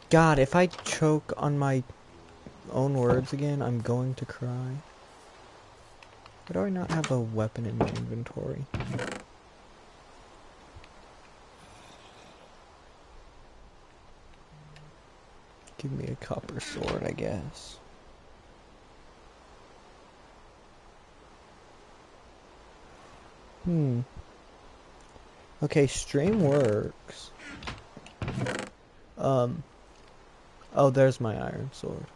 God, if I choke on my own words again, I'm going to cry. Why do I not have a weapon in my inventory? Give me a copper sword, I guess. Okay, stream works. Oh, there's my iron sword.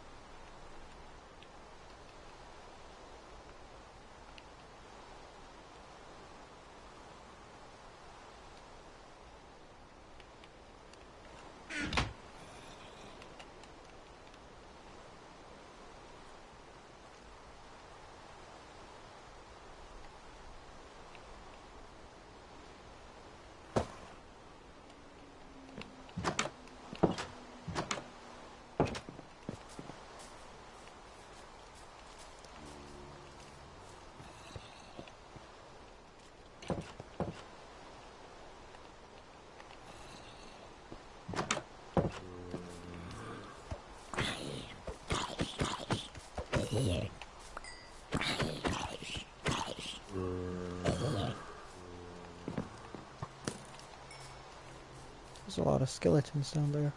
There's a lot of skeletons down there. I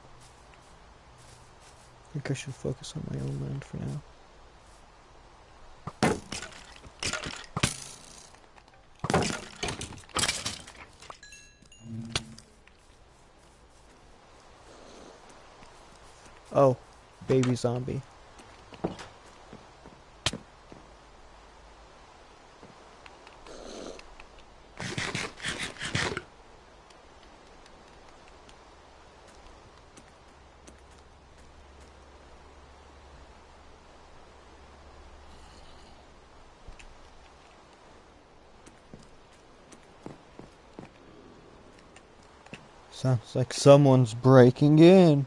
think I should focus on my own land for now. Oh, baby zombie. Sounds like someone's breaking in.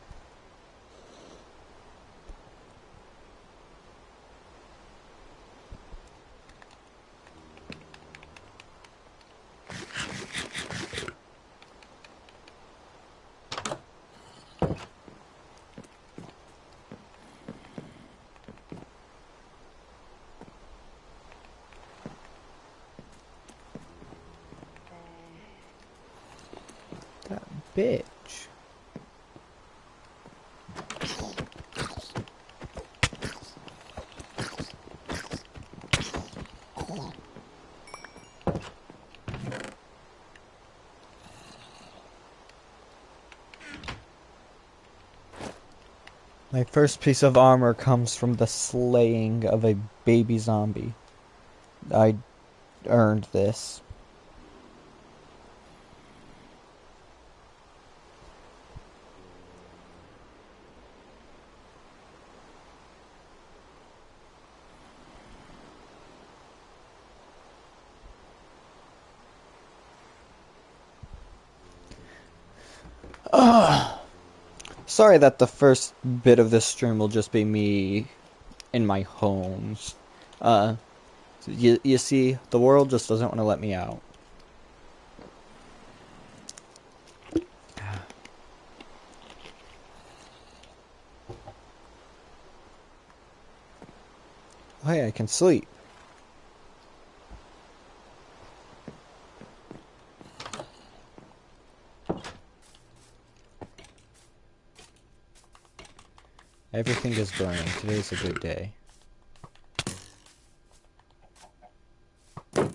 That bitch. My first piece of armor comes from the slaying of a baby zombie. I earned this. Sorry that the first bit of this stream will just be me in my homes. You see, the world just doesn't want to let me out. Hey, I can sleep. Everything is burning. Today's a good day. What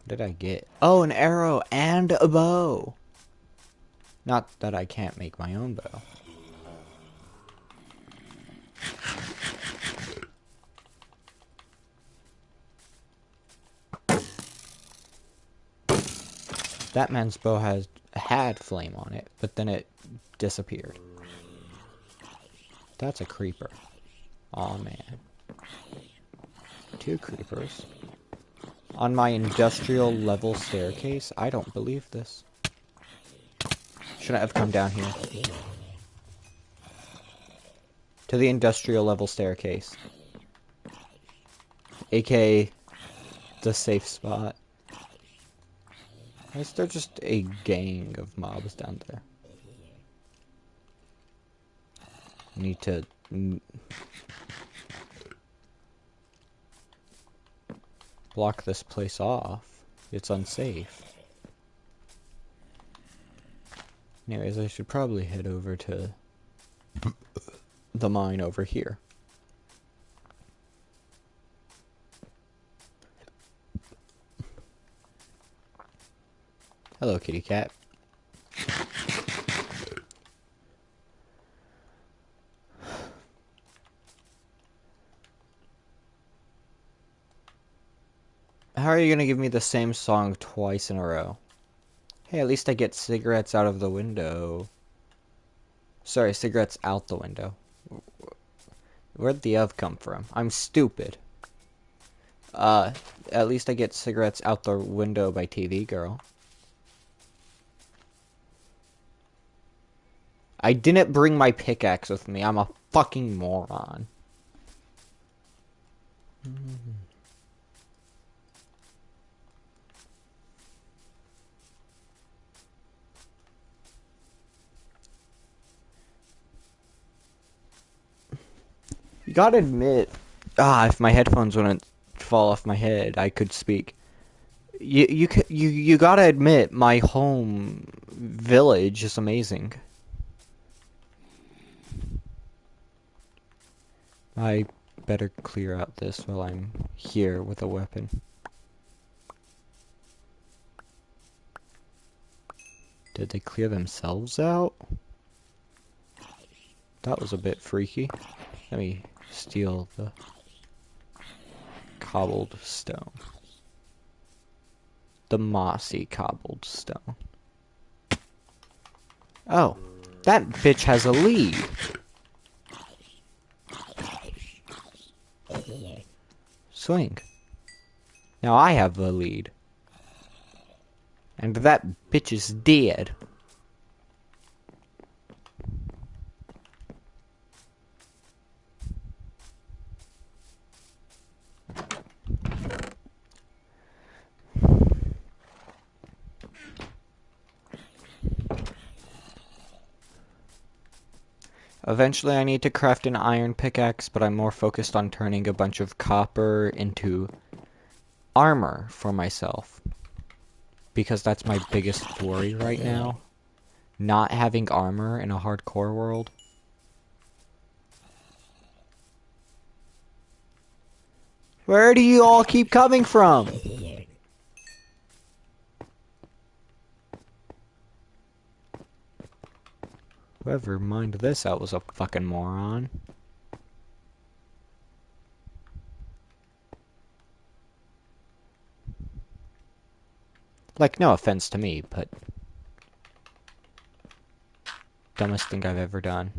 did I get? Oh, an arrow and a bow. Not that I can't make my own bow. That man's bow had flame on it, but then it disappeared. That's a creeper. Aw, man. 2 creepers. On my industrial level staircase? I don't believe this. Shouldn't have come down here. To the industrial level staircase. aka the safe spot. Why is there just a gang of mobs down there? I need to... block this place off. It's unsafe. Anyways, I should probably head over to the mine over here. Hello, kitty cat. How are you gonna give me the same song twice in a row? Hey, at least I get cigarettes out of the window. Sorry, cigarettes out the window. Where'd the of come from? I'm stupid. At least I get cigarettes out the window by TV Girl. I didn't bring my pickaxe with me. I'm a fucking moron. You gotta admit, if my headphones wouldn't fall off my head, I could speak. You gotta admit, my home village is amazing. I better clear out this while I'm here with a weapon. Did they clear themselves out? That was a bit freaky. Let me steal the cobbled stone. The mossy cobbled stone. Oh, that bitch has a lead. Swing. Now I have the lead. And that bitch is dead. Eventually I need to craft an iron pickaxe, but I'm more focused on turning a bunch of copper into armor for myself. Because that's my biggest worry right now. Not having armor in a hardcore world. Where do you all keep coming from? Whoever mined this out was a fucking moron. Like, no offense to me, but... dumbest thing I've ever done.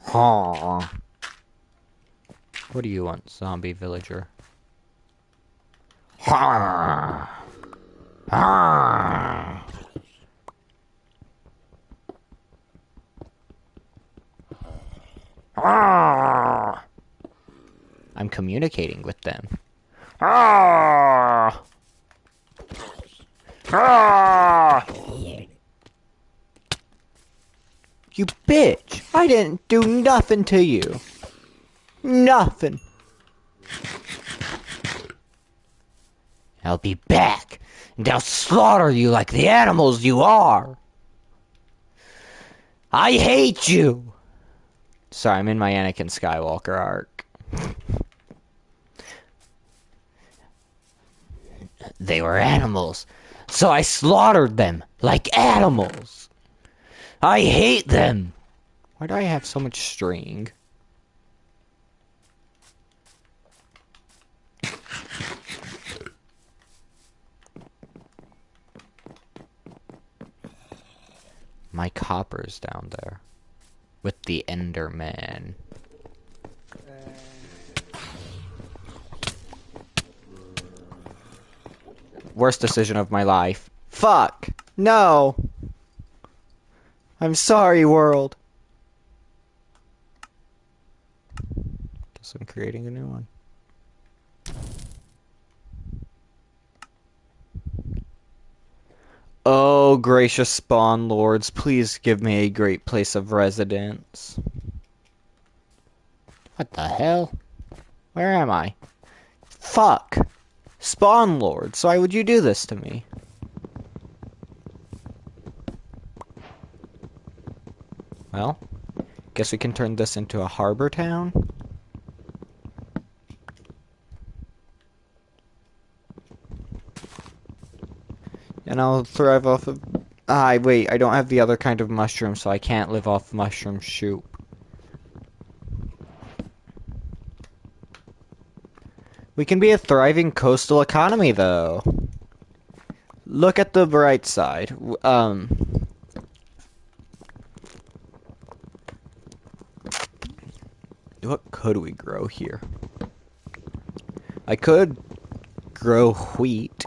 Huh. What do you want, zombie villager? I'm communicating with them. You bitch! I didn't do nothing to you. Nothing. I'll be back, and I'll slaughter you like the animals you are. I hate you. Sorry, I'm in my Anakin Skywalker arc. They were animals, so I slaughtered them like animals. I hate them. Why do I have so much string? My copper's down there. With the Enderman. Worst decision of my life. Fuck! No! I'm sorry, world. Guess I'm creating a new one. Oh, gracious spawn lords, please give me a great place of residence. What the hell? Where am I? Fuck! Spawn lords, why would you do this to me? Well, guess we can turn this into a harbor town. And I'll thrive off of... wait, I don't have the other kind of mushroom, so I can't live off mushroom soup. We can be a thriving coastal economy, though. Look at the bright side. What could we grow here? I could grow wheat.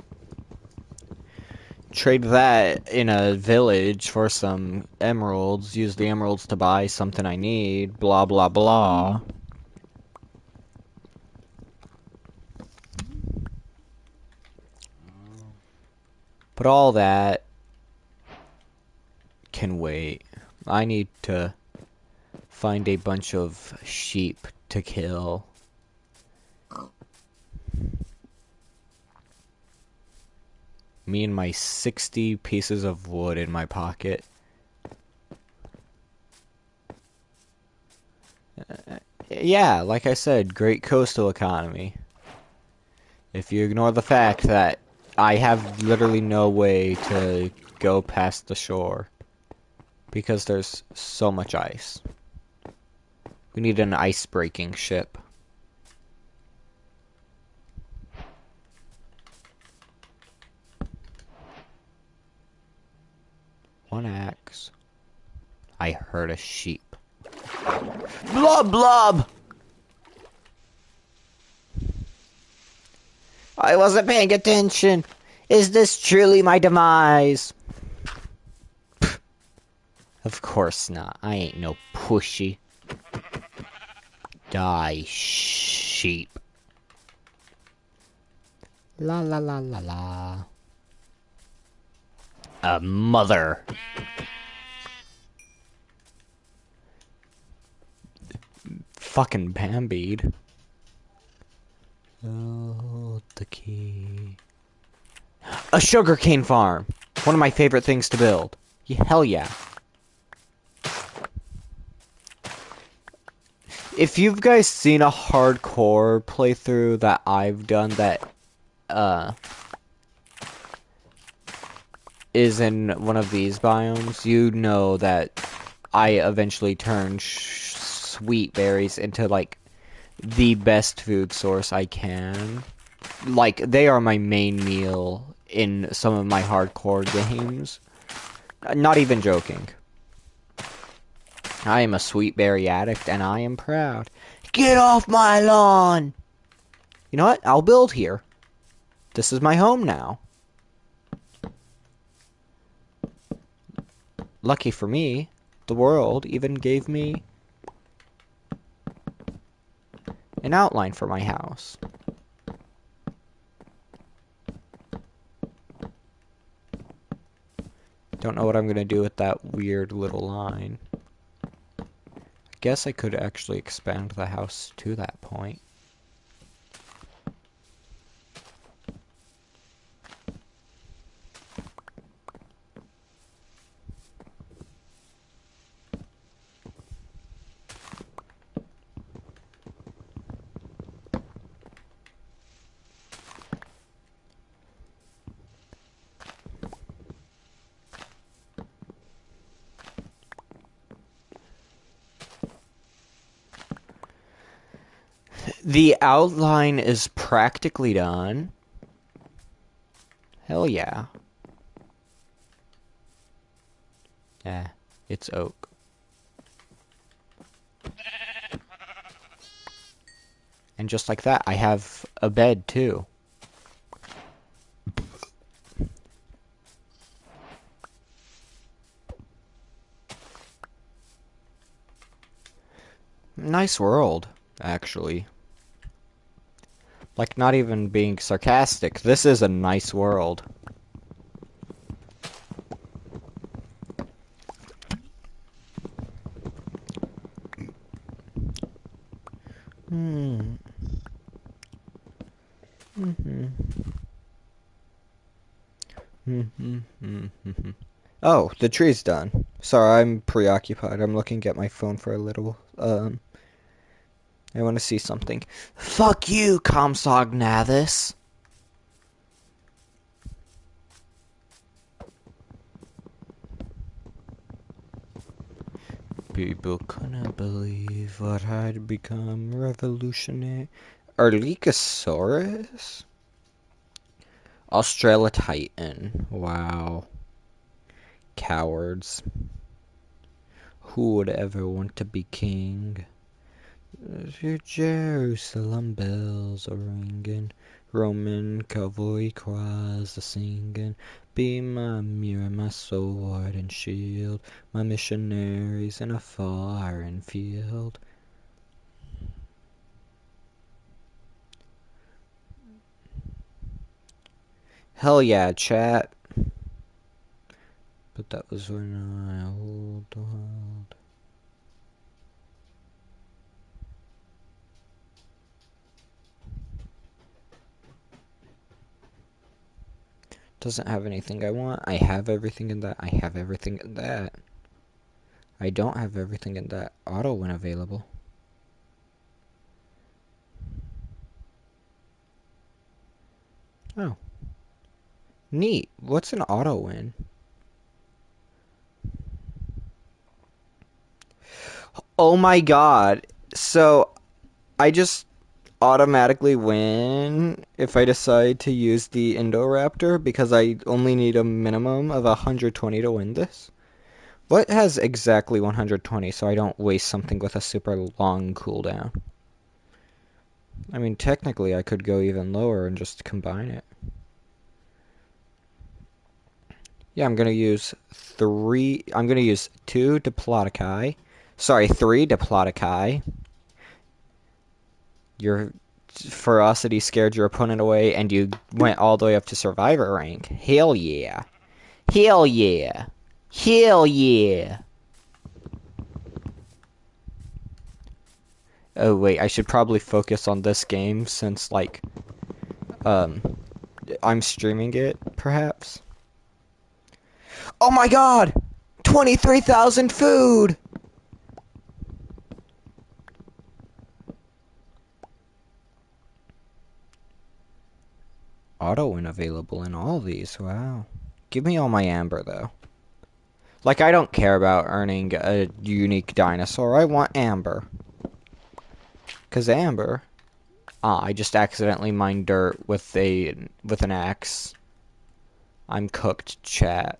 Trade that in a village for some emeralds. Use the emeralds to buy something I need. Blah, blah, blah. But all that can wait. I need to find a bunch of sheep to kill. Me and my 60 pieces of wood in my pocket. Yeah, like I said, great coastal economy. If you ignore the fact that I have literally no way to go past the shore because there's so much ice. We need an ice-breaking ship. One axe. I heard a sheep. Blub blub! I wasn't paying attention. Is this truly my demise? Pfft. Of course not. I ain't no pushy. Die, sheep. La la la la la. A mother. Fucking Bambied. Oh, the key. A sugarcane farm. One of my favorite things to build. Yeah, hell yeah. If you've guys seen a hardcore playthrough that I've done that is in one of these biomes, you know that I eventually turn sweet berries into like the best food source I can. Like, they are my main meal in some of my hardcore games. Not even joking. I am a sweet berry addict, and I am proud. Get off my lawn! You know what? I'll build here. This is my home now. Lucky for me, the world even gave me an outline for my house. Don't know what I'm gonna do with that weird little line. I guess I could actually expand the house to that point. The outline is practically done. Hell yeah. Yeah, it's oak. And just like that, I have a bed too. Nice world, actually. Like, not even being sarcastic, this is a nice world. Hmm. Oh, the tree's done. Sorry, I'm preoccupied. I'm looking at my phone for a little. I want to see something. Fuck you, Comsog Nathis. People couldn't believe what had become revolutionary. Arlecosaurus? Australotitan. Wow. Cowards. Who would ever want to be king? Your Jerusalem bells are ringing, Roman cavalry cries are singing. Be my mirror, my sword and shield, my missionaries in a foreign field. Hell yeah, chat. But that was when I old world. Doesn't have anything I want. I have everything in that. I have everything in that. I don't have everything in that. Auto when available. Oh. Neat. What's an auto win? Oh my god. So I just automatically win if I decide to use the Indoraptor because I only need a minimum of 120 to win this. What has exactly 120 so I don't waste something with a super long cooldown? I mean, technically I could go even lower and just combine it. Yeah, I'm gonna use two Diplodocus. Sorry, 3 Diplodocus. Your ferocity scared your opponent away, and you went all the way up to survivor rank. Hell yeah. Hell yeah. Hell yeah. Oh wait, I should probably focus on this game since, like, I'm streaming it, perhaps. Oh my god! 23,000 food! Auto win available in all these, wow. Give me all my amber, though. Like, I don't care about earning a unique dinosaur, I want amber. Cause amber... Ah, I just accidentally mined dirt with an axe. I'm cooked, chat.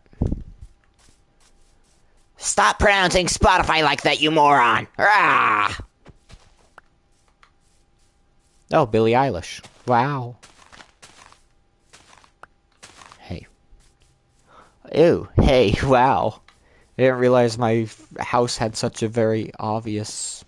Stop pronouncing Spotify like that, you moron! Rah! Oh, Billie Eilish. Wow. Hey. Ew, hey, wow. I didn't realize my house had such a very obvious...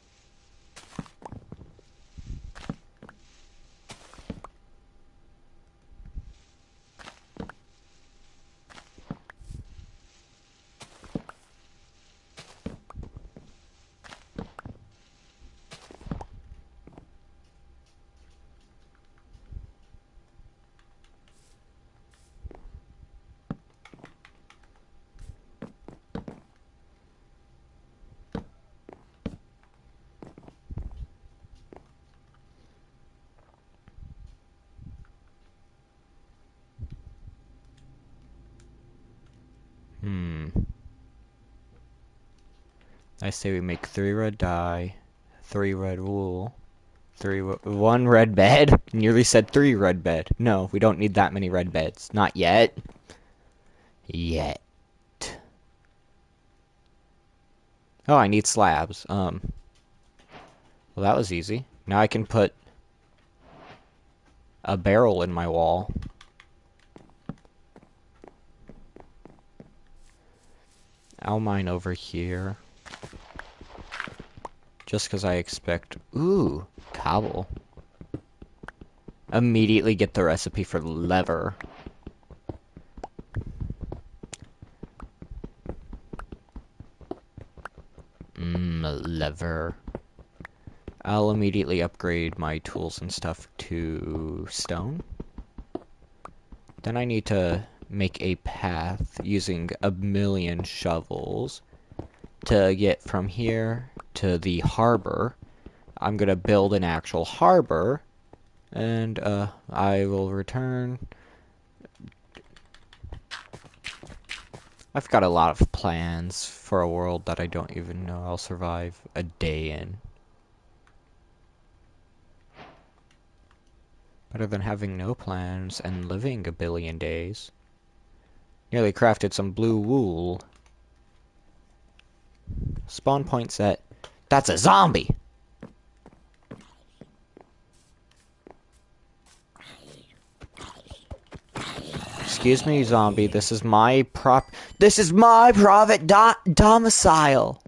I say we make 3 red dye, 3 red wool, 1 red bed. Nearly said 3 red bed. No, we don't need that many red beds. Not yet. Yet. Oh, I need slabs. Well, that was easy. Now I can put a barrel in my wall. I'll mine over here. Just because I expect... Ooh, cobble. Immediately get the recipe for lever. Lever. I'll immediately upgrade my tools and stuff to stone. Then I need to make a path using 1,000,000 shovels to get from here to the harbor. I'm gonna build an actual harbor, and I will return. I've got a lot of plans for a world that I don't even know I'll survive a day in. Better than having no plans and living 1,000,000,000 days. Nearly crafted some blue wool. Spawn point set. That's a zombie! Excuse me, zombie. This is my private domicile.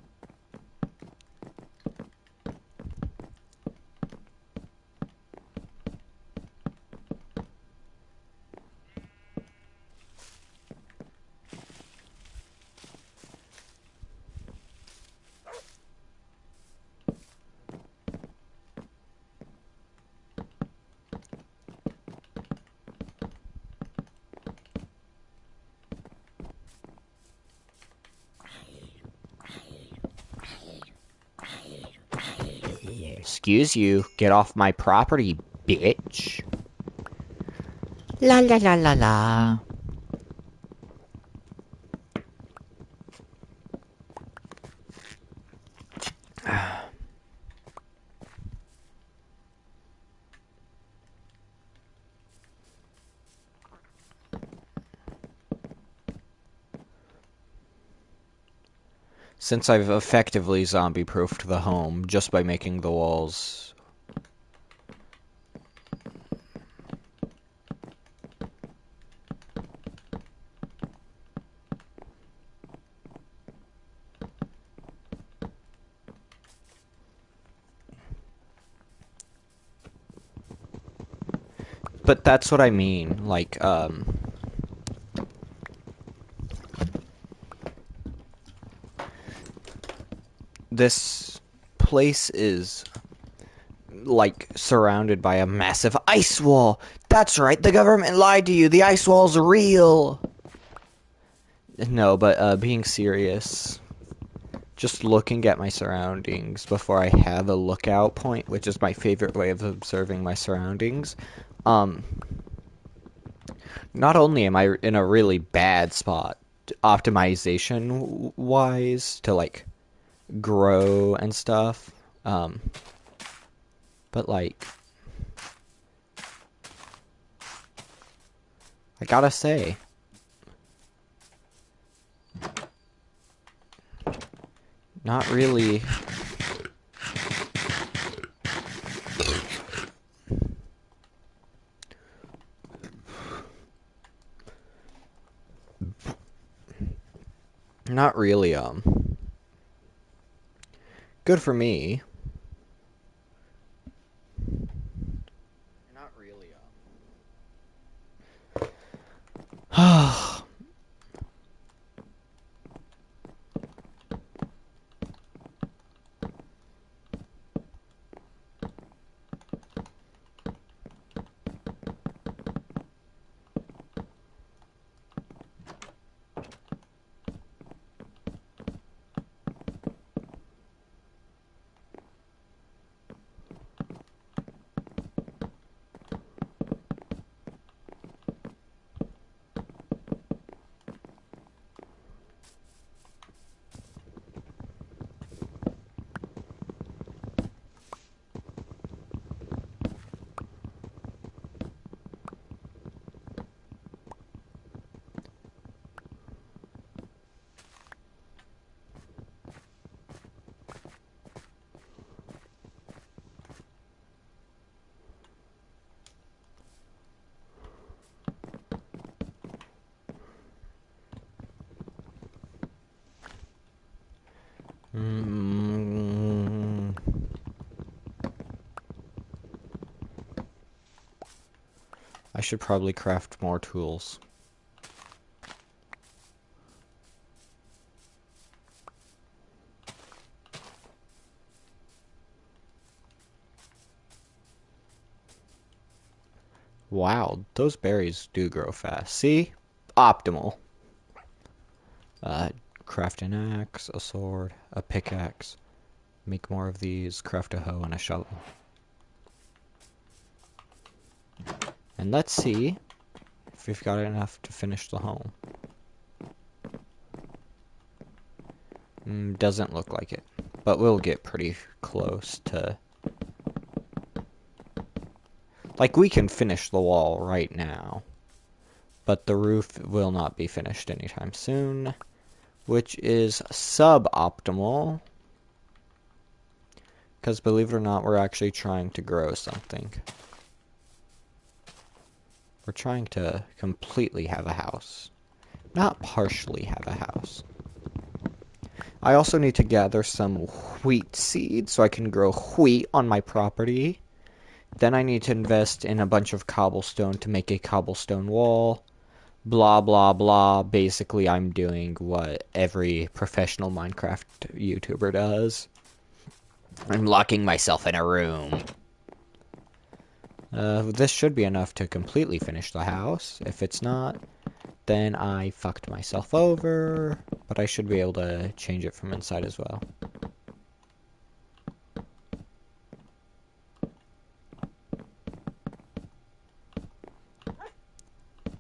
Excuse you. Get off my property, bitch. La la la la la. Since I've effectively zombie-proofed the home just by making the walls... But that's what I mean, like, this place is, like, surrounded by a massive ice wall. That's right, the government lied to you, the ice wall's real! No, but, being serious, just looking at my surroundings before I have a lookout point, which is my favorite way of observing my surroundings, not only am I in a really bad spot, optimization-wise, to, like, grow and stuff, but, like, I gotta say, not really... Not really, good for me. Not really, I should probably craft more tools. Wow, those berries do grow fast. See? Optimal. Craft an axe, a sword, a pickaxe. Make more of these, craft a hoe and a shovel. And let's see if we've got enough to finish the home. Doesn't look like it, but we'll get pretty close to... Like, we can finish the wall right now, but the roof will not be finished anytime soon, which is suboptimal, because believe it or not, we're actually trying to grow something. We're trying to completely have a house, not partially have a house. I also need to gather some wheat seeds so I can grow wheat on my property. Then I need to invest in a bunch of cobblestone to make a cobblestone wall. Blah, blah, blah. Basically, I'm doing what every professional Minecraft YouTuber does. I'm locking myself in a room. This should be enough to completely finish the house. If it's not, then I fucked myself over. But I should be able to change it from inside as well.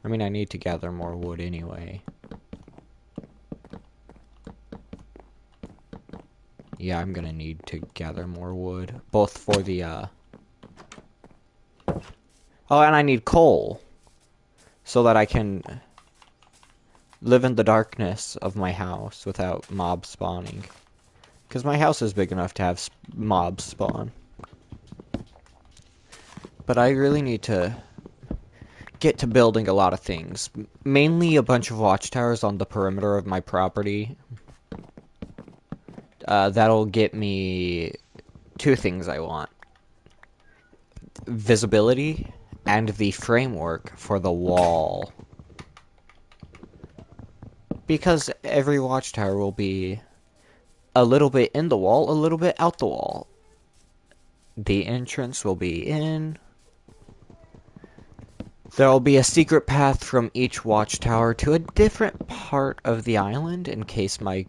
I mean, I need to gather more wood anyway. Yeah, I'm gonna need to gather more wood. Both for the, Oh, and I need coal. So that I can live in the darkness of my house without mobs spawning. Because my house is big enough to have mobs spawn. But I really need to get to building a lot of things. Mainly a bunch of watchtowers on the perimeter of my property. That'll get me two things I want. Visibility and the framework for the wall. Because every watchtower will be a little bit in the wall, a little bit out the wall. The entrance will be in. There'll be a secret path from each watchtower to a different part of the island in case my...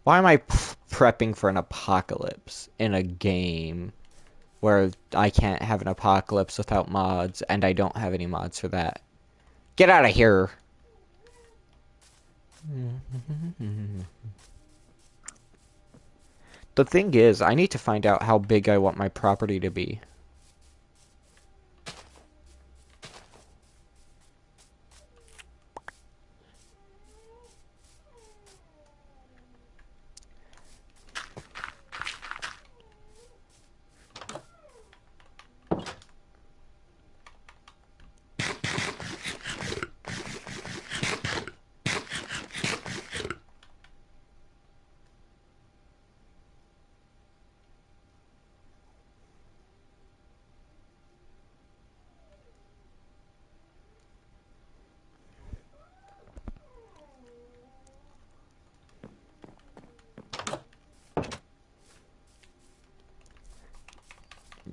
Why am I prepping for an apocalypse in a game where I can't have an apocalypse without mods, and I don't have any mods for that? Get out of here! The thing is, I need to find out how big I want my property to be.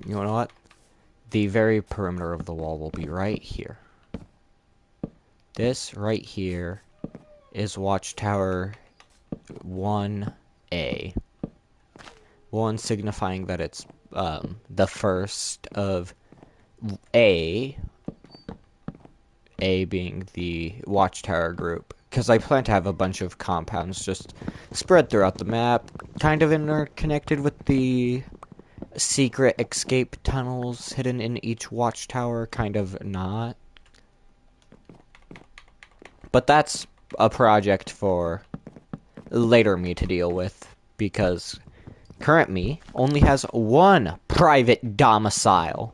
You know what? The very perimeter of the wall will be right here. This right here is Watchtower 1A. 1 signifying that it's the first of A being the Watchtower group. Because I plan to have a bunch of compounds just spread throughout the map, kind of interconnected with the secret escape tunnels hidden in each watchtower, kind of not. But that's a project for later me to deal with, because current me only has one private domicile.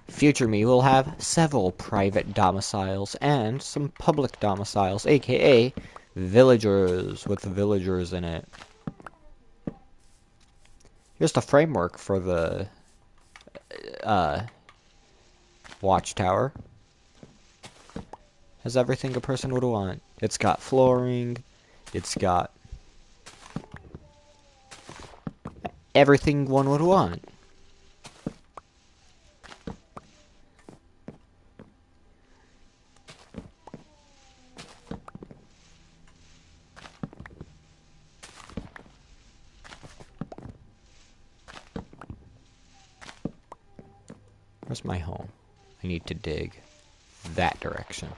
Future me will have several private domiciles and some public domiciles, aka villagers with villagers in it. Here's the framework for the watchtower. Has everything a person would want. It's got flooring. It's got everything one would want. Where's my home? I need to dig that direction.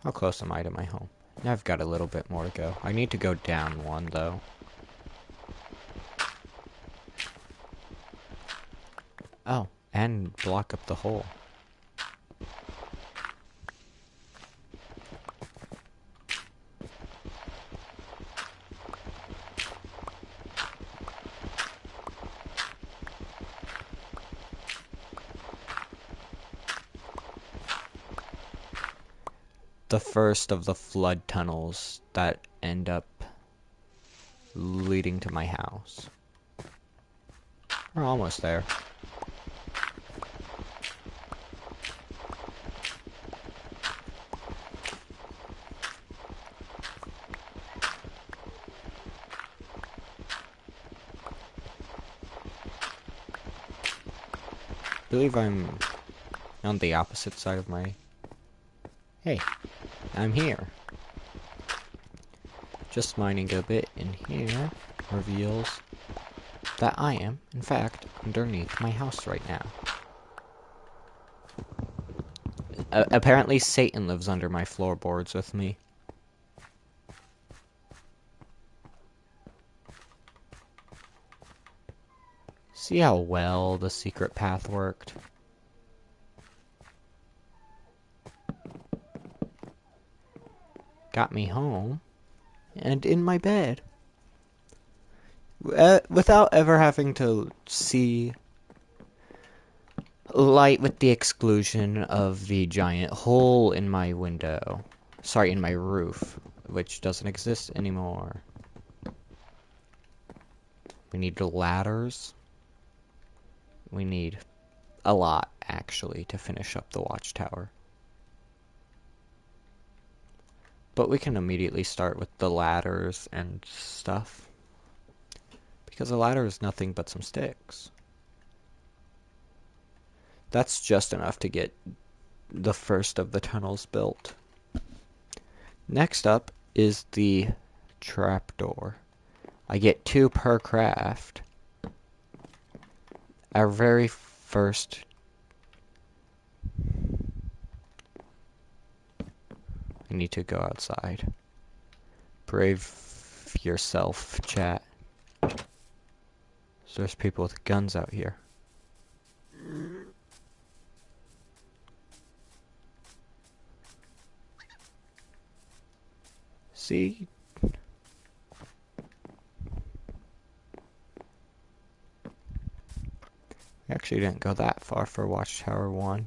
How close am I to my home? I've got a little bit more to go. I need to go down one, though. Oh, and block up the hole. The first of the flood tunnels that end up leading to my house. We're almost there. I believe I'm on the opposite side of my... Hey, I'm here. Just mining a bit in here reveals that I am, in fact, underneath my house right now. Apparently Satan lives under my floorboards with me. See how well the secret path worked? Got me home and in my bed. Without ever having to see light, with the exclusion of the giant hole in my window. Sorry, in my roof, which doesn't exist anymore. We need ladders. We need a lot, actually, to finish up the watchtower. But we can immediately start with the ladders and stuff. Because a ladder is nothing but some sticks. That's just enough to get the first of the tunnels built. Next up is the trapdoor. I get 2 per craft. Our very first... I need to go outside. Brave yourself, chat. So there's people with guns out here. See? We actually didn't go that far for Watchtower 1.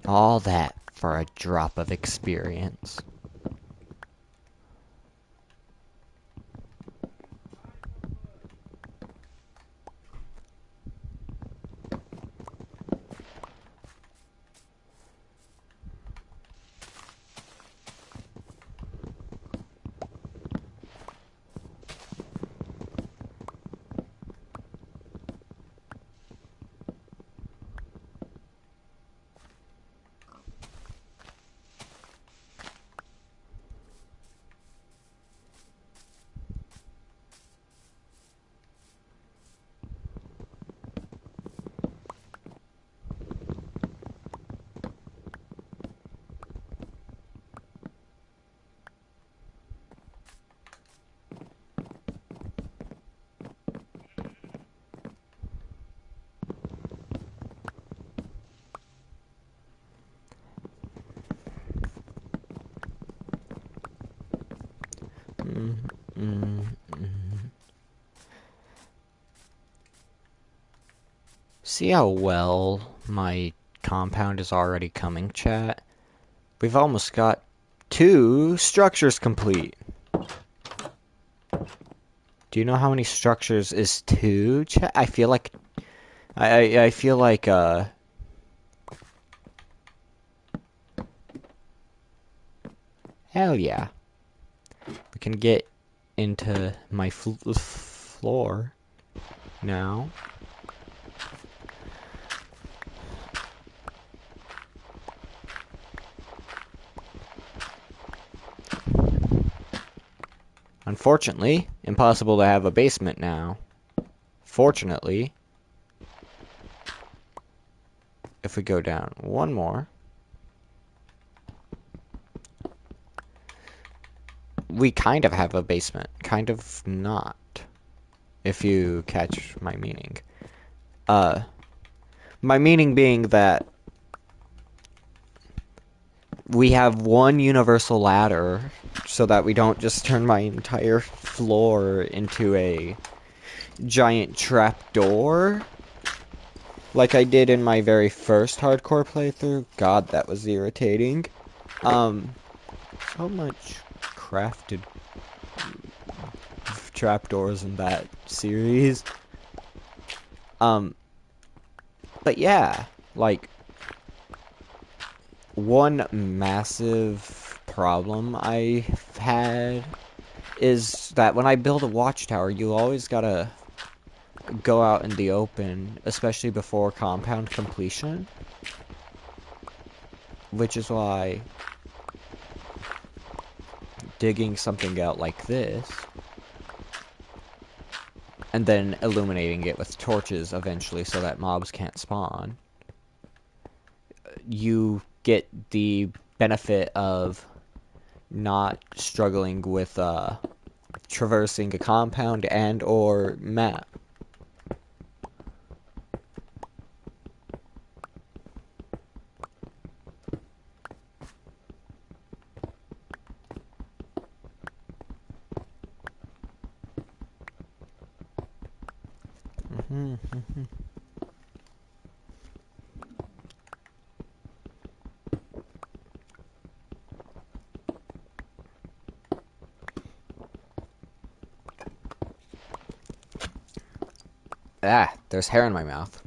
All that for a drop of experience. See how well my compound is already coming, chat? We've almost got 2 structures complete. Do you know how many structures is 2, chat? I feel like... I feel like, hell yeah. We can get into my floor now. Unfortunately, impossible to have a basement now. Fortunately, if we go down one more, we kind of have a basement. Kind of not. If you catch my meaning. My meaning being that we have one universal ladder so that we don't just turn my entire floor into a giant trapdoor like I did in my very first hardcore playthrough. God, that was irritating. So much crafted trapdoors in that series. But yeah, like, one massive problem I've had is that when I build a watchtower, you always gotta go out in the open, especially before compound completion. Which is why digging something out like this and then illuminating it with torches eventually so that mobs can't spawn, you get the benefit of not struggling with traversing a compound and or map. Ah, there's hair in my mouth.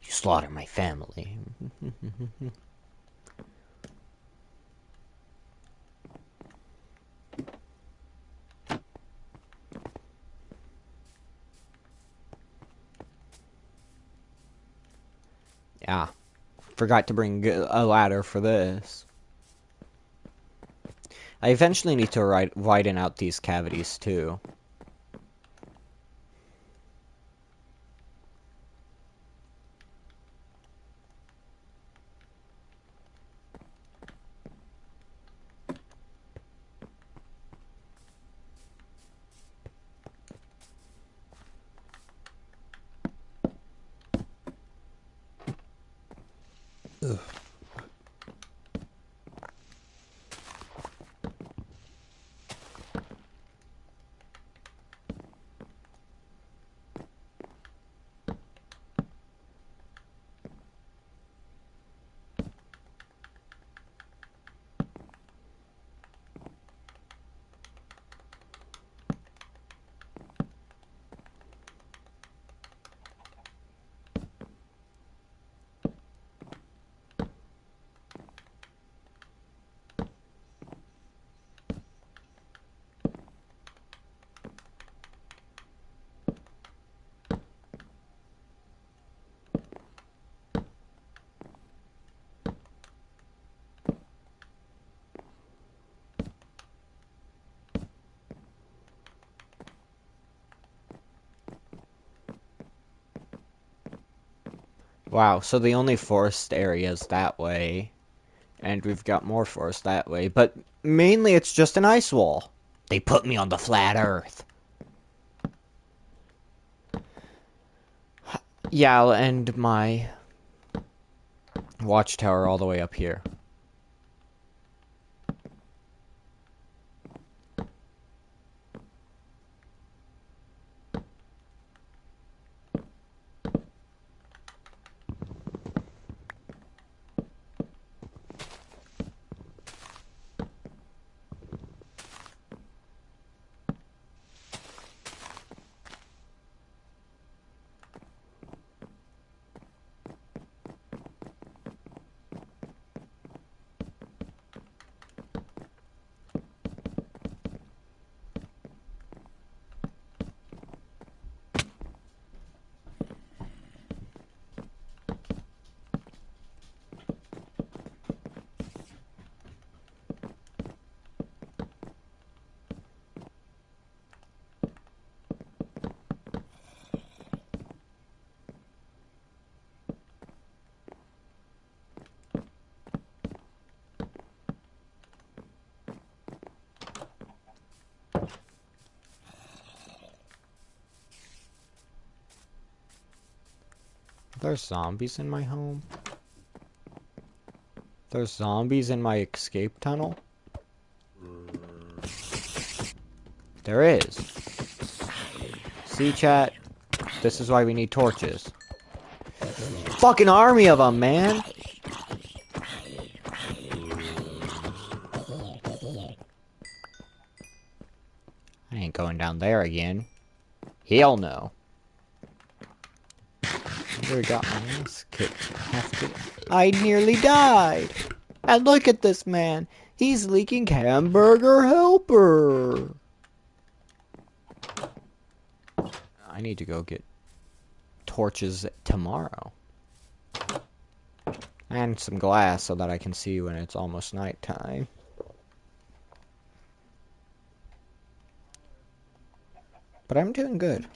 You slaughter my family. Yeah. Forgot to bring a ladder for this. I eventually need to widen out these cavities too. Ugh. Wow, so the only forest area is that way, and we've got more forest that way, but mainly it's just an ice wall. They put me on the flat earth. Yeah, I'll end my watchtower all the way up here. There's zombies in my home. There's zombies in my escape tunnel. There is. See, chat? This is why we need torches. Fucking army of them, man! I ain't going down there again. Hell no. I really got my ass kicked. I nearly died! And look at this man! He's leaking hamburger helper! I need to go get torches tomorrow. And some glass so that I can see when it's almost nighttime. But I'm doing good.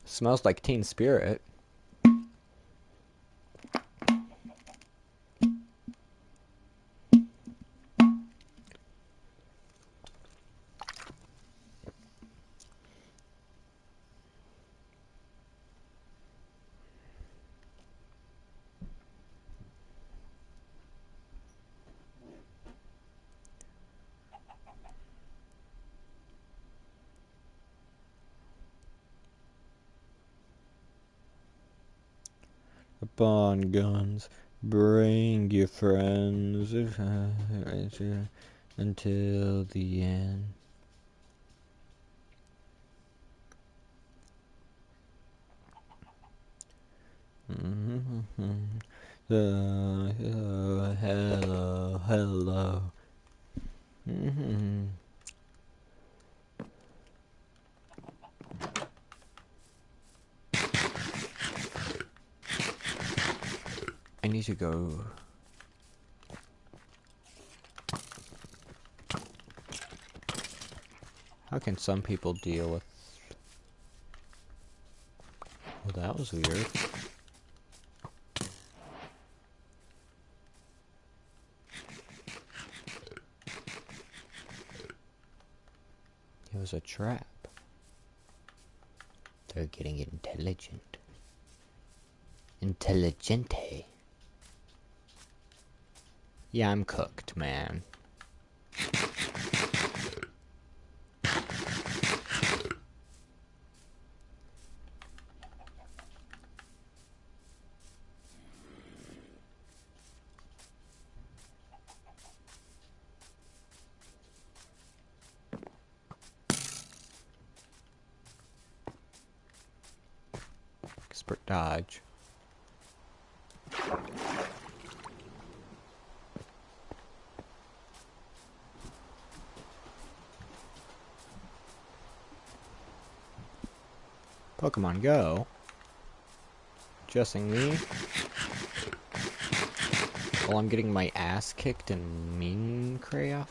Smells like Teen Spirit. Upon guns, bring your friends until the end. Hello. I need to go. How can some people deal with... Well, that was weird. It was a trap. They're getting intelligent. Intelligente. Yeah, I'm cooked, man. Expert dodge. Pokemon Go. Addressing me. While I'm getting my ass kicked in Minecraft.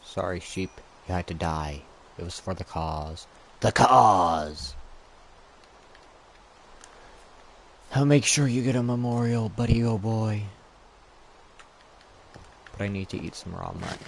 Sorry, sheep. You had to die. It was for the cause. The cause! I'll make sure you get a memorial, buddy, oh boy. But I need to eat some raw mutton.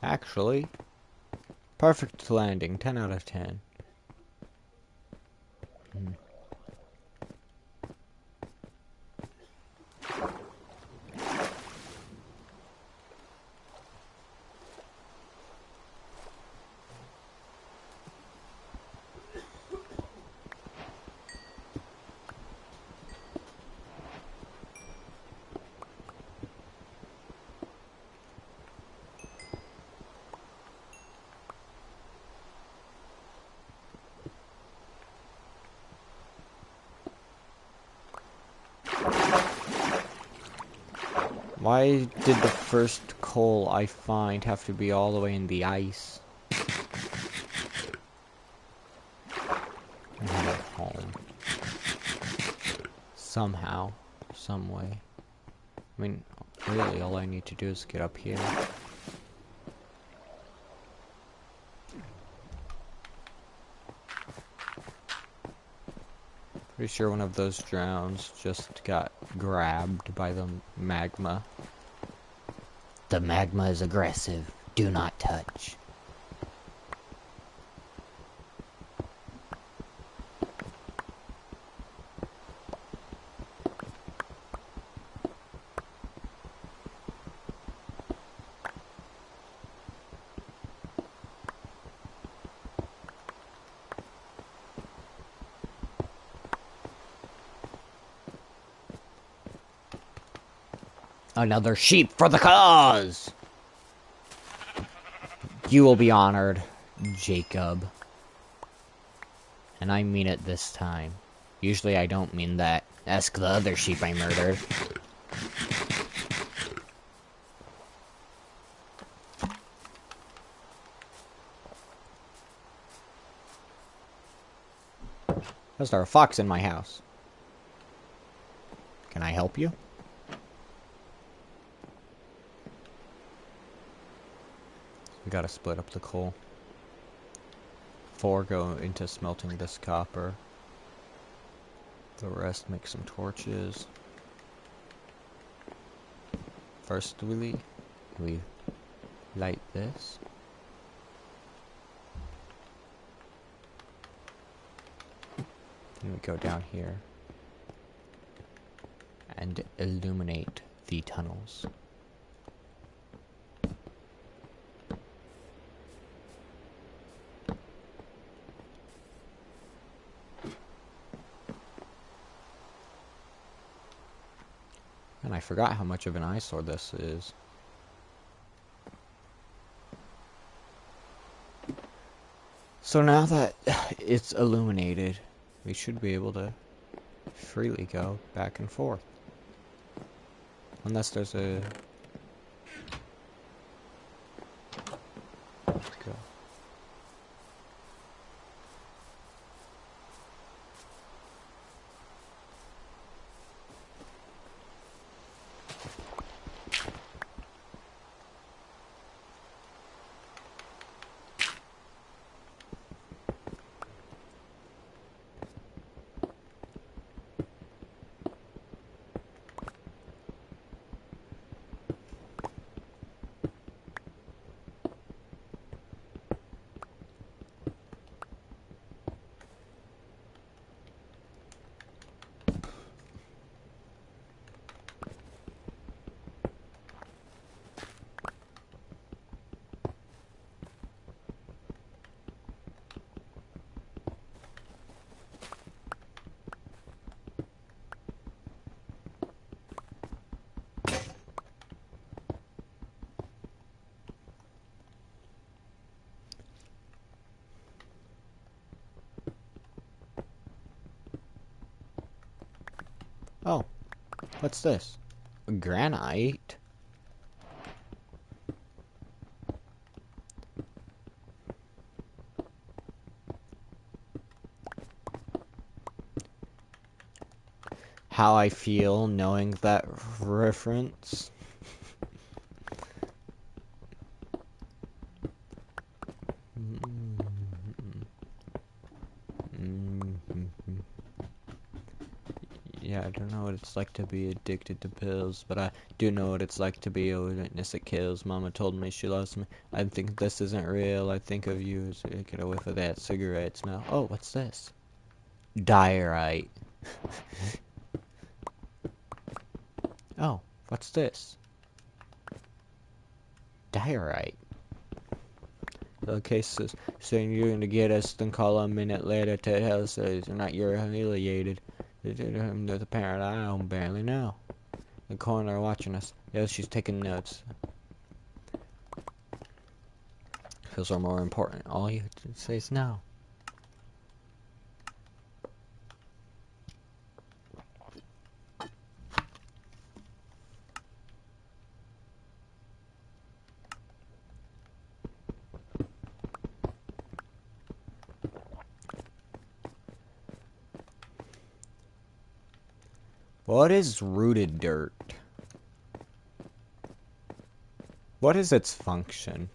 Actually, perfect landing, 10 out of 10. Why did the first coal I find have to be all the way in the ice? I'm heading home. Somehow. Some way. I mean, really, all I need to do is get up here. Pretty sure one of those drowns just got grabbed by the magma. The magma is aggressive. Do not touch. Another sheep for the cause! You will be honored, Jacob. And I mean it this time. Usually I don't mean that. Ask the other sheep I murdered. There's a fox in my house. Can I help you? We gotta split up the coal. 4 go into smelting this copper. The rest make some torches. First we light this. Then we go down here and illuminate the tunnels. And I forgot how much of an eyesore this is. So now that it's illuminated, we should be able to freely go back and forth. Unless there's a... Let's go. Oh, what's this? Granite? How I feel knowing that reference. Yeah, I don't know what it's like to be addicted to pills, but I do know what it's like to be a witness that kills. Mama told me she loves me. I think this isn't real. I think of you as I get a whiff of that cigarette smell. Oh, what's this? Diorite. Oh, what's this? Diorite. Okay, so saying you're gonna get us, then call a minute later to tell us that you're not you're humiliated. There's a parent I don't barely know. The coroner watching us. Yeah, she's taking notes. Pills are more important. All you have to say is no. What is rooted dirt? What is its function?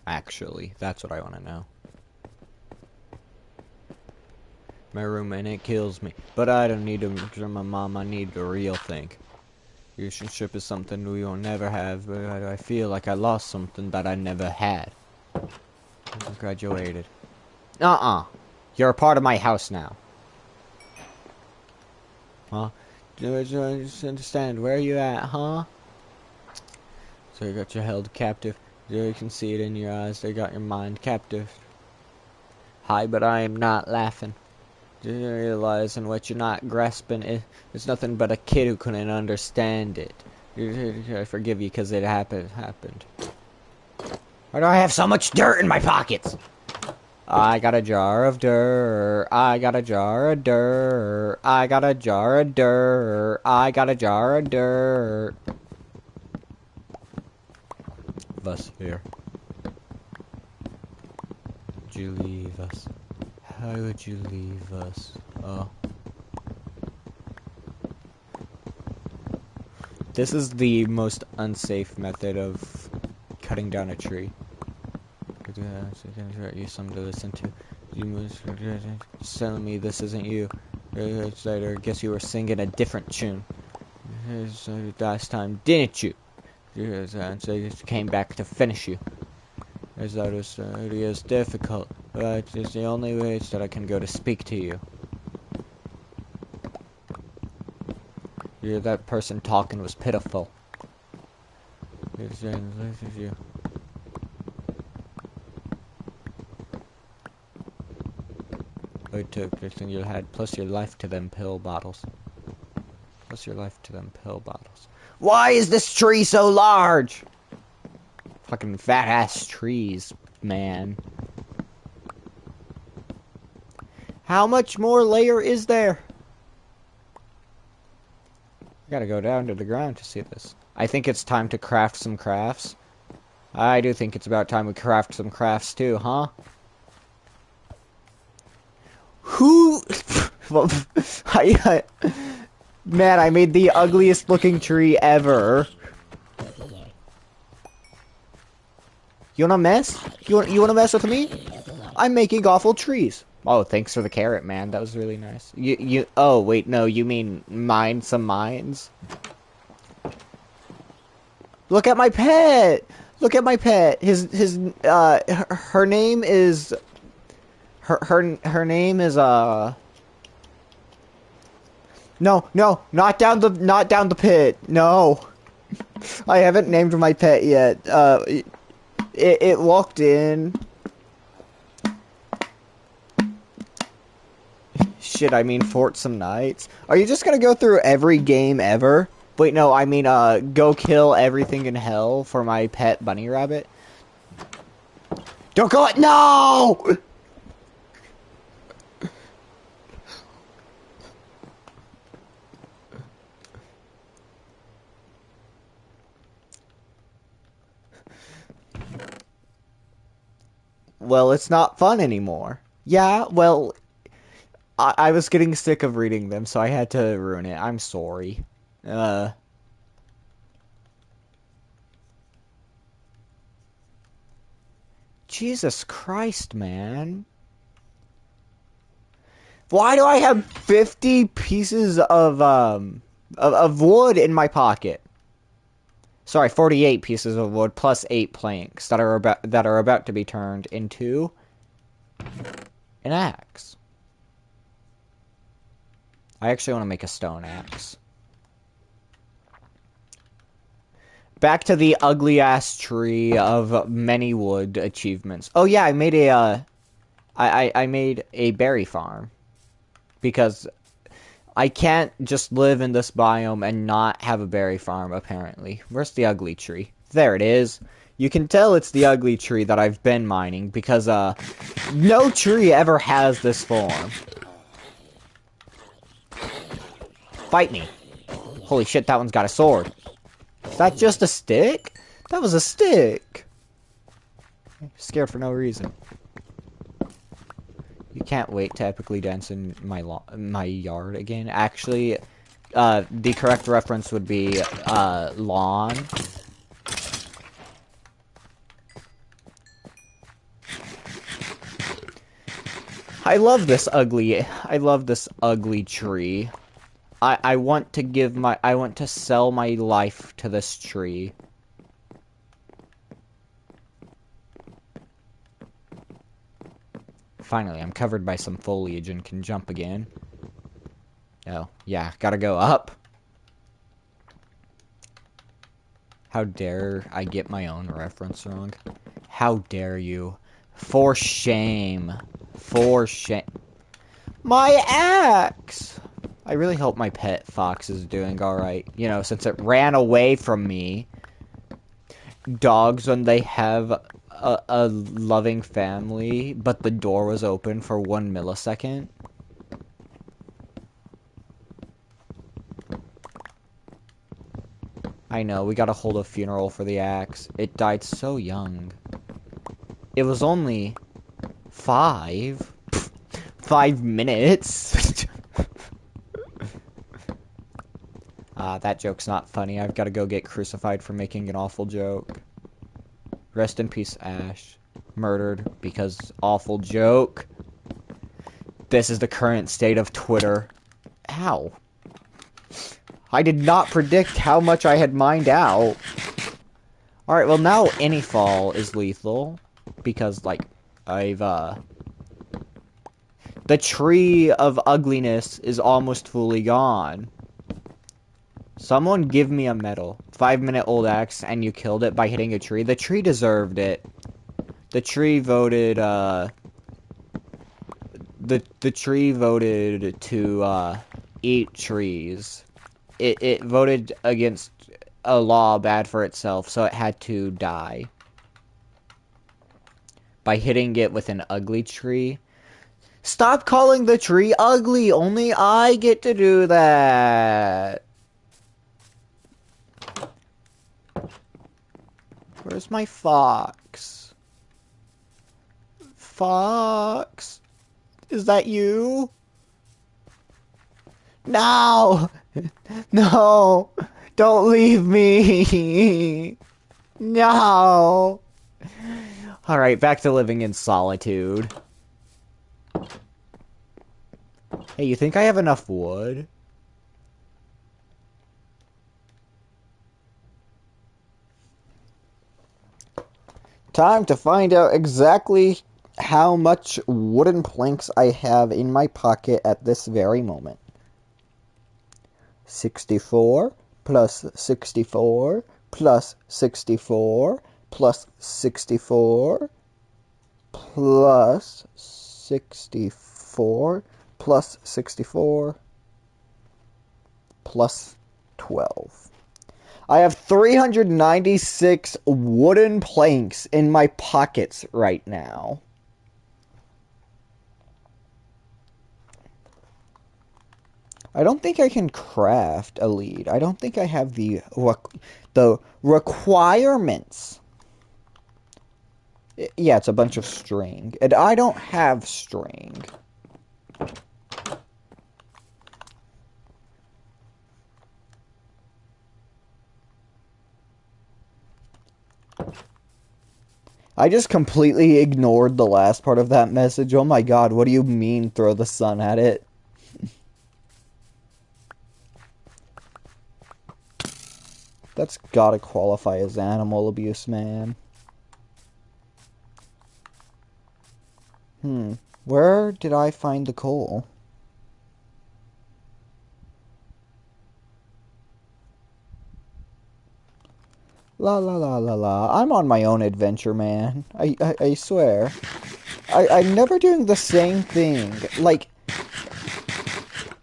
Actually, that's what I want to know. My room and it kills me, but I don't need to from my mom. I need the real thing. Relationship is something we will never have, but I feel like I lost something that I never had. I graduated. You're a part of my house now. Huh? Do I just understand? Where are you at, huh? So you got you held captive. You can see it in your eyes. They got your mind captive. Hi, but I am not laughing. Do you realize and what you're not grasping it's nothing but a kid who couldn't understand it. I forgive you because it happened. Why do I have so much dirt in my pockets? I got a jar of dirt. I got a jar of dirt. I got a jar of dirt. I got a jar of dirt. Us here. Would you leave us? How would you leave us? Oh. This is the most unsafe method of cutting down a tree. You something to listen to. You must telling me this isn't you. Later, guess you were singing a different tune. Last time, didn't you? And so you came back to finish you. As that it is difficult, but it's the only way that I can go to speak to you. That person talking was pitiful. You. I took everything you had, plus your life to them pill bottles. Plus your life to them pill bottles. Why is this tree so large? Fucking fat ass trees, man. How much more layer is there? I gotta go down to the ground to see this. I think it's time to craft some crafts. I do think it's about time we craft some crafts too, huh? Who? Man, I made the ugliest looking tree ever. You wanna mess? You wanna mess with me? I'm making awful trees. Oh, thanks for the carrot, man. That was really nice. Oh, wait, no, you mean mine some mines? Look at my pet! Look at my pet. Her name is... Her name is, No, not down the pit. No. I haven't named my pet yet. It walked in. Shit, I mean Fort Some Nights. Are you just gonna go through every game ever? Wait, no, I mean, go kill everything in hell for my pet bunny rabbit? Don't go it! No! well, it's not fun anymore. Yeah, well, I was getting sick of reading them, so I had to ruin it. I'm sorry. Jesus Christ, man. Why do I have 50 pieces of wood in my pocket? Sorry, 48 pieces of wood plus 8 planks that are about to be turned into an axe. I actually want to make a stone axe. Back to the ugly-ass tree of many wood achievements. Oh yeah, I made I made a berry farm. Because I can't just live in this biome and not have a berry farm, apparently. Where's the ugly tree? There it is. You can tell it's the ugly tree that I've been mining, because, no tree ever has this form. Fight me. Holy shit, that one's got a sword. Is that just a stick? That was a stick. Scared for no reason. You can't wait to epically dance in my yard again. Actually, the correct reference would be, lawn. I love this ugly tree. I want to sell my life to this tree. Finally, I'm covered by some foliage and can jump again. Oh, yeah, gotta go up. How dare I get my own reference wrong? How dare you? For shame. For shame. My axe! I really hope my pet fox is doing alright. You know, since it ran away from me. Dogs, when they have a loving family, but the door was open for 1 millisecond. I know, we gotta hold a funeral for the axe. It died so young. It was only 5 minutes. That joke's not funny. I've gotta go get crucified for making an awful joke. Rest in peace, Ash. Murdered because awful joke. This is the current state of Twitter. Ow. I did not predict how much I had mined out. Alright, well now any fall is lethal. Because, like, the tree of ugliness is almost fully gone. Someone give me a medal. 5-minute-old axe, and you killed it by hitting a tree. The tree deserved it. The tree voted, The tree voted to, eat trees. It voted against a law bad for itself, so it had to die. By hitting it with an ugly tree. Stop calling the tree ugly! Only I get to do that! Where's my fox? Fox? Is that you? No! No! Don't leave me! No! Alright, back to living in solitude. Hey, you think I have enough wood? Time to find out exactly how much wooden planks I have in my pocket at this very moment. 64 plus 64 plus 64 plus 64 plus 64 plus 64 plus 12. I have 396 wooden planks in my pockets right now. I don't think I can craft a lead. I don't think I have the requirements. Yeah, it's a bunch of string. And I don't have string. I just completely ignored the last part of that message. Oh my god, what do you mean throw the sun at it? That's gotta qualify as animal abuse, man. Where did I find the coal? La la la la la. I'm on my own adventure, man. I swear. I'm never doing the same thing. Like,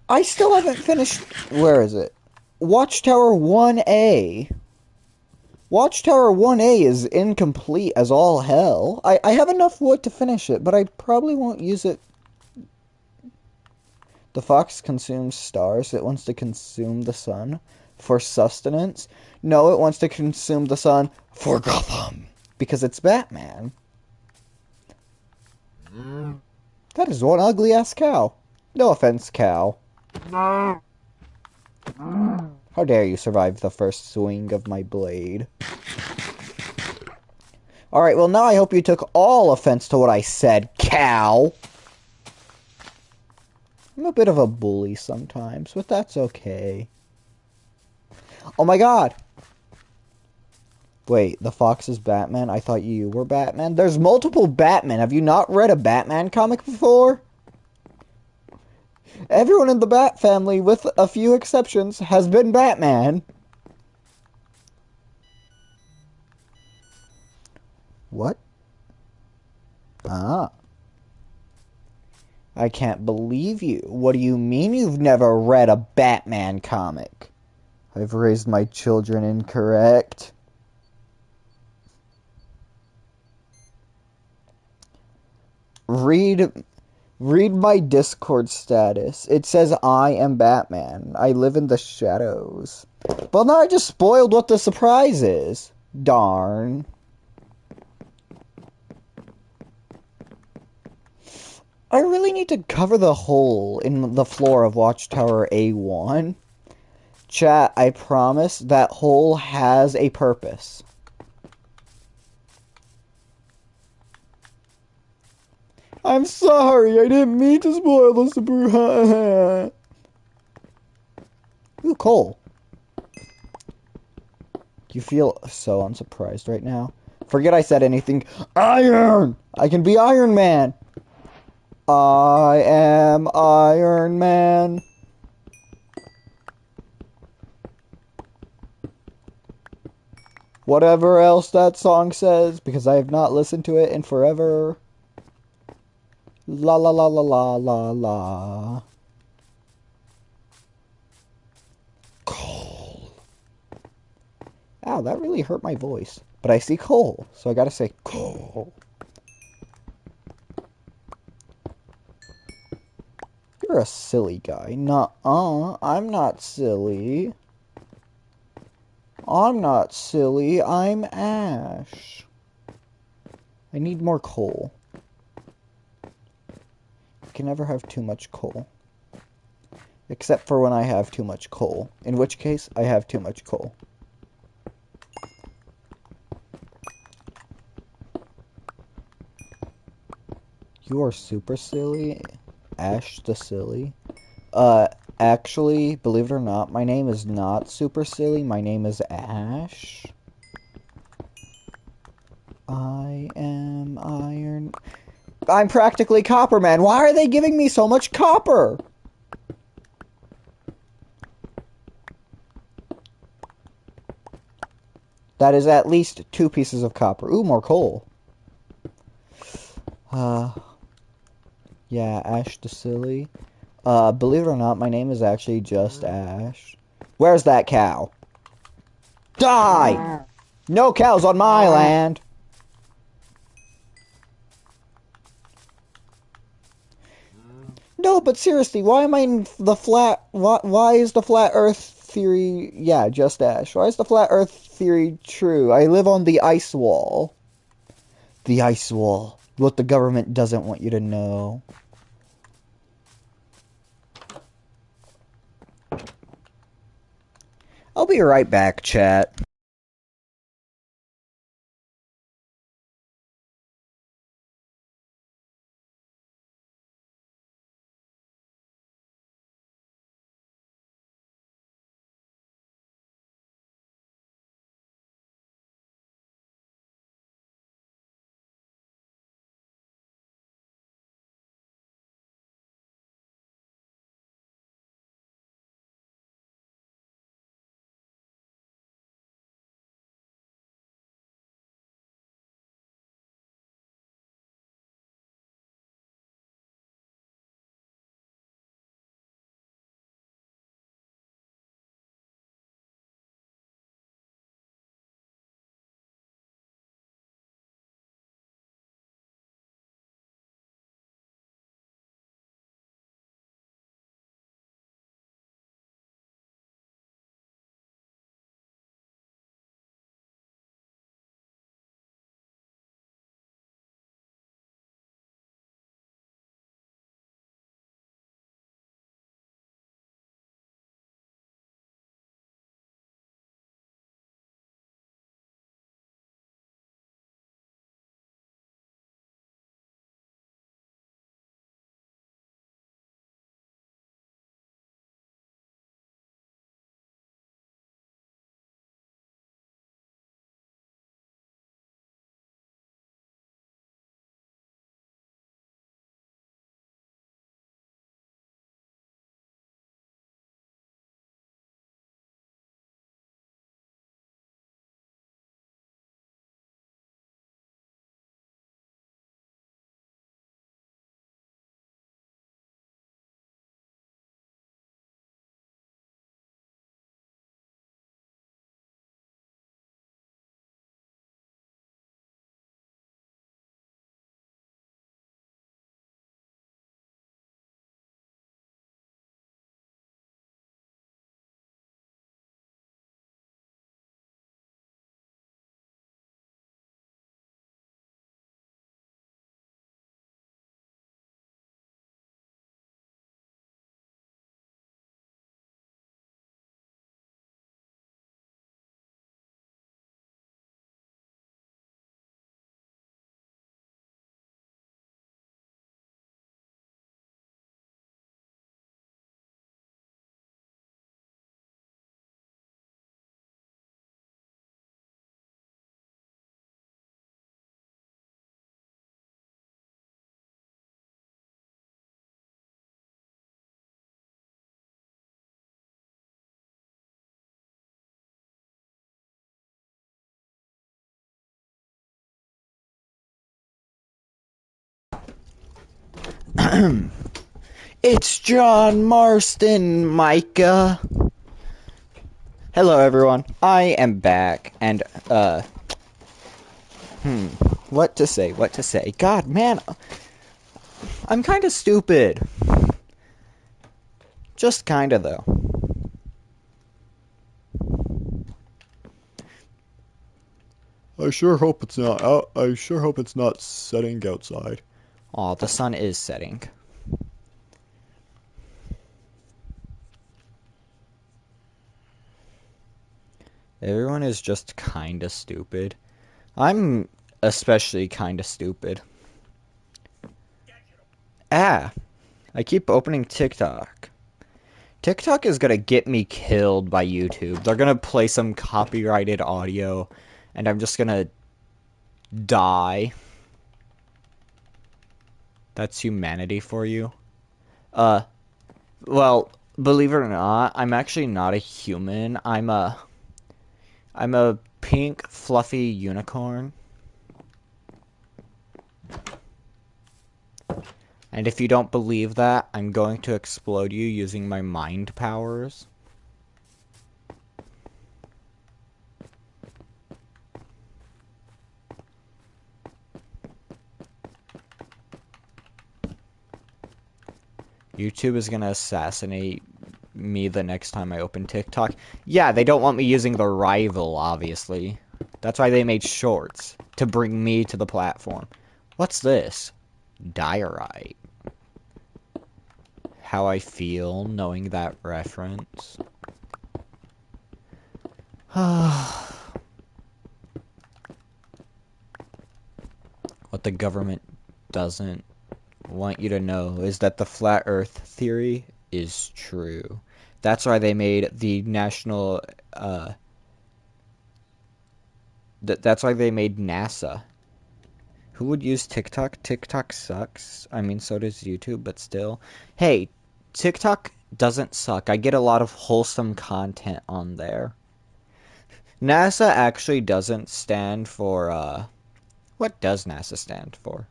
I still haven't finished... Where is it? Watchtower 1A. Watchtower 1A is incomplete as all hell. I have enough wood to finish it, but I probably won't use it. The fox consumes stars. It wants to consume the sun for sustenance. No, it wants to consume the sun for Gotham. Because it's Batman. That is one ugly-ass cow. No offense, cow. How dare you survive the first swing of my blade. Alright, well now I hope you took all offense to what I said, cow. I'm a bit of a bully sometimes, but that's okay. Oh my god! Wait, the fox is Batman? I thought you were Batman? There's multiple Batman. Have you not read a Batman comic before? Everyone in the Bat family, with a few exceptions, has been Batman. What? Ah. I can't believe you. What do you mean you've never read a Batman comic? I've raised my children incorrect. Read my Discord status. It says I am Batman. I live in the shadows. Well, now I just spoiled what the surprise is. Darn. I really need to cover the hole in the floor of Watchtower A1. Chat, I promise that hole has a purpose. I'm sorry, I didn't mean to spoil the surprise. Ooh, coal. You feel so unsurprised right now? Forget I said anything. Iron! I can be Iron Man! I am Iron Man. Whatever else that song says, because I have not listened to it in forever. La la la la la la la. Coal. Ow, that really hurt my voice. But I see coal, so I gotta say coal. You're a silly guy. Nuh-uh, I'm not silly. I'm not silly, I'm Ash. I need more coal. I can never have too much coal. Except for when I have too much coal. In which case, I have too much coal. You are super silly, Ash the Silly. Actually, believe it or not, my name is not Super Silly. My name is Ash. I am Iron... I'm practically Copper Man. Why are they giving me so much copper? That is at least 2 pieces of copper. Ooh, more coal. Yeah, Ash the Silly. Believe it or not, my name is actually just Ash. Where's that cow? Die! No cows on my land! No, but seriously, why am I in the flat... Why is the flat earth theory... Yeah, just Ash. Why is the flat earth theory true? I live on the ice wall. the ice wall. What the government doesn't want you to know. I'll be right back, chat. It's John Marston, Micah. Hello, everyone. I am back, and, what to say? God, man, I'm kinda stupid. Just kinda, though. I sure hope it's not out. I sure hope it's not setting outside. Aw, the sun is setting. Everyone is just kinda stupid. I'm especially kinda stupid. I keep opening TikTok. TikTok is gonna get me killed by YouTube. They're gonna play some copyrighted audio, and I'm just gonna die. That's humanity for you. Well, believe it or not, I'm actually not a human. I'm a pink, fluffy unicorn. And if you don't believe that, I'm going to explode you using my mind powers. YouTube is gonna assassinate me the next time I open TikTok. Yeah, they don't want me using the rival, obviously. That's why they made shorts. to bring me to the platform. What's this? Diorite. How I feel knowing that reference. What the government doesn't want you to know is that the flat earth theory is true. That's why they made the national that's why they made NASA. Who would use TikTok? TikTok sucks. I mean, so does YouTube, but still. Hey, TikTok doesn't suck. I get a lot of wholesome content on there. NASA actually doesn't stand for, what does NASA stand for?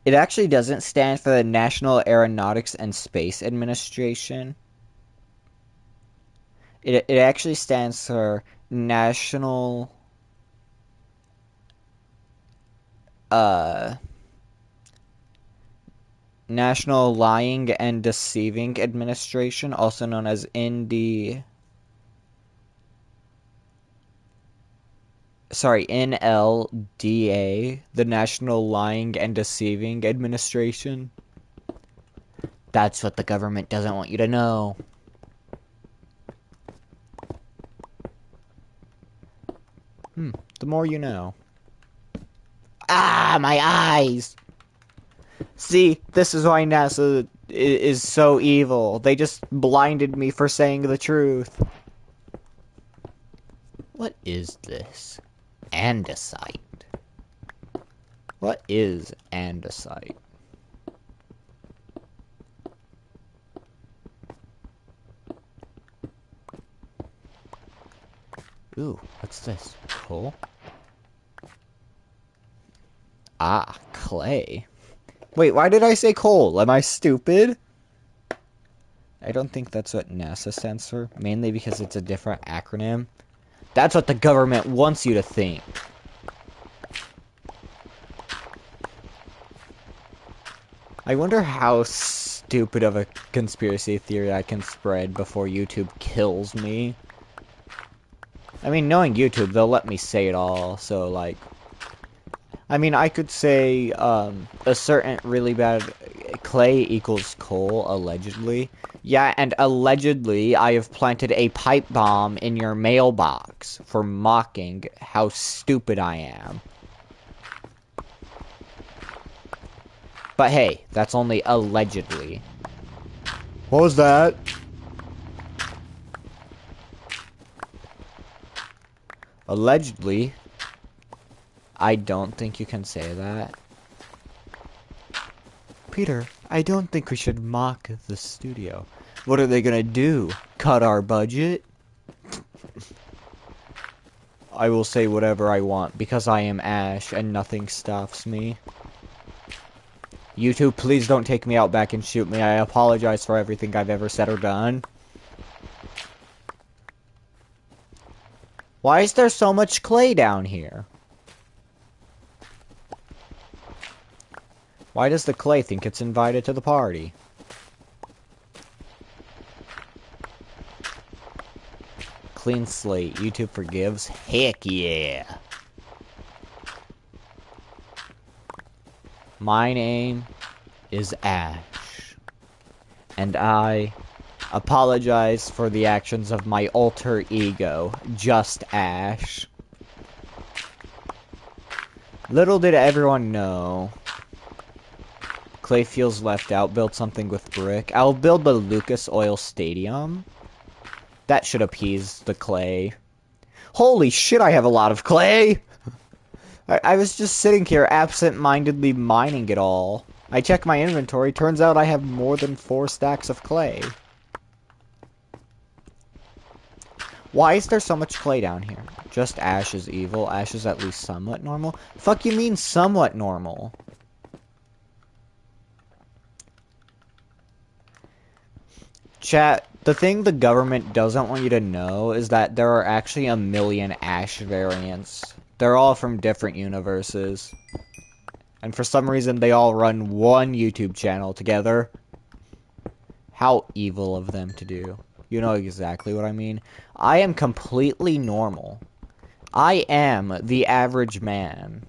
It actually doesn't stand for the National Aeronautics and Space Administration. It actually stands for National National Lying and Deceiving Administration, also known as NLDA, the National Lying and Deceiving Administration. That's what the government doesn't want you to know. The more you know. Ah, my eyes! See, this is why NASA is so evil. They just blinded me for saying the truth. What is this? Andesite. What is andesite? Ooh, what's this? Coal? Ah, clay. Wait, why did I say coal? Am I stupid? I don't think that's what NASA stands for, mainly because it's a different acronym. That's what the government wants you to think. I wonder how stupid of a conspiracy theory I can spread before YouTube kills me. I mean, knowing YouTube, they'll let me say it all, so, like... I mean, I could say, a certain really bad clay equals coal, allegedly. Yeah, and allegedly, I have planted a pipe bomb in your mailbox for mocking how stupid I am. But hey, that's only allegedly. What was that? Allegedly, I don't think you can say that. Peter, I don't think we should mock the studio. What are they gonna do? Cut our budget? I will say whatever I want because I am Ash and nothing stops me. YouTube, please don't take me out back and shoot me. I apologize for everything I've ever said or done. Why is there so much clay down here? Why does the clay think it's invited to the party? Clean slate. YouTube forgives? Heck yeah. My name is Ash. And I apologize for the actions of my alter ego, Just Ash. Little did everyone know. Clay feels left out. Build something with brick. I'll build the Lucas Oil Stadium. That should appease the clay. Holy shit, I have a lot of clay! I was just sitting here absent-mindedly mining it all. I check my inventory. Turns out I have more than 4 stacks of clay. Why is there so much clay down here? Just Ash is evil. Ash is at least somewhat normal. Fuck you mean somewhat normal? Chat, the thing the government doesn't want you to know is that there are actually a million Ash variants. They're all from different universes. And for some reason, they all run one YouTube channel together. How evil of them to do. You know exactly what I mean. I am completely normal. I am the average man.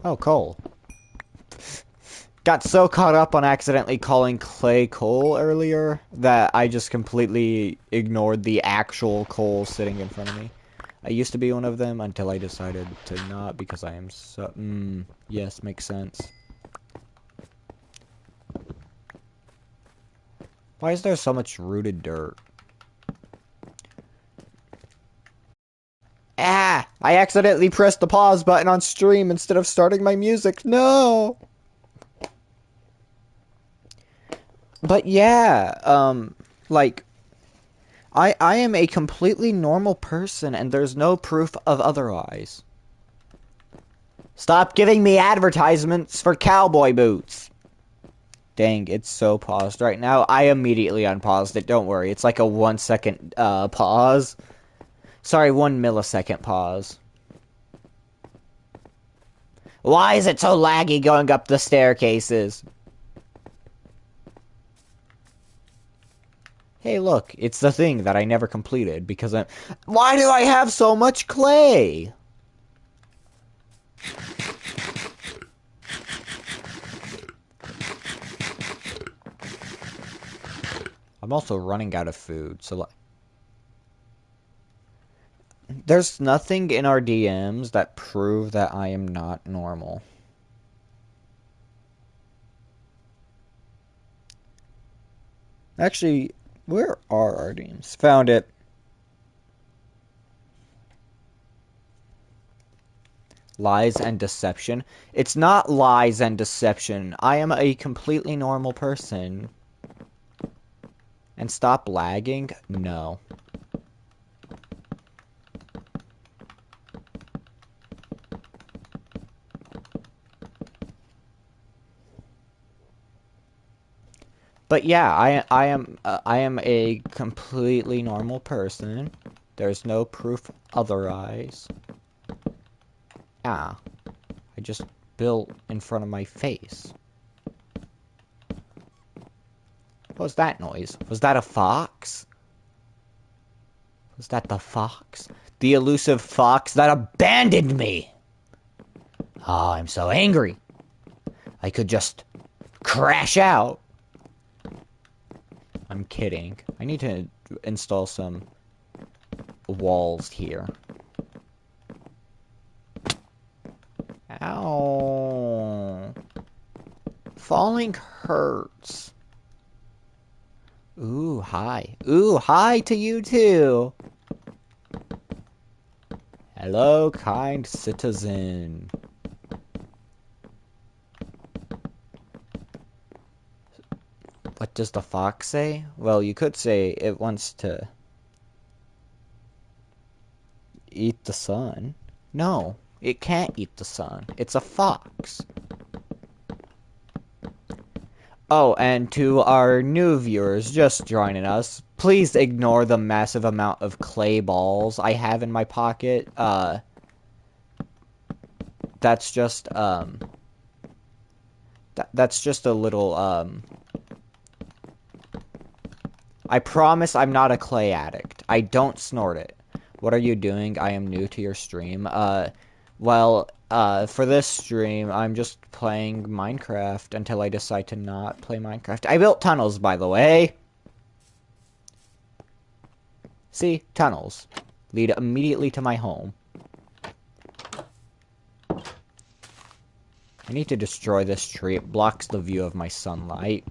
Oh, coal. Got so caught up on accidentally calling clay coal earlier that I just completely ignored the actual coal sitting in front of me. I used to be one of them until I decided to not because I am so... yes, makes sense. Why is there so much rooted dirt? Ah! I accidentally pressed the pause button on stream instead of starting my music. No! But yeah, like, I am a completely normal person and there's no proof of otherwise. Stop giving me advertisements for cowboy boots. Dang, it's so paused right now. I immediately unpaused it, don't worry. It's like a 1 second, pause. Sorry, 1 millisecond pause. Why is it so laggy going up the staircases? Hey, look, it's the thing that I never completed because I'm... Why do I have so much clay? I'm also running out of food, so... There's nothing in our DMs that prove that I am not normal. Actually, where are our DMs? Found it. Lies and deception. It's not lies and deception. I am a completely normal person. And stop lagging? No. But yeah, I am a completely normal person. There's no proof otherwise. Ah, I just built in front of my face. What was that noise? Was that a fox? Was that the fox? The elusive fox that abandoned me! Oh, I'm so angry. I could just crash out. I'm kidding. I need to install some walls here. Ow. Falling hurts. Ooh, hi. Ooh, hi to you too. Hello, kind citizen. What does the fox say? Well, you could say it wants to eat the sun. No, it can't eat the sun. It's a fox. Oh, and to our new viewers just joining us, please ignore the massive amount of clay balls I have in my pocket. That's just, that's just a little, I promise I'm not a clay addict. I don't snort it. What are you doing? I am new to your stream. Well, for this stream, I'm just playing Minecraft until I decide to not play Minecraft. I built tunnels, by the way. See? Tunnels. Lead immediately to my home. I need to destroy this tree. It blocks the view of my sunlight.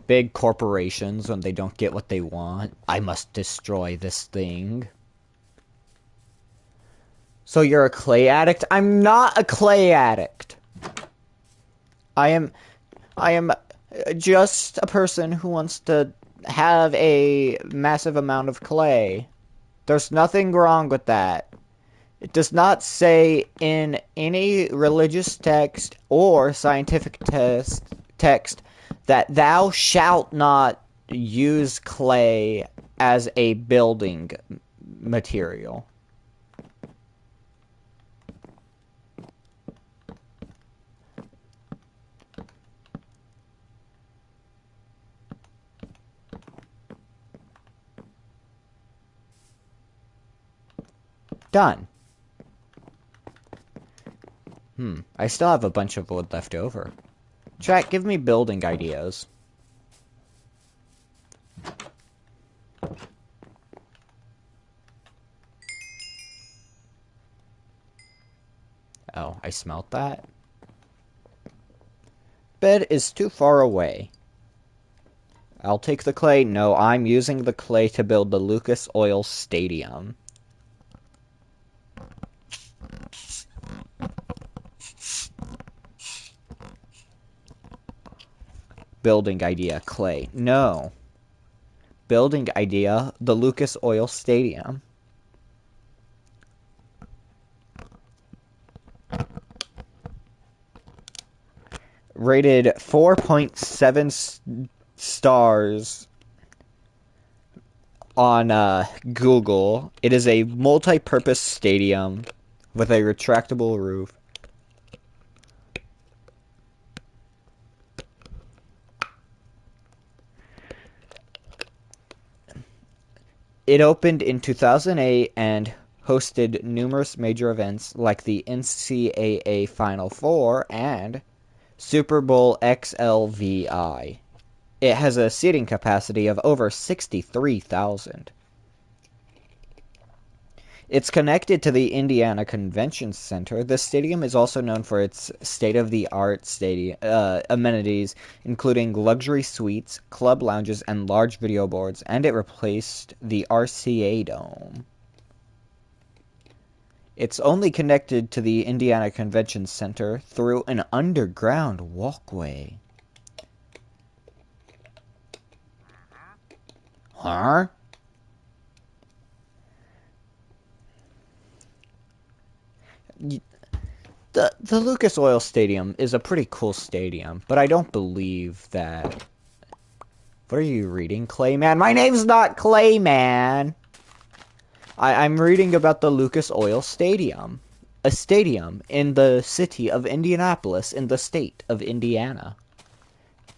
Big corporations, when they don't get what they want, I must destroy this thing. So you're a clay addict? I'm not a clay addict. I am just a person who wants to have a massive amount of clay. There's nothing wrong with that. It does not say in any religious text or scientific text that thou shalt not use clay as a building material. Done. I still have a bunch of wood left over. Chat, give me building ideas. Oh, I smelt that? Bed is too far away. I'll take the clay. No, I'm using the clay to build the Lucas Oil Stadium. Building idea, clay. No. Building idea, the Lucas Oil Stadium. Rated 4.7 stars on Google. It is a multi-purpose stadium with a retractable roof. It opened in 2008 and hosted numerous major events like the NCAA Final Four and Super Bowl XLVI. It has a seating capacity of over 63,000. It's connected to the Indiana Convention Center. The stadium is also known for its state-of-the-art amenities, including luxury suites, club lounges, and large video boards, and it replaced the RCA Dome. It's only connected to the Indiana Convention Center through an underground walkway. Huh? The Lucas Oil Stadium is a pretty cool stadium, but I don't believe that... What are you reading, Clayman? My name's not Clayman! I'm reading about the Lucas Oil Stadium. A stadium in the city of Indianapolis in the state of Indiana.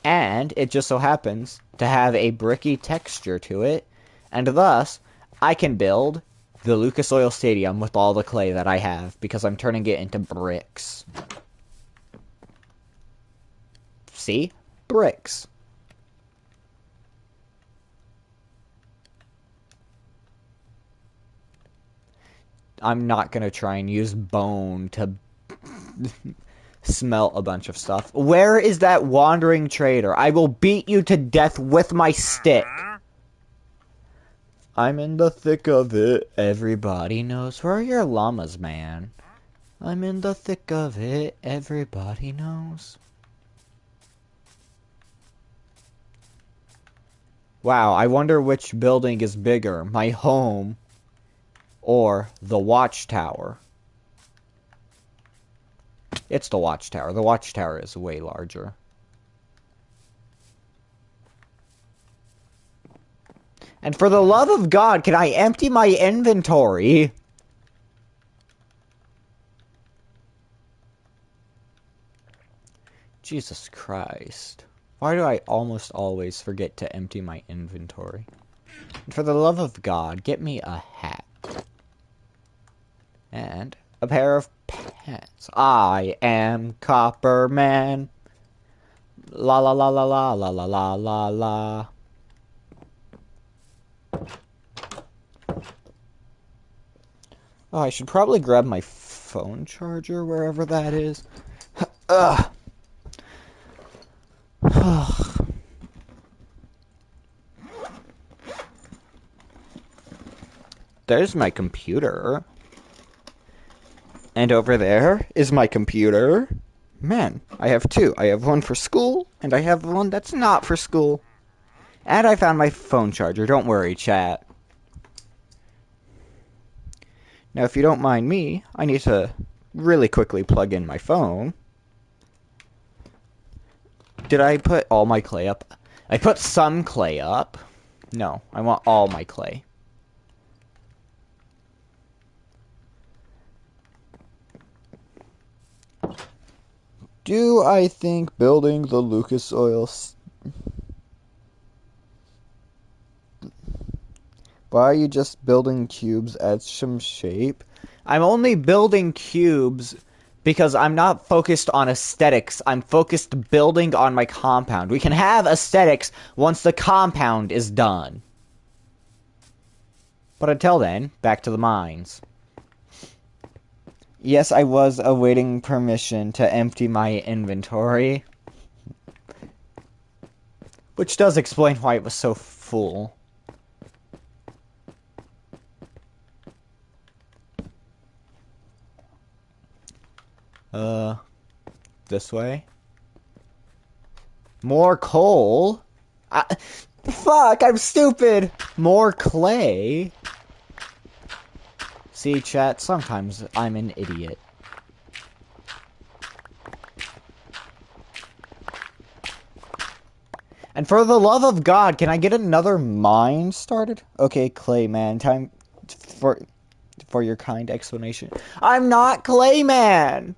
And it just so happens to have a bricky texture to it, and thus, I can build the Lucas Oil Stadium with all the clay that I have, because I'm turning it into bricks. See? Bricks. I'm not gonna try and use bone to smelt a bunch of stuff. Where is that wandering trader? I will beat you to death with my stick. I'm in the thick of it. Everybody knows. Where are your llamas, man? I'm in the thick of it. Everybody knows. Wow, I wonder which building is bigger. My home or the watchtower. It's the watchtower. The watchtower is way larger. And for the love of God, can I empty my inventory? Jesus Christ. Why do I almost always forget to empty my inventory? And for the love of God, get me a hat. And a pair of pants. I am Copperman. La la la la la la la la la la. Oh, I should probably grab my phone charger wherever that is. Ugh. There's my computer. And over there is my computer. Man, I have two. I have one for school, and I have one that's not for school. And I found my phone charger. Don't worry, chat. Now, if you don't mind me, I need to really quickly plug in my phone. Did I put all my clay up? I put some clay up. No, I want all my clay. Do I think building the Lucas Oil... Why are you just building cubes? Add some shape. I'm only building cubes because I'm not focused on aesthetics. I'm focused building on my compound. We can have aesthetics once the compound is done. But until then, back to the mines. Yes, I was awaiting permission to empty my inventory. Which does explain why it was so full. This way? More coal? Fuck, I'm stupid! More clay? See, chat, sometimes I'm an idiot. And for the love of God, can I get another mine started? Okay, Clayman, time for your kind explanation. I'm not Clayman!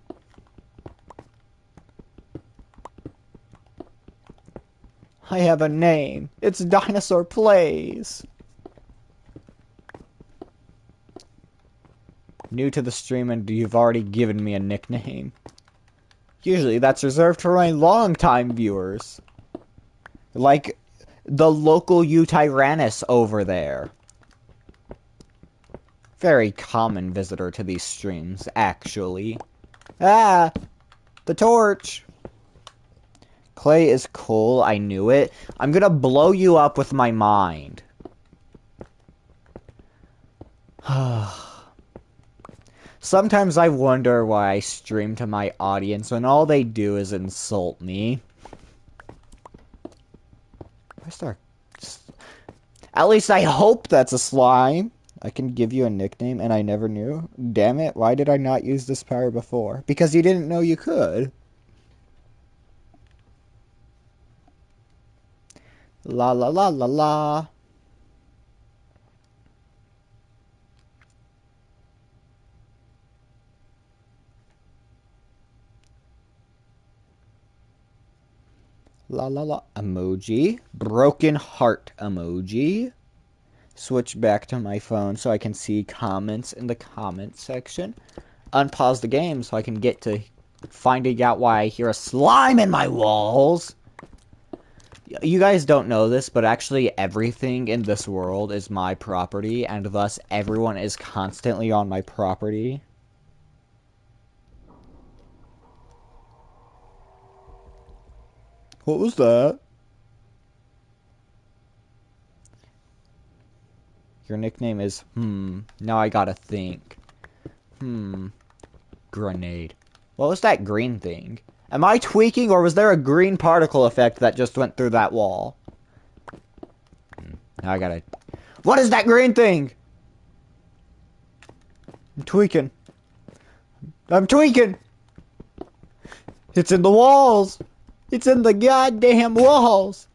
I have a name. It's Dinosaur Plays. New to the stream and you've already given me a nickname. Usually that's reserved for my longtime viewers. Like the local Utyrannus over there. Very common visitor to these streams, actually. Ah! The torch! Clay is coal, I knew it. I'm gonna blow you up with my mind. Sometimes I wonder why I stream to my audience when all they do is insult me. At least I hope that's a slime. I can give you a nickname and I never knew. Damn it, why did I not use this power before? Because you didn't know you could. La la la la la. La la la. Emoji. Broken heart emoji. Switch back to my phone so I can see comments in the comment section. Unpause the game so I can get to finding out why I hear a slime in my walls. You guys don't know this, but actually everything in this world is my property, and thus everyone is constantly on my property. What was that? Your nickname is, now I gotta think. Grenade. What was that green thing? Am I tweaking, or was there a green particle effect that just went through that wall? Now I gotta... What is that green thing? I'm tweaking. I'm tweaking! It's in the walls! It's in the goddamn walls!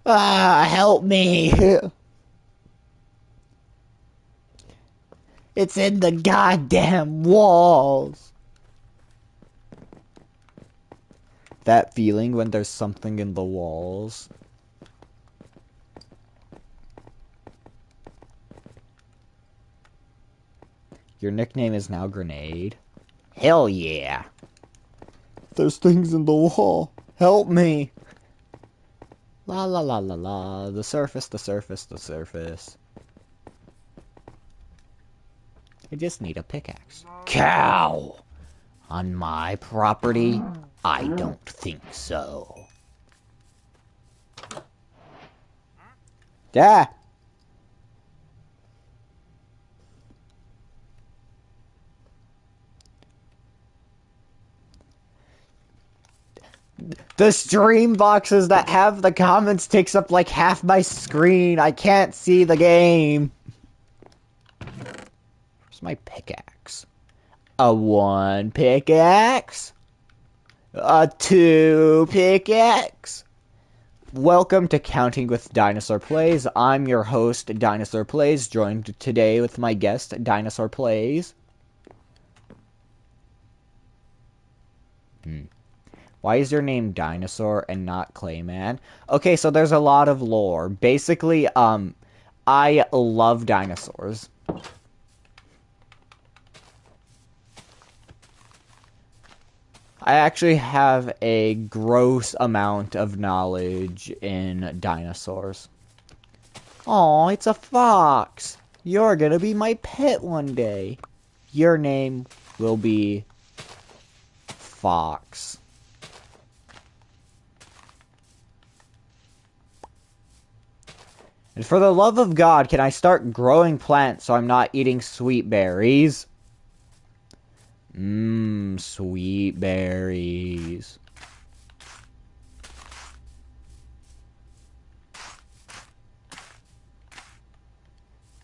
Help me! It's in the goddamn walls! That feeling when there's something in the walls. Your nickname is now Grenade? Hell yeah! There's things in the wall. Help me! La la la la la. The surface, the surface, the surface. I just need a pickaxe. Cow! On my property? I don't think so. Yeah! The stream boxes that have the comments takes up like half my screen. I can't see the game. Where's my pickaxe? A 1 pickaxe? A 2 pickaxe? Welcome to Counting with Dinosaur Plays. I'm your host, Dinosaur Plays, joined today with my guest, Dinosaur Plays. Why is your name Dinosaur and not Clayman? Okay, so there's a lot of lore. Basically, I love dinosaurs. I actually have a gross amount of knowledge in dinosaurs. Aw, it's a fox. You're gonna be my pet one day. Your name will be Fox. And for the love of God, can I start growing plants so I'm not eating sweet berries? Sweet berries.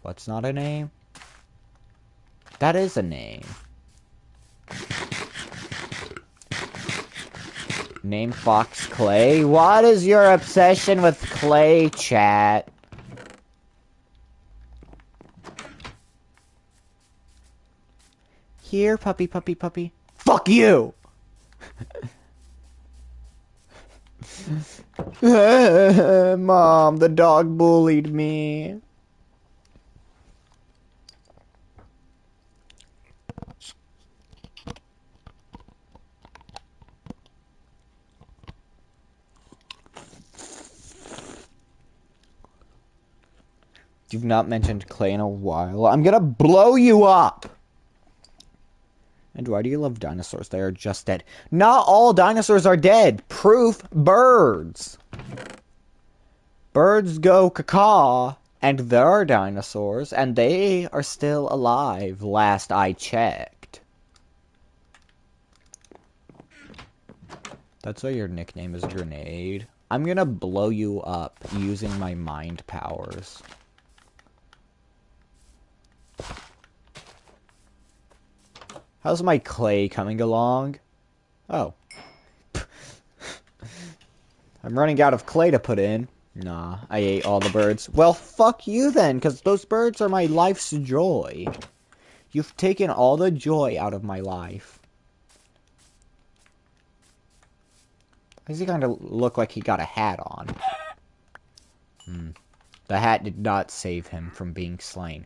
What's not a name? That is a name. Name Fox Clay? What is your obsession with clay, chat? Here, puppy, puppy, puppy. Fuck you! Mom, the dog bullied me. You've not mentioned Clay in a while. I'm gonna blow you up! And why do you love dinosaurs? They are just dead. Not all dinosaurs are dead. Proof, birds. Birds go caca, and there are dinosaurs, and they are still alive, last I checked. That's why your nickname is Grenade. I'm gonna blow you up using my mind powers. How's my clay coming along? Oh. I'm running out of clay to put in. Nah, I ate all the birds. Well, fuck you then, because those birds are my life's joy. You've taken all the joy out of my life. Why does he kind of look like he got a hat on? The hat did not save him from being slain.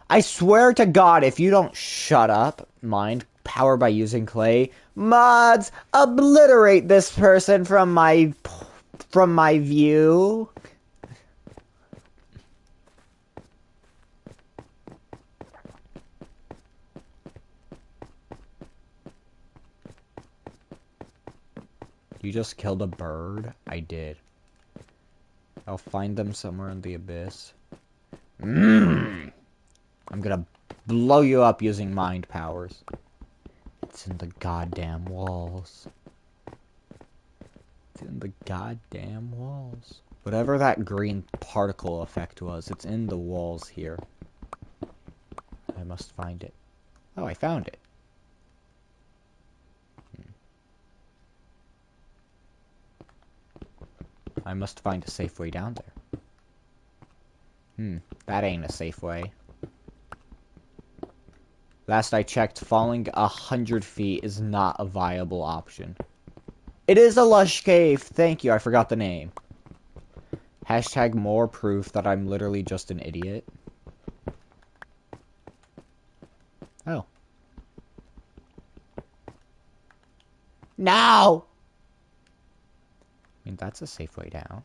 I swear to God, if you don't shut up, mind power by using clay, mods, obliterate this person from my view. You just killed a bird? I did. I'll find them somewhere in the abyss. I'm gonna blow you up using mind powers. It's in the goddamn walls. It's in the goddamn walls. Whatever that green particle effect was, it's in the walls here. I must find it. Oh, I found it. I must find a safe way down there. That ain't a safe way. Last I checked, falling 100 feet is not a viable option. It is a lush cave! Thank you, I forgot the name. Hashtag more proof that I'm literally just an idiot. Oh. No! I mean, that's a safe way down.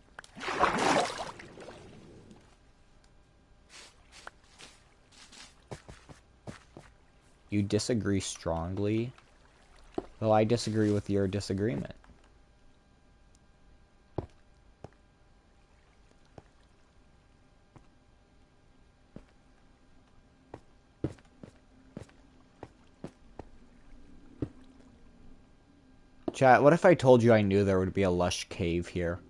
You disagree strongly? Well, I disagree with your disagreement. Chat, what if I told you I knew there would be a lush cave here?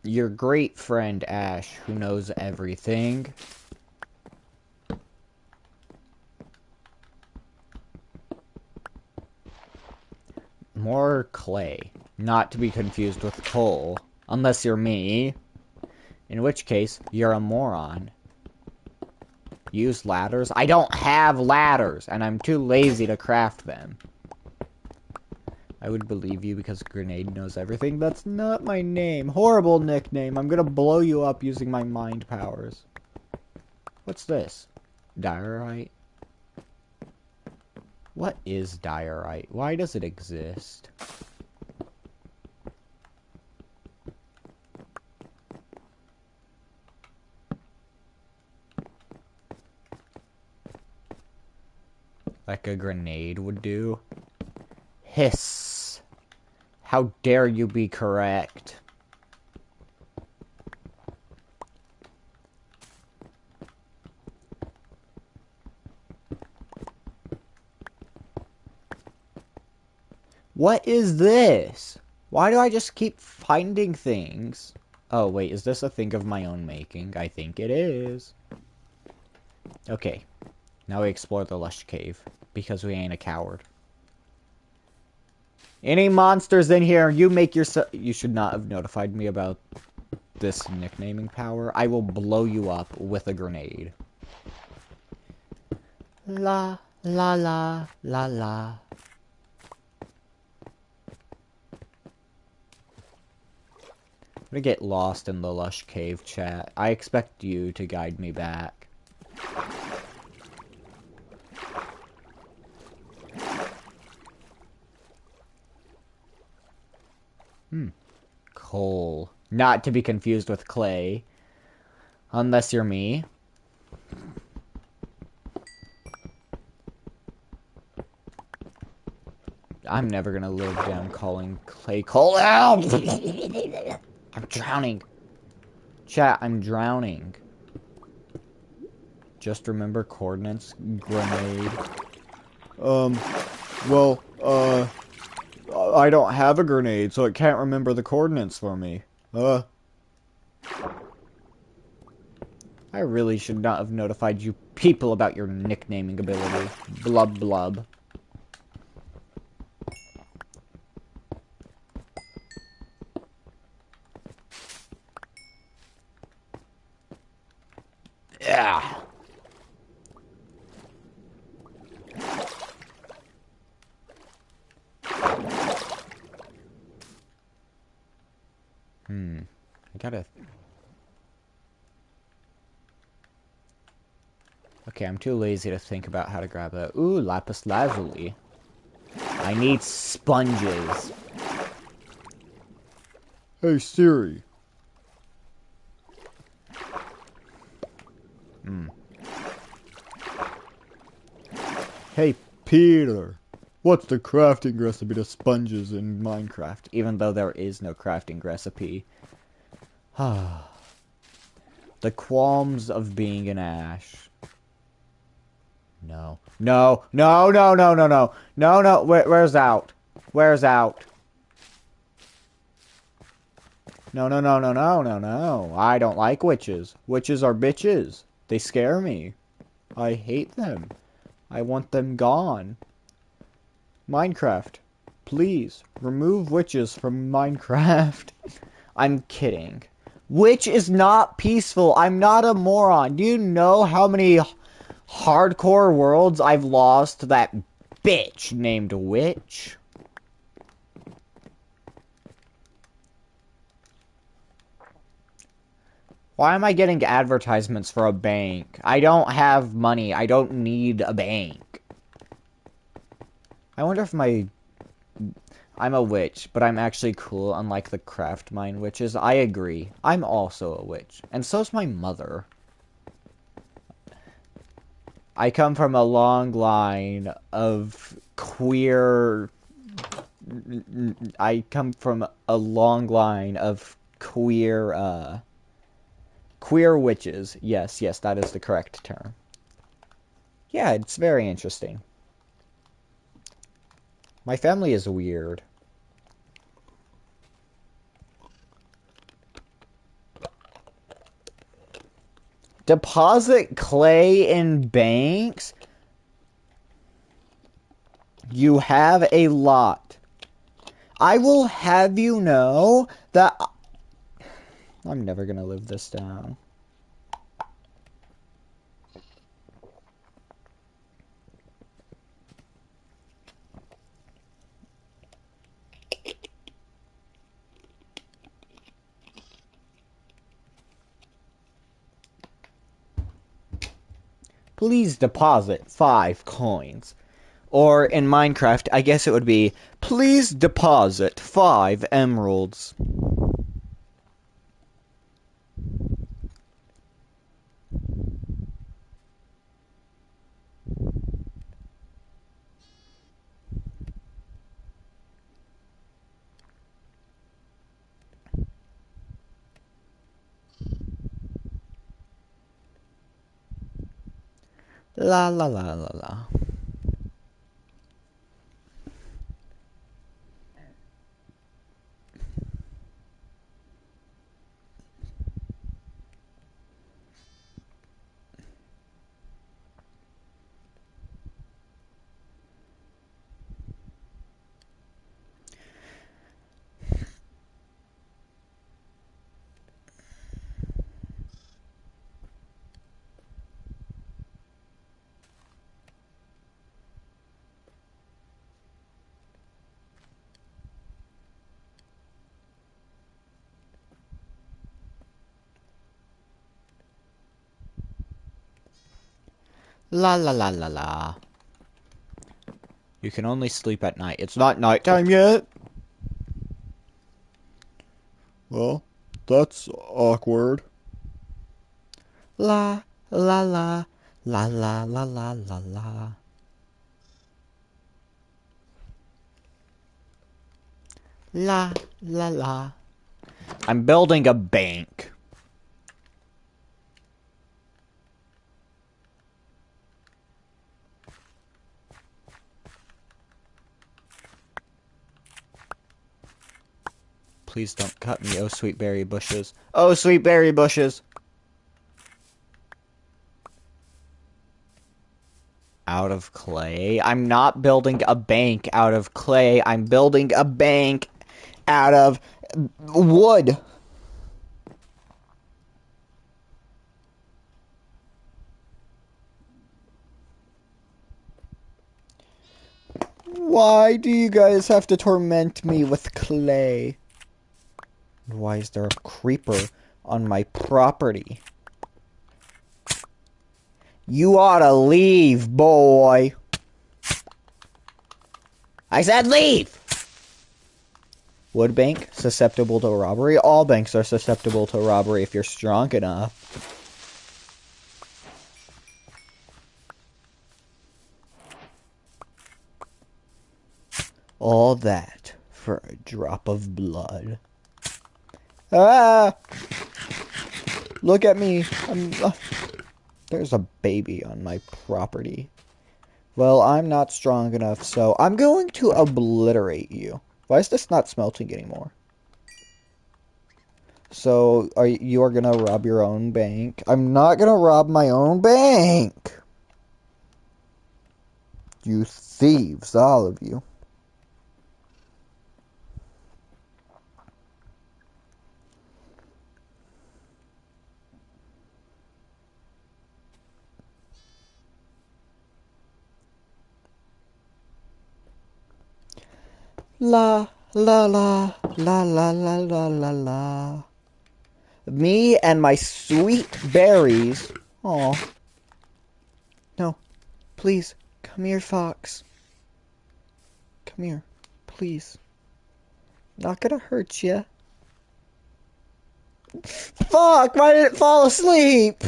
Your great friend Ash, who knows everything. More clay. Not to be confused with coal. Unless you're me. In which case, you're a moron. Use ladders? I don't have ladders, and I'm too lazy to craft them. I would believe you because Grenade knows everything. That's not my name. Horrible nickname. I'm gonna blow you up using my mind powers. What's this? Diorite? What is diorite? Why does it exist? Like a grenade would do? Hiss! How dare you be correct? What is this? Why do I just keep finding things? Oh, wait, is this a thing of my own making? I think it is. Okay, now we explore the lush cave, because we ain't a coward. Any monsters in here, you make yourself... You should not have notified me about this nicknaming power. I will blow you up with a grenade. La, la, la, la, la. I'm gonna get lost in the lush cave, chat. I expect you to guide me back. Coal. Not to be confused with clay. Unless you're me. I'm never gonna live down calling clay coal. Ow! I'm drowning. Chat, I'm drowning. Just remember coordinates, grenade. Well, I don't have a grenade, so it can't remember the coordinates for me. I really should not have notified you people about your nicknaming ability. Blub blub. Yeah. I gotta... Okay, I'm too lazy to think about how to grab that. Ooh, lapis lazuli. I need sponges. Hey, Siri. Hey, Peter. What's the crafting recipe to sponges in Minecraft? Even though there is no crafting recipe. The qualms of being an ash. No. No. No, no, no, no, no. No, no. Where's out? Where's out? No, no, no, no, no, no, no. I don't like witches. Witches are bitches. They scare me. I hate them. I want them gone. Minecraft. Please, remove witches from Minecraft. I'm kidding. Witch is not peaceful. I'm not a moron. Do you know how many hardcore worlds I've lost to that bitch named Witch? Why am I getting advertisements for a bank? I don't have money. I don't need a bank. I wonder if I'm a witch, but I'm actually cool, unlike the craft mine witches. I agree. I'm also a witch. And so's my mother. I come from a long line of queer... I come from a long line of queer, queer witches. Yes, yes, that is the correct term. Yeah, it's very interesting. My family is weird. Deposit clay in banks? You have a lot. I will have you know that... I'm never gonna live this down. Please deposit 5 coins. Or in Minecraft, I guess it would be, please deposit 5 emeralds. La la la la la. La la la la la. You can only sleep at night. It's not nighttime yet. Well, that's awkward. La la la la la la la la la. La la la. I'm building a bank. Please don't cut me, oh sweet berry bushes. Oh sweet berry bushes. Out of clay? I'm not building a bank out of clay. I'm building a bank out of wood. Why do you guys have to torment me with clay? Why is there a creeper on my property? You ought to leave, boy. I said leave! Wood bank, susceptible to robbery. All banks are susceptible to robbery if you're strong enough. All that for a drop of blood. Ah! Look at me. There's a baby on my property. Well, I'm not strong enough, so I'm going to obliterate you. Why is this not smelting anymore? So, you are gonna rob your own bank? I'm not gonna rob my own bank! You thieves, all of you. La, la, la, la, la, la, la, la, la. Me and my sweet berries. Aw. No. Please. Come here, Fox. Come here. Please. Not gonna hurt you. Fuck! Why did it fall asleep?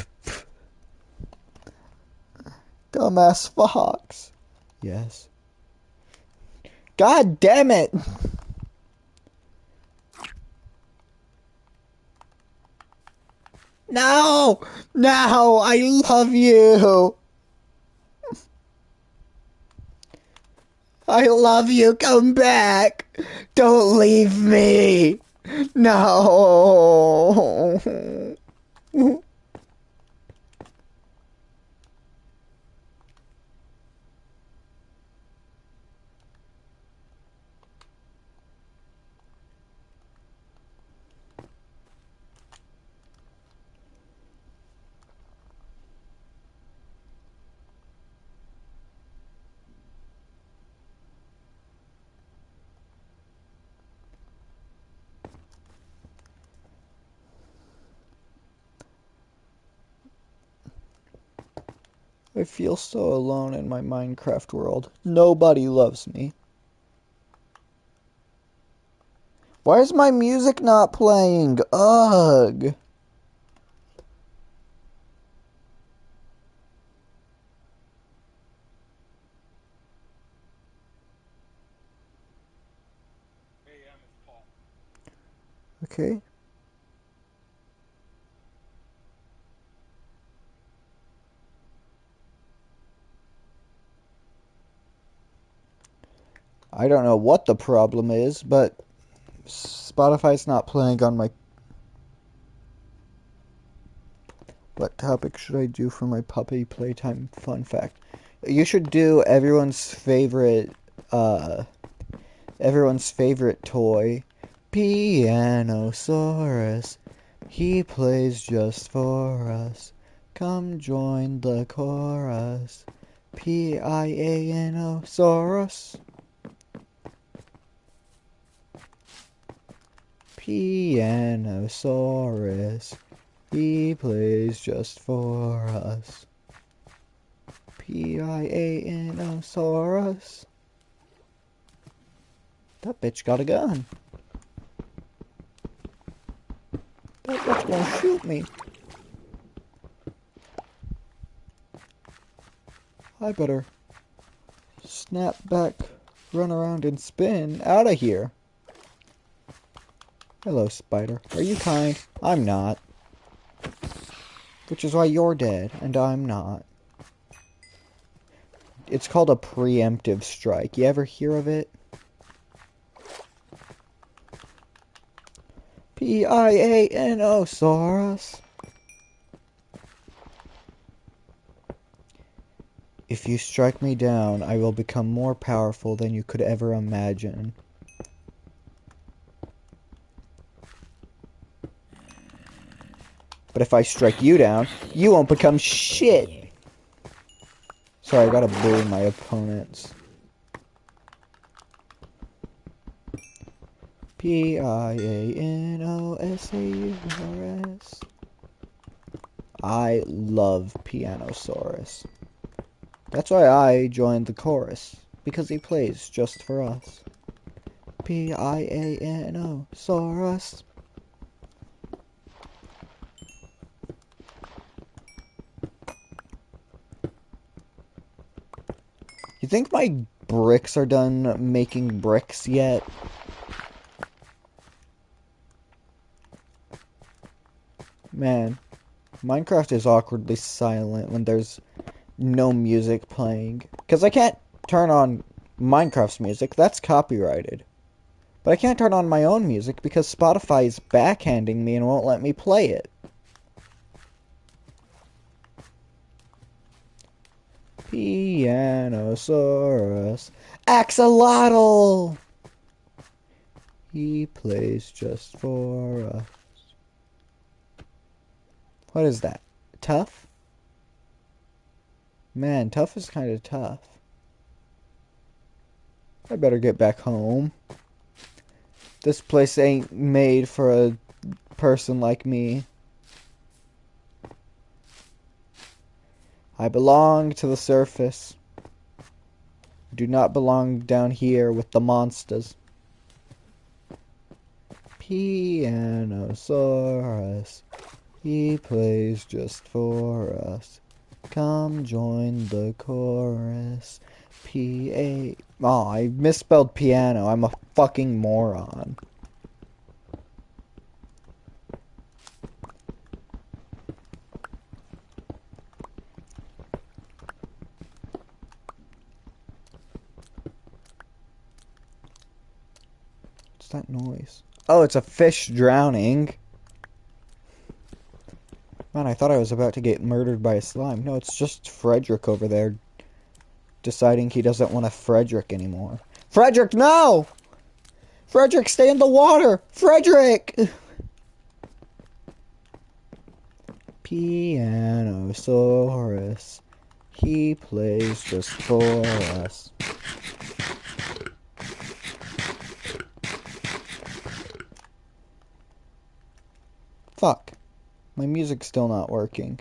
Dumbass Fox. Yes. God damn it! No! No! I love you! I love you! Come back! Don't leave me! No! I feel so alone in my Minecraft world. Nobody loves me. Why is my music not playing? Ugh. Okay. I don't know what the problem is, but Spotify's not playing on my... What topic should I do for my puppy playtime fun fact? You should do everyone's favorite toy, Pianosaurus. He plays just for us. Come join the chorus. Pianosaurus. Pianosaurus. He plays just for us. Pianosaurus. That bitch got a gun. That bitch won't shoot me. I better snap back, run around and spin out of here. Hello, spider. Are you kind? I'm not. Which is why you're dead, and I'm not. It's called a preemptive strike. You ever hear of it? Pianosaurus. If you strike me down, I will become more powerful than you could ever imagine. But if I strike you down, you won't become shit. Sorry, I gotta bully my opponents. Pianosaurus. I love Pianosaurus. That's why I joined the chorus, because he plays just for us. Pianosaurus. You think my bricks are done making bricks yet? Man, Minecraft is awkwardly silent when there's no music playing. Because I can't turn on Minecraft's music, that's copyrighted. But I can't turn on my own music because Spotify is backhanding me and won't let me play it. Pianosaurus. Axolotl! He plays just for us. What is that? Tough? Man, tough is kind of tough. I better get back home. This place ain't made for a person like me. I belong to the surface. I do not belong down here with the monsters. Pianosaurus. He plays just for us. Come join the chorus. P-A... Oh, I misspelled piano. I'm a fucking moron. What's that noise? Oh, it's a fish drowning. Man, I thought I was about to get murdered by a slime. No, it's just Frederick over there deciding he doesn't want a Frederick anymore. Frederick, no! Frederick, stay in the water! Frederick! Pianosaurus. He plays just for us. Fuck. My music's still not working.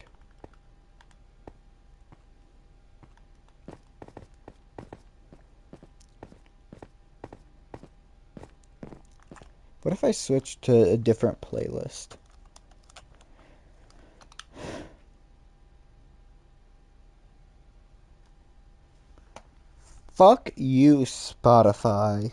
What if I switch to a different playlist? Fuck you, Spotify.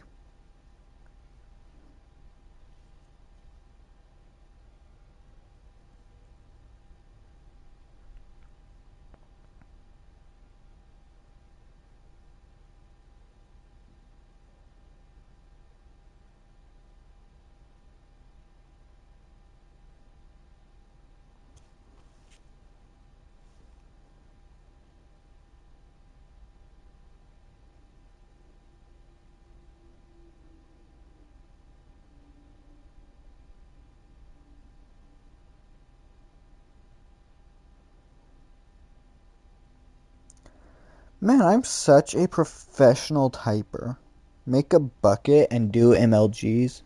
Man, I'm such a professional typer. Make a bucket and do MLGs.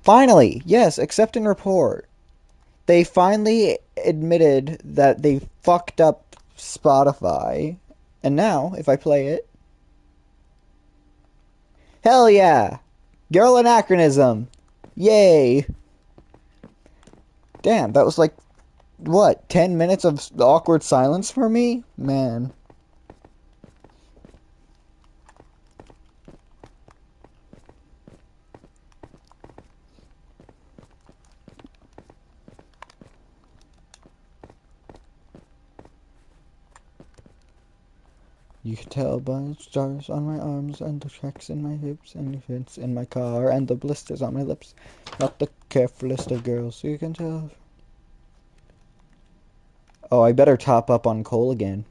Finally, yes, accept and report. They finally admitted that they fucked up Spotify. And now, if I play it... Hell yeah! Girl Anachronism! Yay! Damn, that was like, what, 10 minutes of awkward silence for me? Man. You can tell by the stars on my arms and the tracks in my hips and the vents in my car and the blisters on my lips. Not the carefulest of girls, you can tell. Oh, I better top up on coal again.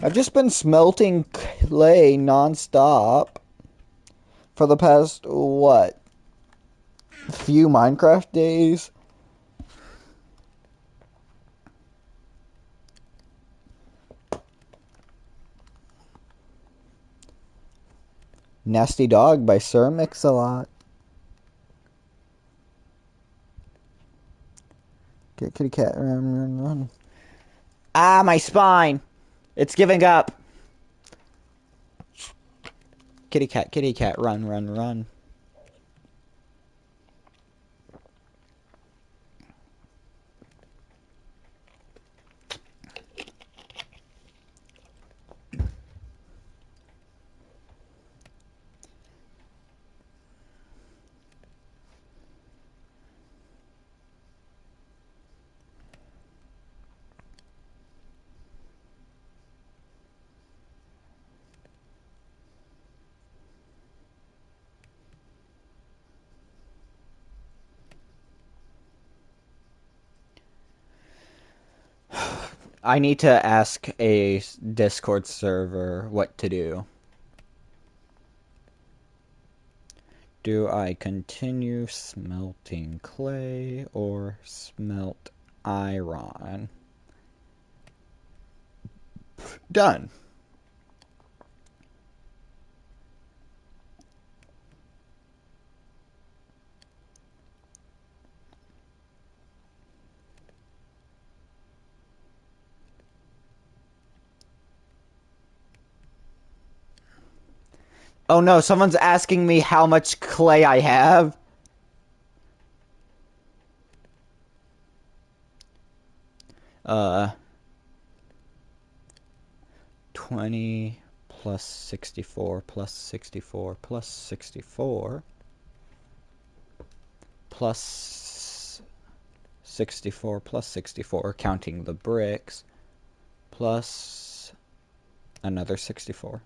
I've just been smelting clay non-stop for the past, what, few Minecraft days? Nasty Dog by Sir Mix-a-Lot. Get kitty cat, run, run, run. Ah, my spine! It's giving up! Kitty cat, run, run, run. I need to ask a Discord server what to do. Do I continue smelting clay or smelt iron? Done. Oh no, someone's asking me how much clay I have. Uh, 20 plus 64 plus 64 plus 64 plus 64 plus 64, counting the bricks, plus another 64.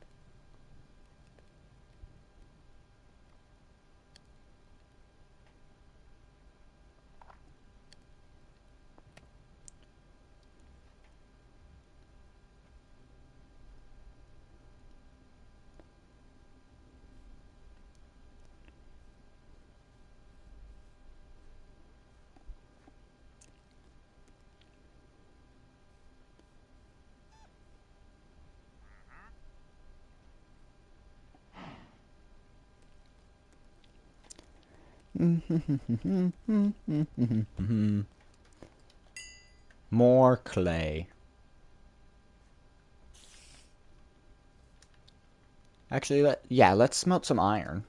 More clay. Actually, yeah, let's smelt some iron.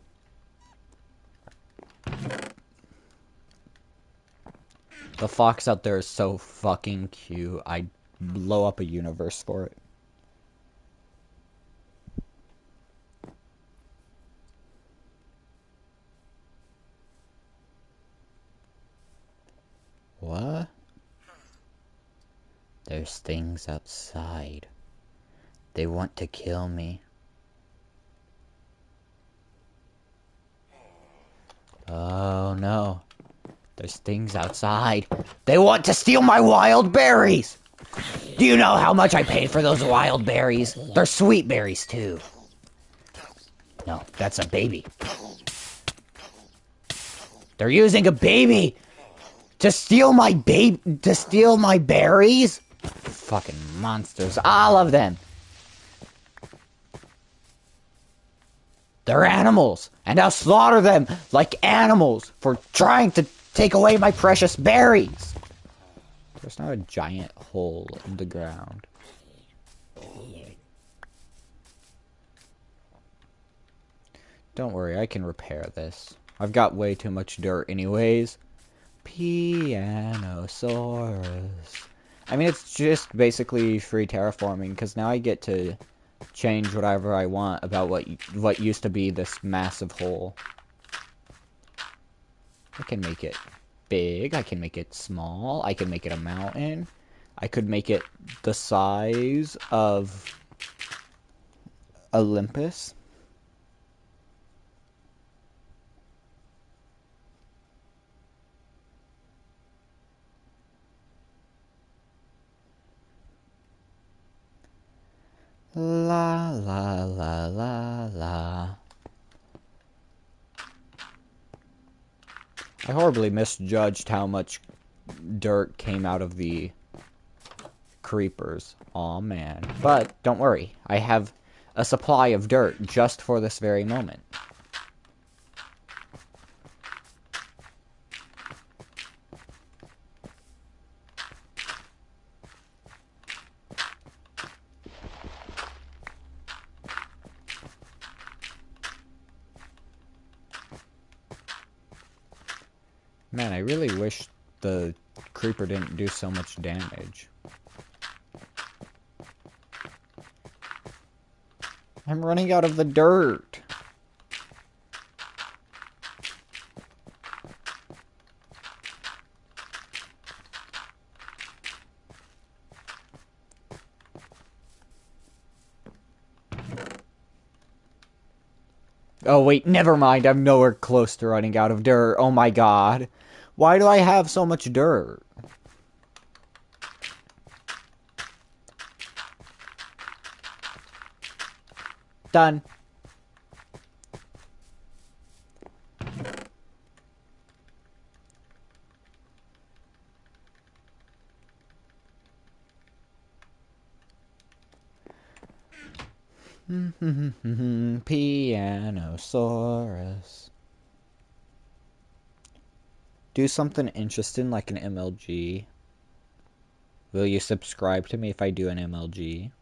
The fox out there is so fucking cute. I'd blow up a universe for it. What? There's things outside. They want to kill me. Oh no. There's things outside. They want to steal my wild berries! Do you know how much I paid for those wild berries? They're sweet berries too. No, that's a baby. They're using a baby to steal my berries? Fucking monsters, all of them. They're animals, and I'll slaughter them like animals for trying to take away my precious berries. There's not a giant hole in the ground. Don't worry, I can repair this. I've got way too much dirt anyways. Pianosaurus. I mean, it's just basically free terraforming, because now I get to change whatever I want about what used to be this massive hole. I can make it big, I can make it small, I can make it a mountain. I could make it the size of Olympus. La la la la la. I horribly misjudged how much dirt came out of the creepers. Aw, man. But, don't worry. I have a supply of dirt just for this very moment. Man, I really wish the creeper didn't do so much damage. I'm running out of the dirt. Oh wait, never mind. I'm nowhere close to running out of dirt. Oh my god. Why do I have so much dirt? Done. Pianosaurus. Do something interesting like an MLG. Will you subscribe to me if I do an MLG?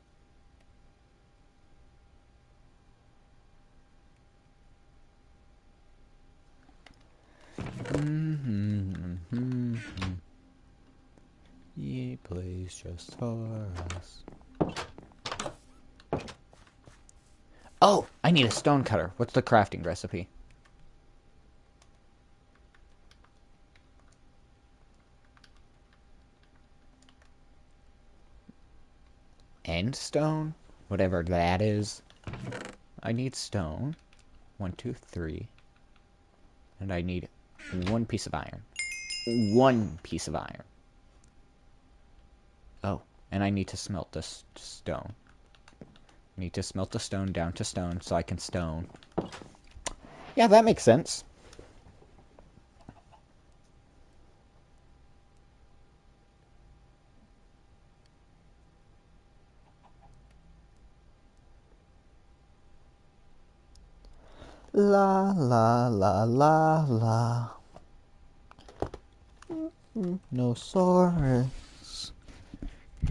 He plays just for us. Oh, I need a stone cutter. What's the crafting recipe? End stone? Whatever that is. I need stone. 1, 2, 3. And I need 1 piece of iron. 1 piece of iron. Oh, and I need to smelt this stone. I need to smelt the stone down to stone so I can stone. Yeah, that makes sense. La la la la la. Nosaurus.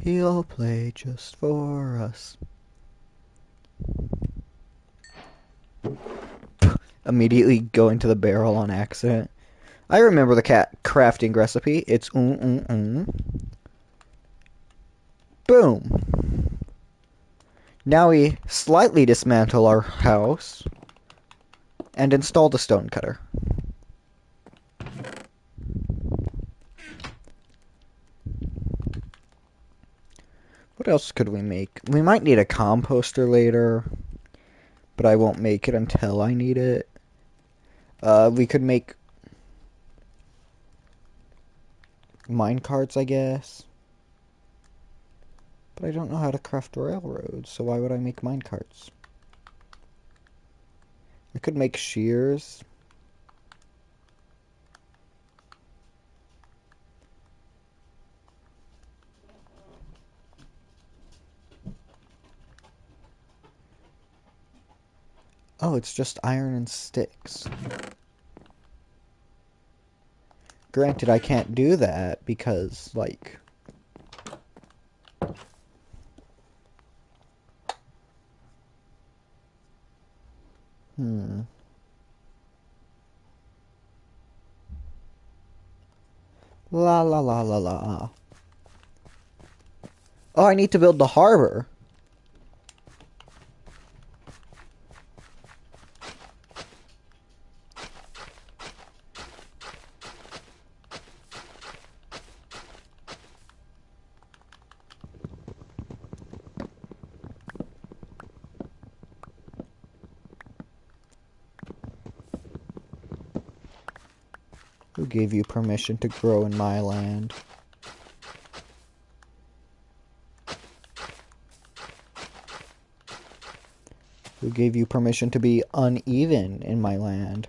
He'll play just for us. immediately going to the barrel on accident. I remember the cat crafting recipe. It's Boom. Now we slightly dismantle our house and install the stone cutter. What else could we make? We might need a composter later, but I won't make it until I need it. We could make minecarts, I guess. But I don't know how to craft railroads, so why would I make minecarts? I could make shears. Oh, it's just iron and sticks. Granted, I can't do that because, like... La la la la la. Oh, I need to build the harbor. Who gave you permission to grow in my land? Who gave you permission to be uneven in my land?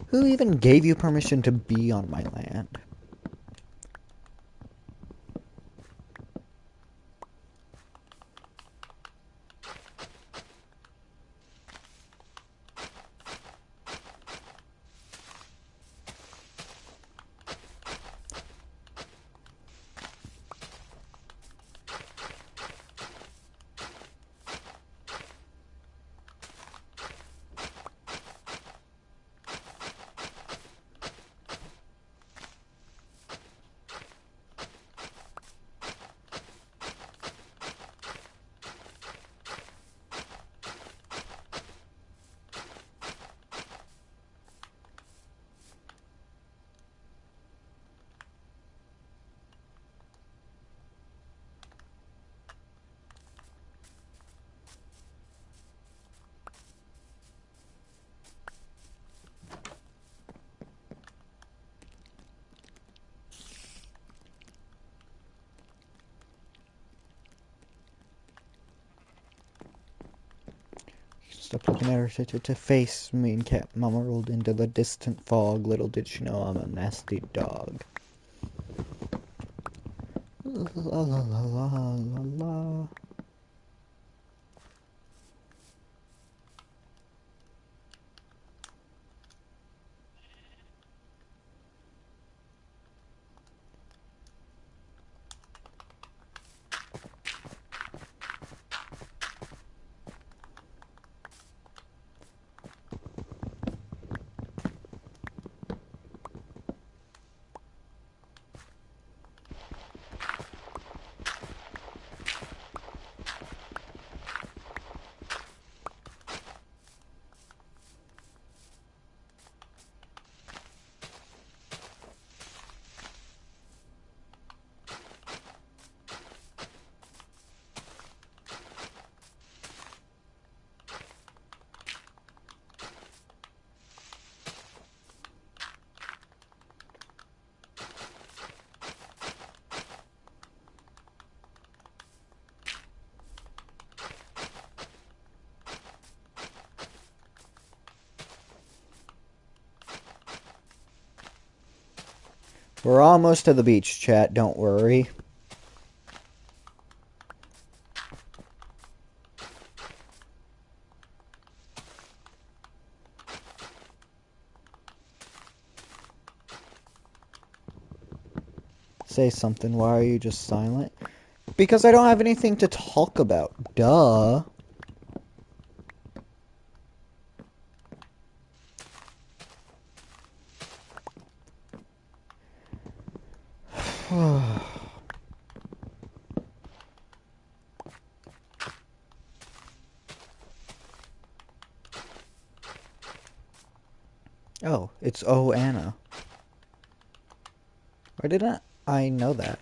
Who even gave you permission to be on my land? Stop looking at her to face me, and cat mama rolled into the distant fog. Little did she know I'm a nasty dog. La la la la la la. We're almost to the beach, chat. Don't worry. Say something. Why are you just silent? Because I don't have anything to talk about. Duh. Oh, it's Oh Anna. Why didn't I know that?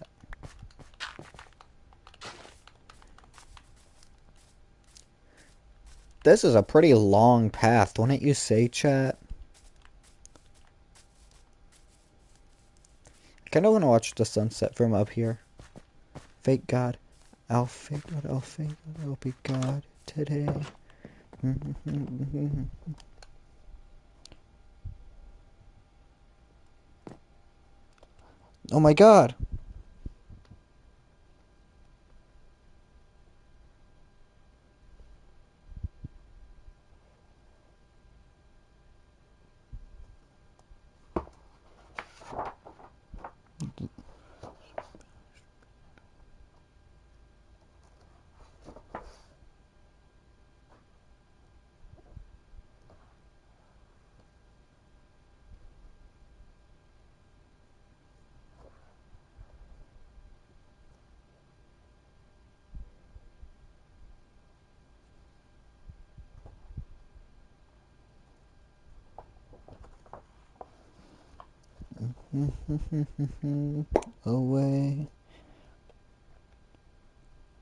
This is a pretty long path, wouldn't you say, chat? I kinda wanna watch the sunset from up here. Fake God. I'll fake God, I'll be God today. Oh my god! Away.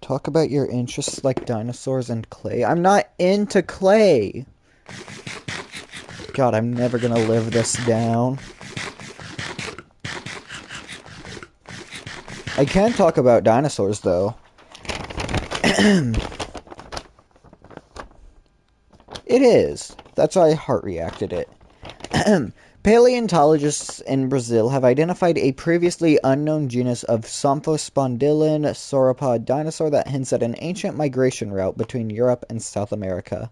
Talk about your interests like dinosaurs and clay. I'm not into clay! God, I'm never gonna live this down. I can talk about dinosaurs, though. It is. That's why I heart reacted it. Paleontologists in Brazil have identified a previously unknown genus of Somphospondylin sauropod dinosaur that hints at an ancient migration route between Europe and South America.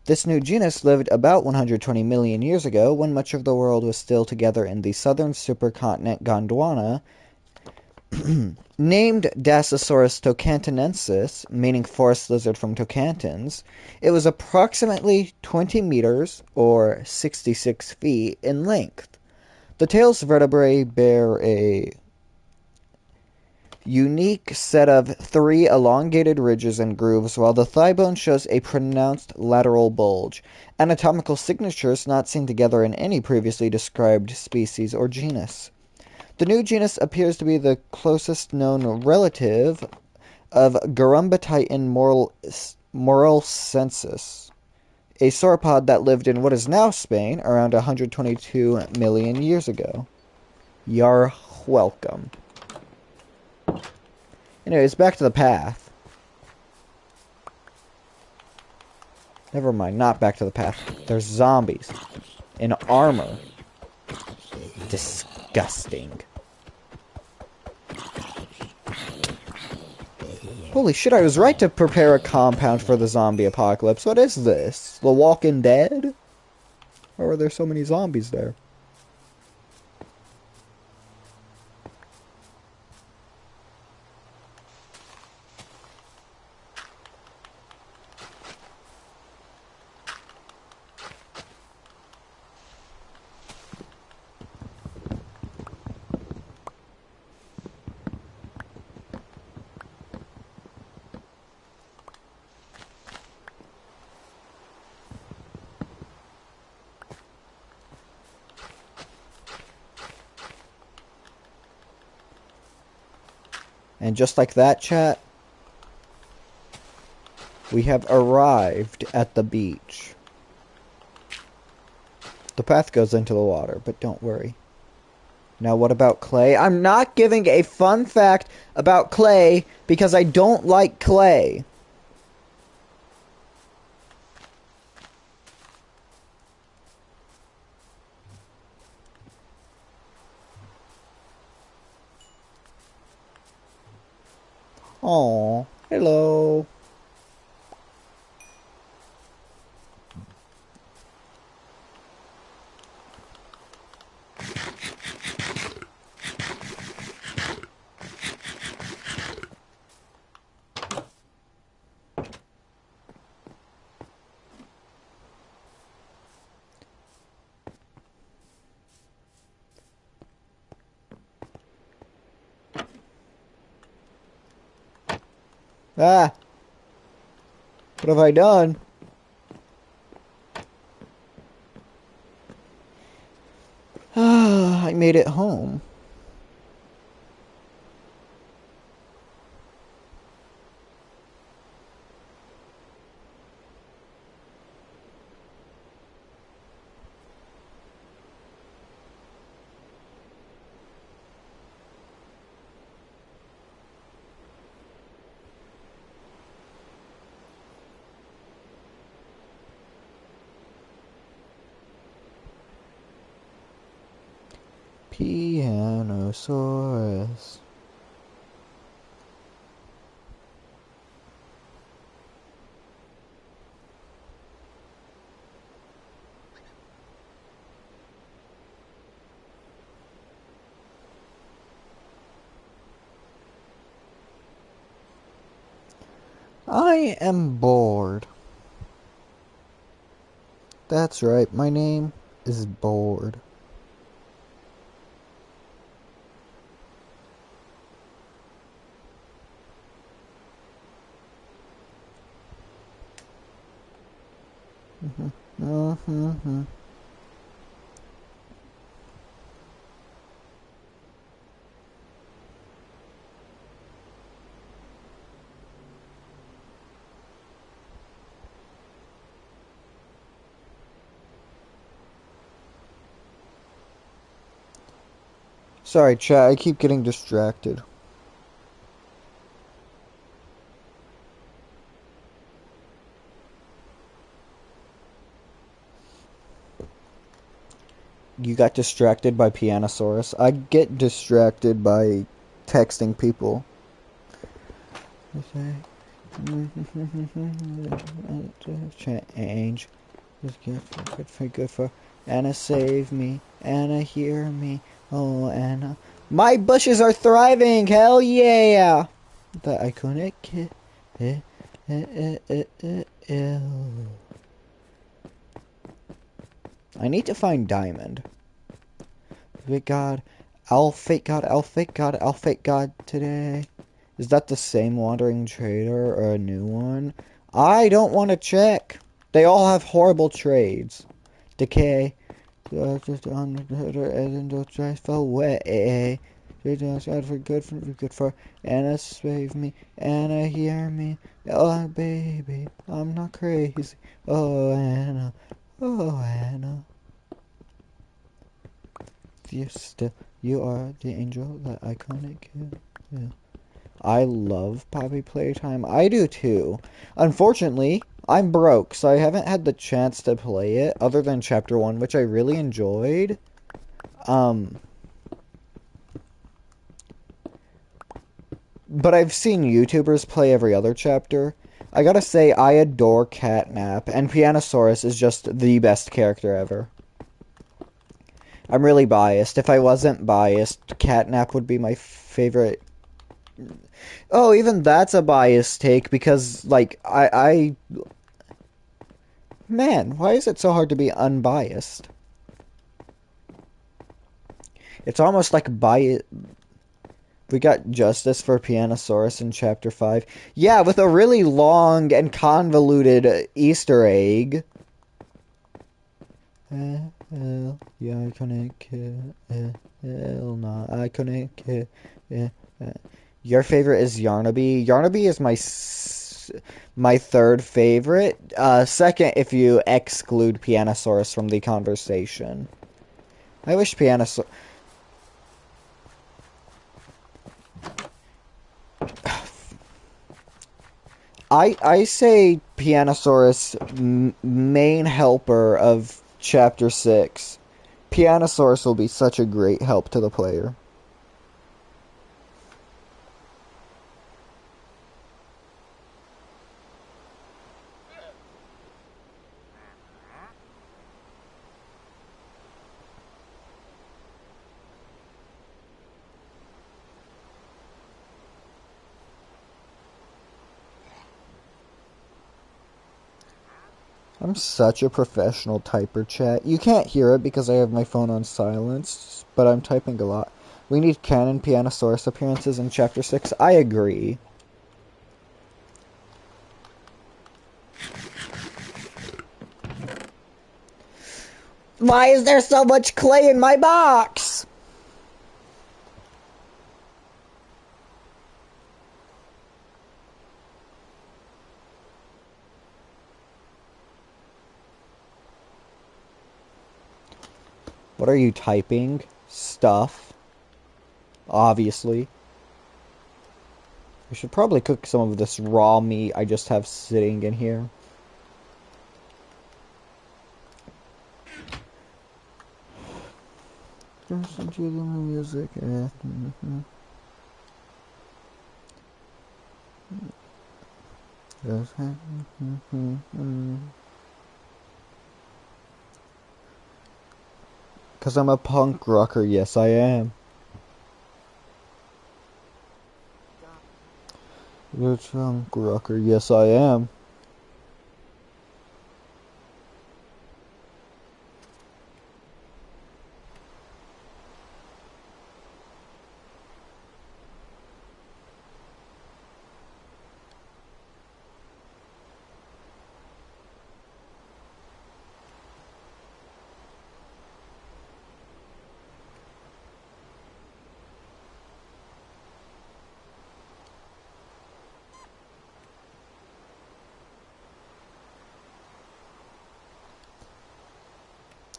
This new genus lived about 120 million years ago, when much of the world was still together in the southern supercontinent Gondwana. Named Dasysaurus tocantinensis, meaning forest lizard from Tocantins, it was approximately 20 meters, or 66 feet, in length. The tail's vertebrae bear a unique set of 3 elongated ridges and grooves, while the thigh bone shows a pronounced lateral bulge, anatomical signatures not seen together in any previously described species or genus. The new genus appears to be the closest known relative of Gurumbatitan morelsensis, a sauropod that lived in what is now Spain around 122 million years ago. You're welcome. Anyways, back to the path. Never mind, not back to the path. There's zombies in armor. Disgusting. Holy shit, I was right to prepare a compound for the zombie apocalypse. What is this? The Walking Dead? Or are there so many zombies there? And just like that, chat, we have arrived at the beach. The path goes into the water, but don't worry. Now what about clay? I'm not giving a fun fact about clay because I don't like clay. Aw, hello. Ah! What have I done? Ah, I made it home. Pianosaurus. I am bored. That's right, my name is Bored. Sorry, chat, I keep getting distracted. You got distracted by Pianosaurus. I get distracted by texting people. Change. Good for Anna, save me. Anna, hear me. Oh, Anna. My bushes are thriving. Hell yeah. The iconic kid. I need to find Diamond. Fake God. I'll fake God. I'll fake God. I'll fake God today. Is that the same Wandering Trader or a new one? I don't want to check. They all have horrible trades. Decay. Just on the drive away. Good for Anna, save me. Anna, hear me. Oh, baby, I'm not crazy. Oh, Anna. Oh, Anna. You are the angel, that iconic. Yeah. I love Poppy Playtime. I do too. Unfortunately, I'm broke, so I haven't had the chance to play it other than Chapter 1, which I really enjoyed. But I've seen YouTubers play every other chapter. I gotta say, I adore Catnap, and Pianosaurus is just the best character ever. I'm really biased. If I wasn't biased, Catnap would be my favorite. Oh, even that's a biased take because, like, Man, why is it so hard to be unbiased? It's almost like bias. We got justice for Pianosaurus in Chapter 5. Yeah, with a really long and convoluted Easter egg. Yeah, I couldn't hell no, I couldn't Your favorite is Yarnaby. Yarnaby is my third favorite. Second, if you exclude Pianosaurus from the conversation. I wish Pianosaurus. I say Pianosaurus main helper of Chapter 6. Pianosaurus will be such a great help to the player. I'm such a professional typer, chat. You can't hear it because I have my phone on silence, but I'm typing a lot. We need canon Pianosaurus appearances in Chapter 6. I agree. Why is there so much clay in my box? What are you typing? Stuff. Obviously. I should probably cook some of this raw meat I just have sitting in here. Listen to the music. Because I'm a punk rocker, yes I am. A punk rocker, yes I am.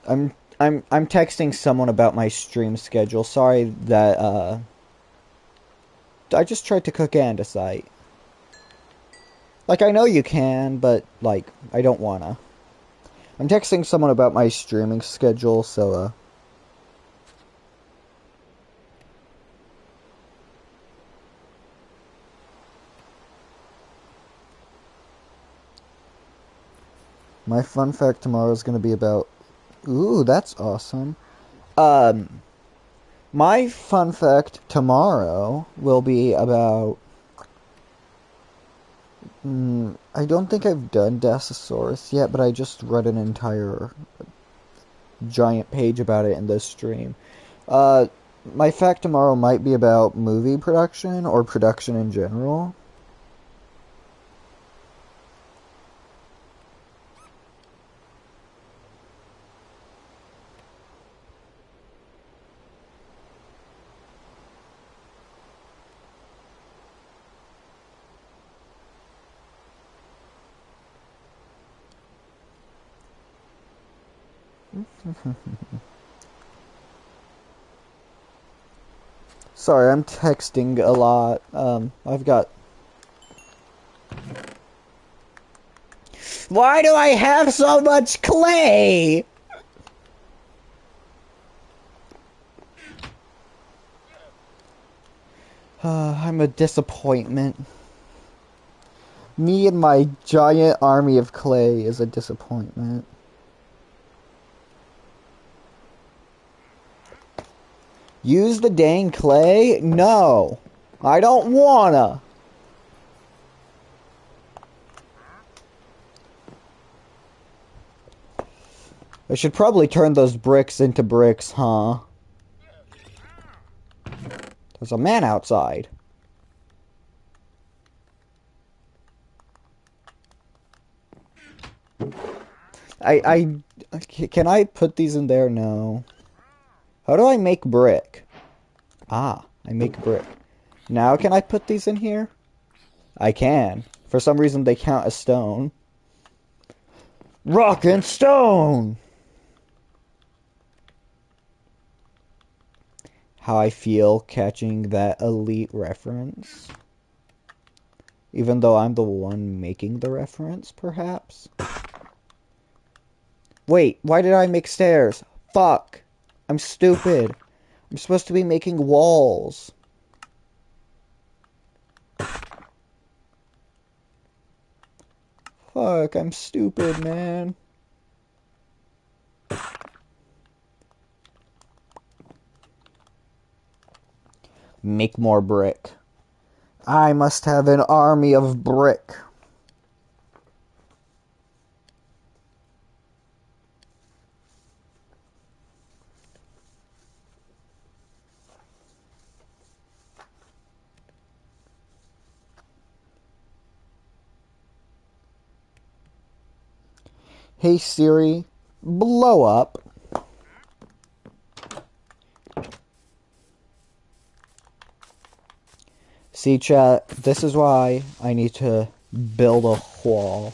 I'm texting someone about my stream schedule. Sorry that I just tried to cook andesite. Like I know you can, but like I don't wanna. I'm texting someone about my streaming schedule, so my fun fact tomorrow is gonna be about. Ooh, that's awesome. My fun fact tomorrow will be about. I don't think I've done Dasasaurus yet, but I just read an entire giant page about it in this stream. My fact tomorrow might be about movie production or production in general. Sorry, I'm texting a lot. I've got... Why do I have so much clay? I'm a disappointment. Me and my giant army of clay is a disappointment. Use the dang clay? No. I don't wanna. I should probably turn those bricks into bricks, huh? There's a man outside. Can I put these in there? No. How do I make brick? Ah, I make brick. Now can I put these in here? I can. For some reason they count as stone. Rock and stone! How I feel catching that elite reference. Even though I'm the one making the reference, perhaps? Wait, why did I make stairs? Fuck. I'm stupid. I'm supposed to be making walls. Fuck, I'm stupid, man. Make more brick. I must have an army of brick. Hey Siri, blow up. See, chat, this is why I need to build a wall.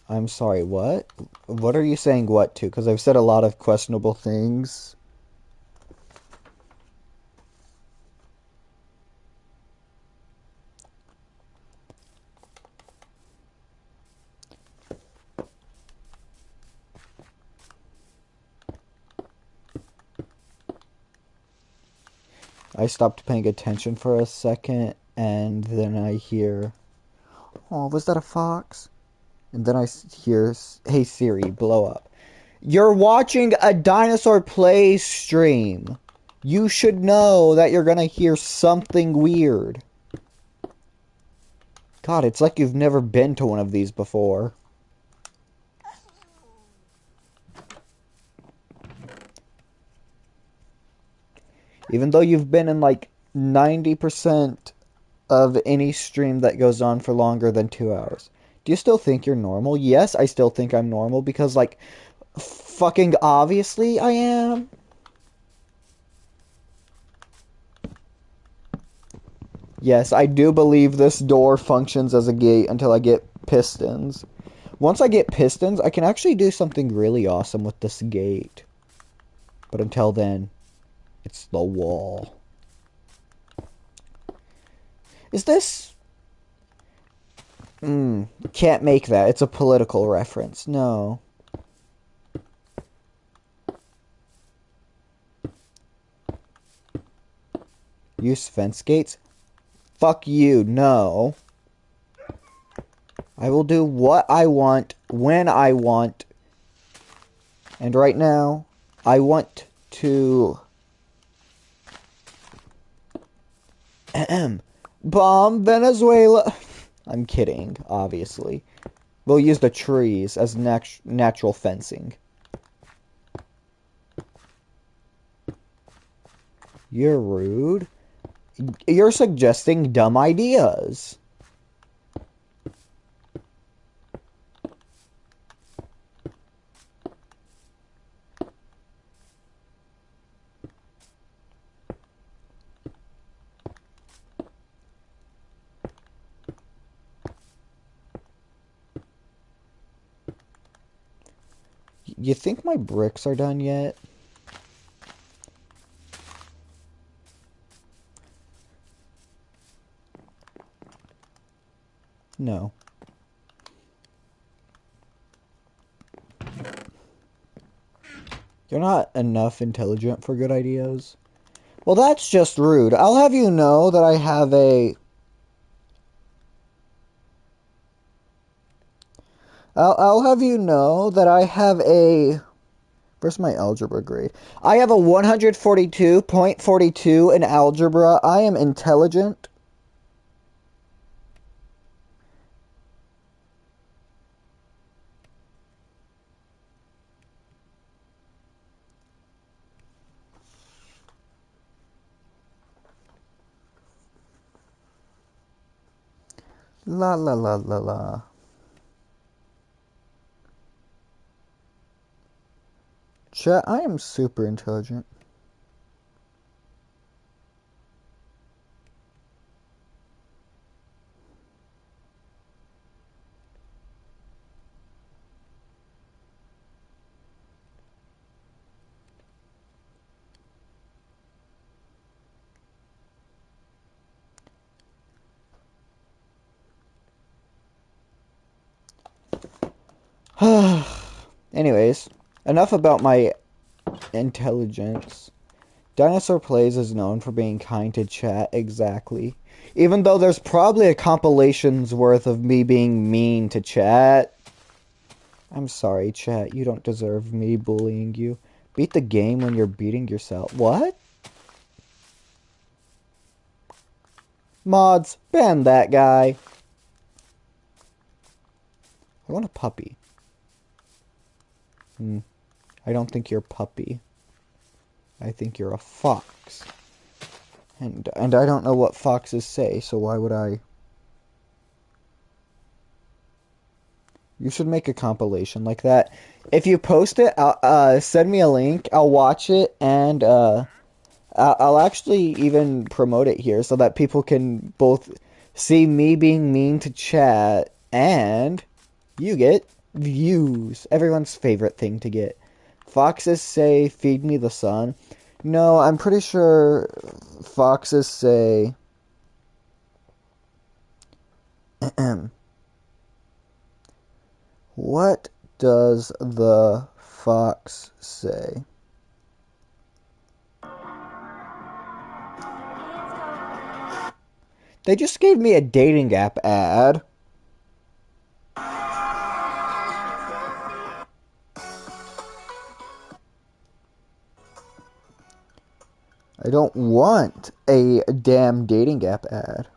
I'm sorry, what? What are you saying what to? Because I've said a lot of questionable things. I stopped paying attention for a second, and then I hear, oh, was that a fox? And then I hear, hey Siri, blow up. You're watching a Dinosaur Play stream. You should know that you're gonna hear something weird. God, it's like you've never been to one of these before. Even though you've been in like 90% of any stream that goes on for longer than 2 hours. Do you still think you're normal? Yes, I still think I'm normal because, like, fucking obviously I am. Yes, I do believe this door functions as a gate until I get pistons. Once I get pistons, I can actually do something really awesome with this gate. But until then, it's the wall. Is this... can't make that. It's a political reference. No. Use fence gates? Fuck you, no. I will do what I want, when I want. And right now, I want to... bomb Venezuela. I'm kidding, obviously. We'll use the trees as natural fencing. You're rude. You're suggesting dumb ideas. You think my bricks are done yet? No. You're not enough intelligent for good ideas. Well, that's just rude. I'll have you know that I have a... I'll have you know that I have a... Where's my algebra grade? I have a 142.42 in algebra. I am intelligent. La la la la la. Chat, I am super intelligent. Anyways, enough about my intelligence. Dinosaur Plays is known for being kind to chat, exactly. Even though there's probably a compilation's worth of me being mean to chat. I'm sorry, chat. You don't deserve me bullying you. Beat the game when you're beating yourself. What? Mods, ban that guy. I want a puppy. I don't think you're a puppy. I think you're a fox. And I don't know what foxes say, so why would I? You should make a compilation like that. If you post it, send me a link. I'll watch it, and I'll actually even promote it here so that people can both see me being mean to chat and you get views. Everyone's favorite thing to get. Foxes say, "Feed me the sun." No, I'm pretty sure foxes say, what does the fox say? They just gave me a dating app ad. I don't want a damn dating app ad.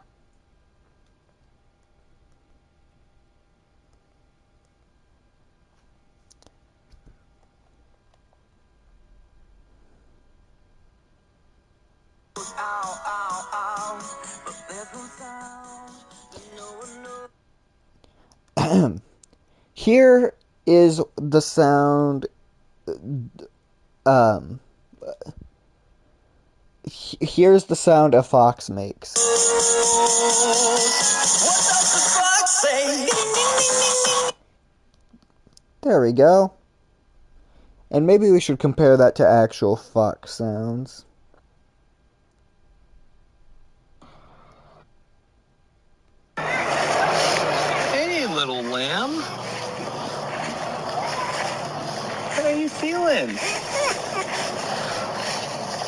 Here is the sound. Um, Here's the sound a fox makes. There we go. And maybe we should compare that to actual fox sounds. Hey, little lamb. How are you feeling?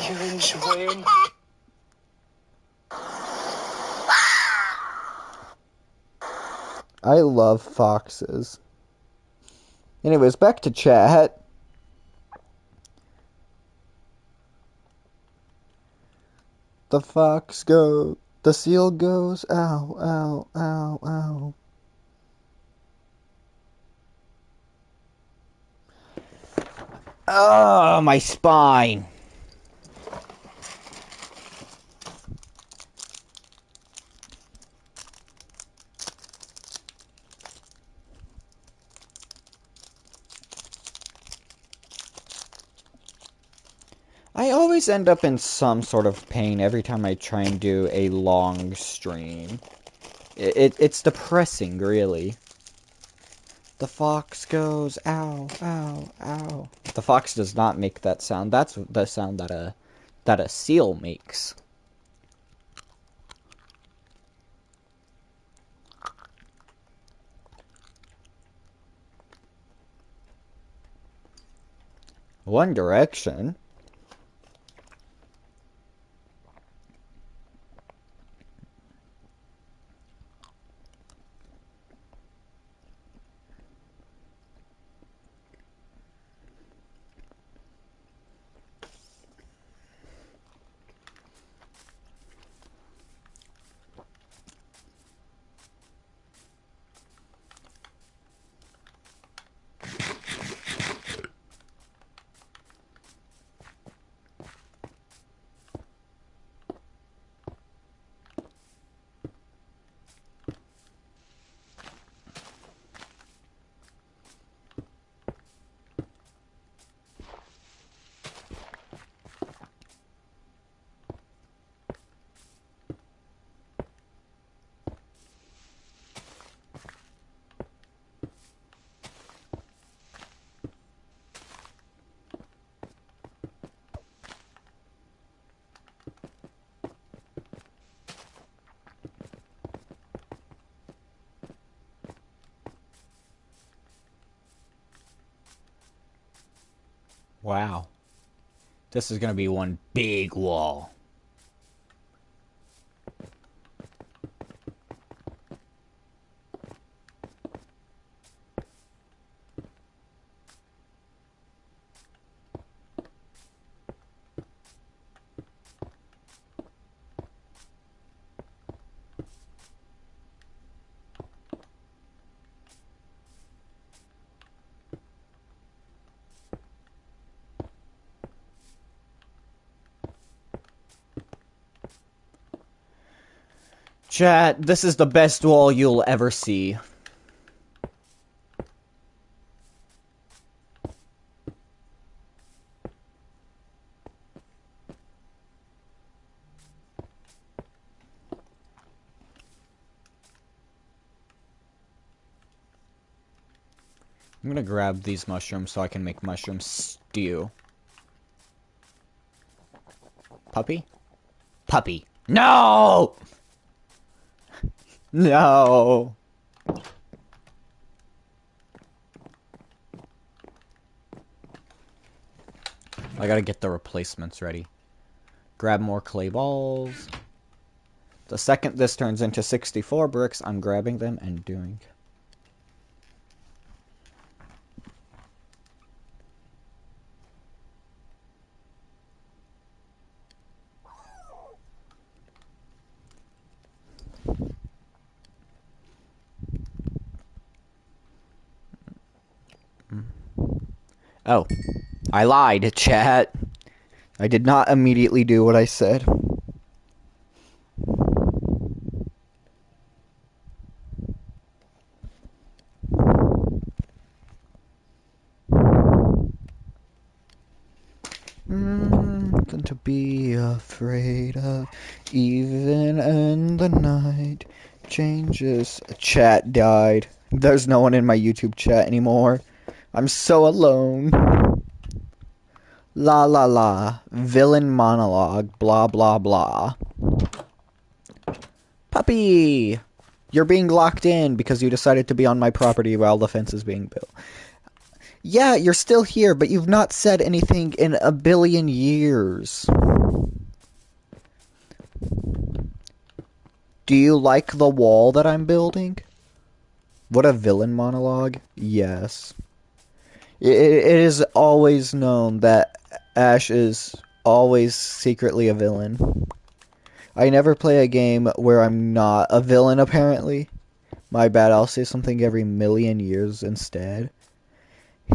You enjoying? I love foxes. Anyways, back to chat. The seal goes, ow, ow, ow, ow. Oh, my spine. I always end up in some sort of pain every time I try and do a long stream. It's depressing, really. The fox goes, ow, ow, ow. The fox does not make that sound. That's the sound that a seal makes. One Direction? Wow. This is gonna be one big wall. Chat, this is the best wall you'll ever see. I'm gonna grab these mushrooms so I can make mushroom stew. Puppy? Puppy. No! No! I gotta get the replacements ready. Grab more clay balls. The second this turns into 64 bricks, I'm grabbing them and doing. Oh, I lied, chat. I did not immediately do what I said. Nothing to be afraid of, even in the night. Changes. Chat died. There's no one in my YouTube chat anymore. I'm so alone. La la la. Villain monologue. Blah blah blah. Puppy! You're being locked in because you decided to be on my property while the fence is being built. Yeah, you're still here, but you've not said anything in a billion years. Do you like the wall that I'm building? What a villain monologue. Yes. It is always known that Ash is always secretly a villain. I never play a game where I'm not a villain, apparently. My bad, I'll say something every million years instead.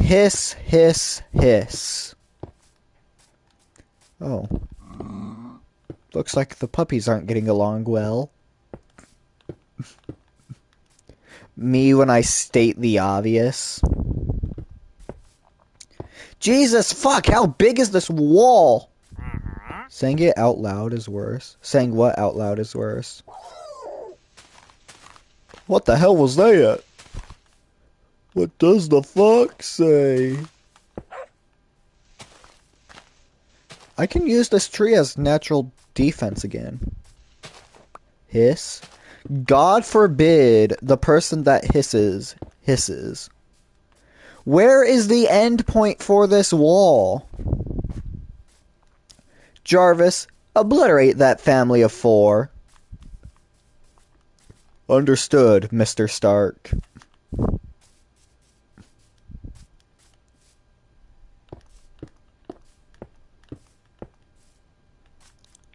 Hiss, hiss, hiss. Oh. Looks like the puppies aren't getting along well. Me when I state the obvious. Jesus, fuck, how big is this wall? Saying it out loud is worse. Saying what out loud is worse? What the hell was that? What does the fuck say? I can use this tree as natural defense again. Hiss? God forbid the person that hisses, hisses. Where is the end point for this wall? Jarvis, obliterate that family of 4. Understood, Mr. Stark.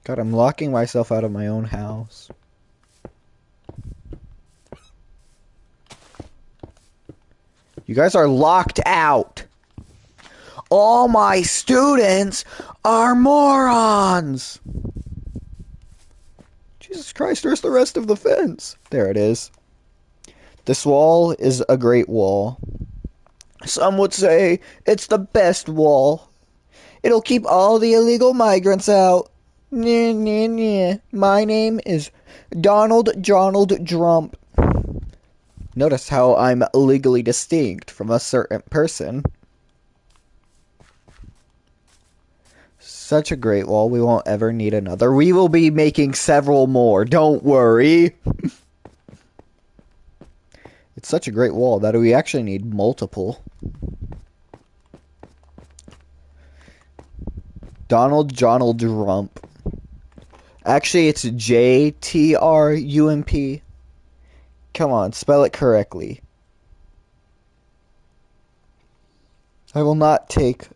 God, I'm locking myself out of my own house. You guys are locked out. All my students are morons. Jesus Christ, where's the rest of the fence? There it is. This wall is a great wall. Some would say it's the best wall. It'll keep all the illegal migrants out. Nyeh, nyeh, nyeh. My name is Donald Drump. Notice how I'm legally distinct from a certain person. Such a great wall, we won't ever need another. We will be making several more, don't worry. It's such a great wall that we actually need multiple. Donald Drump. Actually, it's JTRUMP. Come on, spell it correctly. I will not take...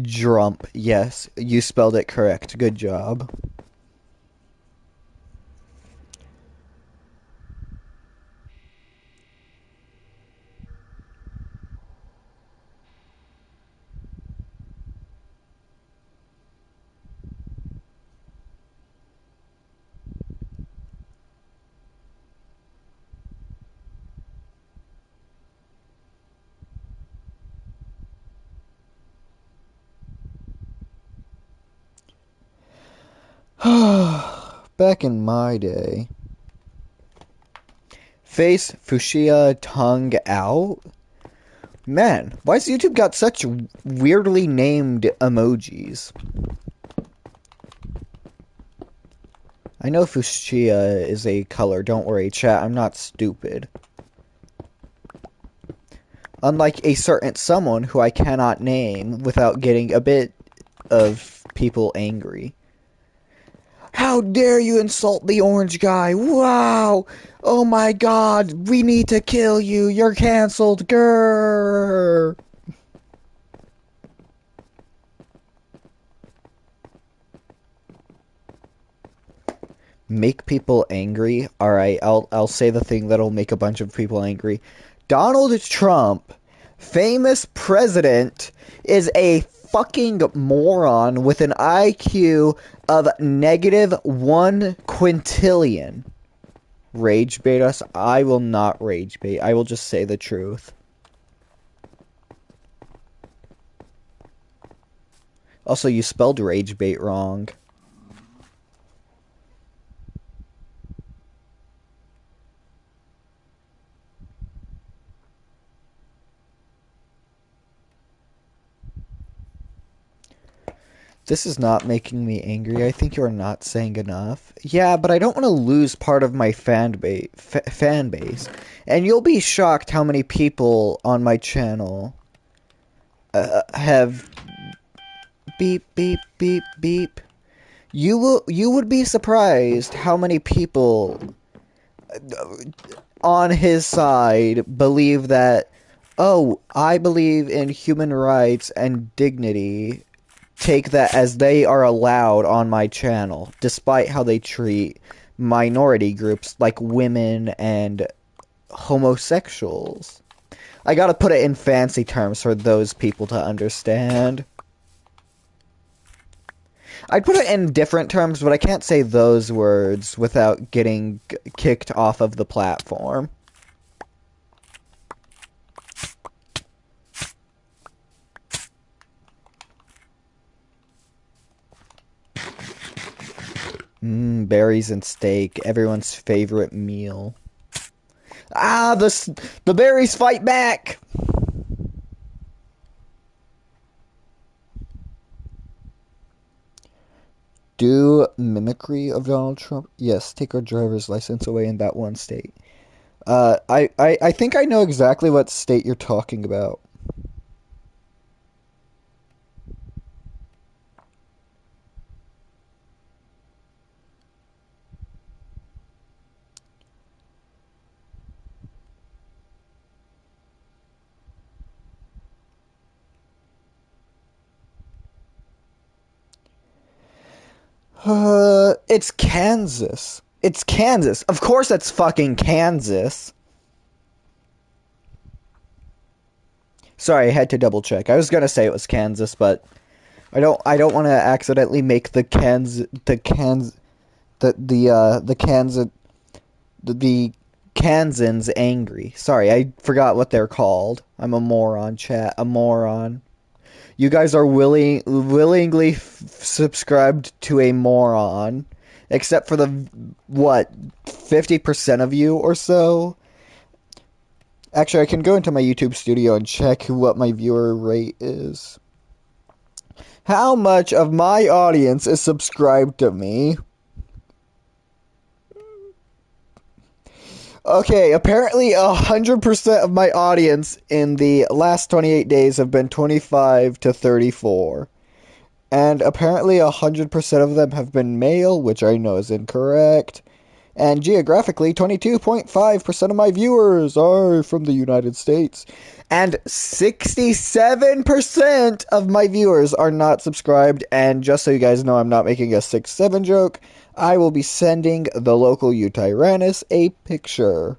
Drump. Yes, you spelled it correct. Good job. back in my day. Face fuchsia tongue out? Man, why's YouTube got such weirdly named emojis? I know fuchsia is a color, don't worry, chat, I'm not stupid. Unlike a certain someone who I cannot name without getting a bit of people angry. How dare you insult the orange guy? Wow! Oh my god, we need to kill you. You're canceled. Grrr. Make people angry? Alright, I'll say the thing that'll make a bunch of people angry. Donald Trump, famous president, is a fucking moron with an IQ of -1 quintillion. Rage bait us? I will not rage bait. I will just say the truth. Also, you spelled rage bait wrong. This is not making me angry. I think you are not saying enough. Yeah, but I don't want to lose part of my fan base. And you'll be shocked how many people on my channel have beep beep beep beep. You would be surprised how many people on his side believe that, oh, I believe in human rights and dignity. Take that as they are allowed on my channel, despite how they treat minority groups like women and homosexuals. I gotta put it in fancy terms for those people to understand. I'd put it in different terms, but I can't say those words without getting kicked off of the platform. Berries and steak, everyone's favorite meal. Ah, the berries fight back! Do mimicry of Donald Trump? Yes, take our driver's license away in that one state. I think I know exactly what state you're talking about. It's Kansas. It's Kansas. Of course it's fucking Kansas. Sorry, I had to double check. I was gonna say it was Kansas, but I don't want to accidentally make the Kansans angry. Sorry, I forgot what they're called. I'm a moron, chat. A moron. You guys are willingly subscribed to a moron. Except for the, what, 50% of you or so? Actually, I can go into my YouTube studio and check what my viewer rate is. How much of my audience is subscribed to me? Okay, apparently 100% of my audience in the last 28 days have been 25 to 34. And apparently 100% of them have been male, which I know is incorrect. And geographically, 22.5% of my viewers are from the United States. And 67% of my viewers are not subscribed. And just so you guys know, I'm not making a 6-7 joke. I will be sending the local Utyrannus a picture.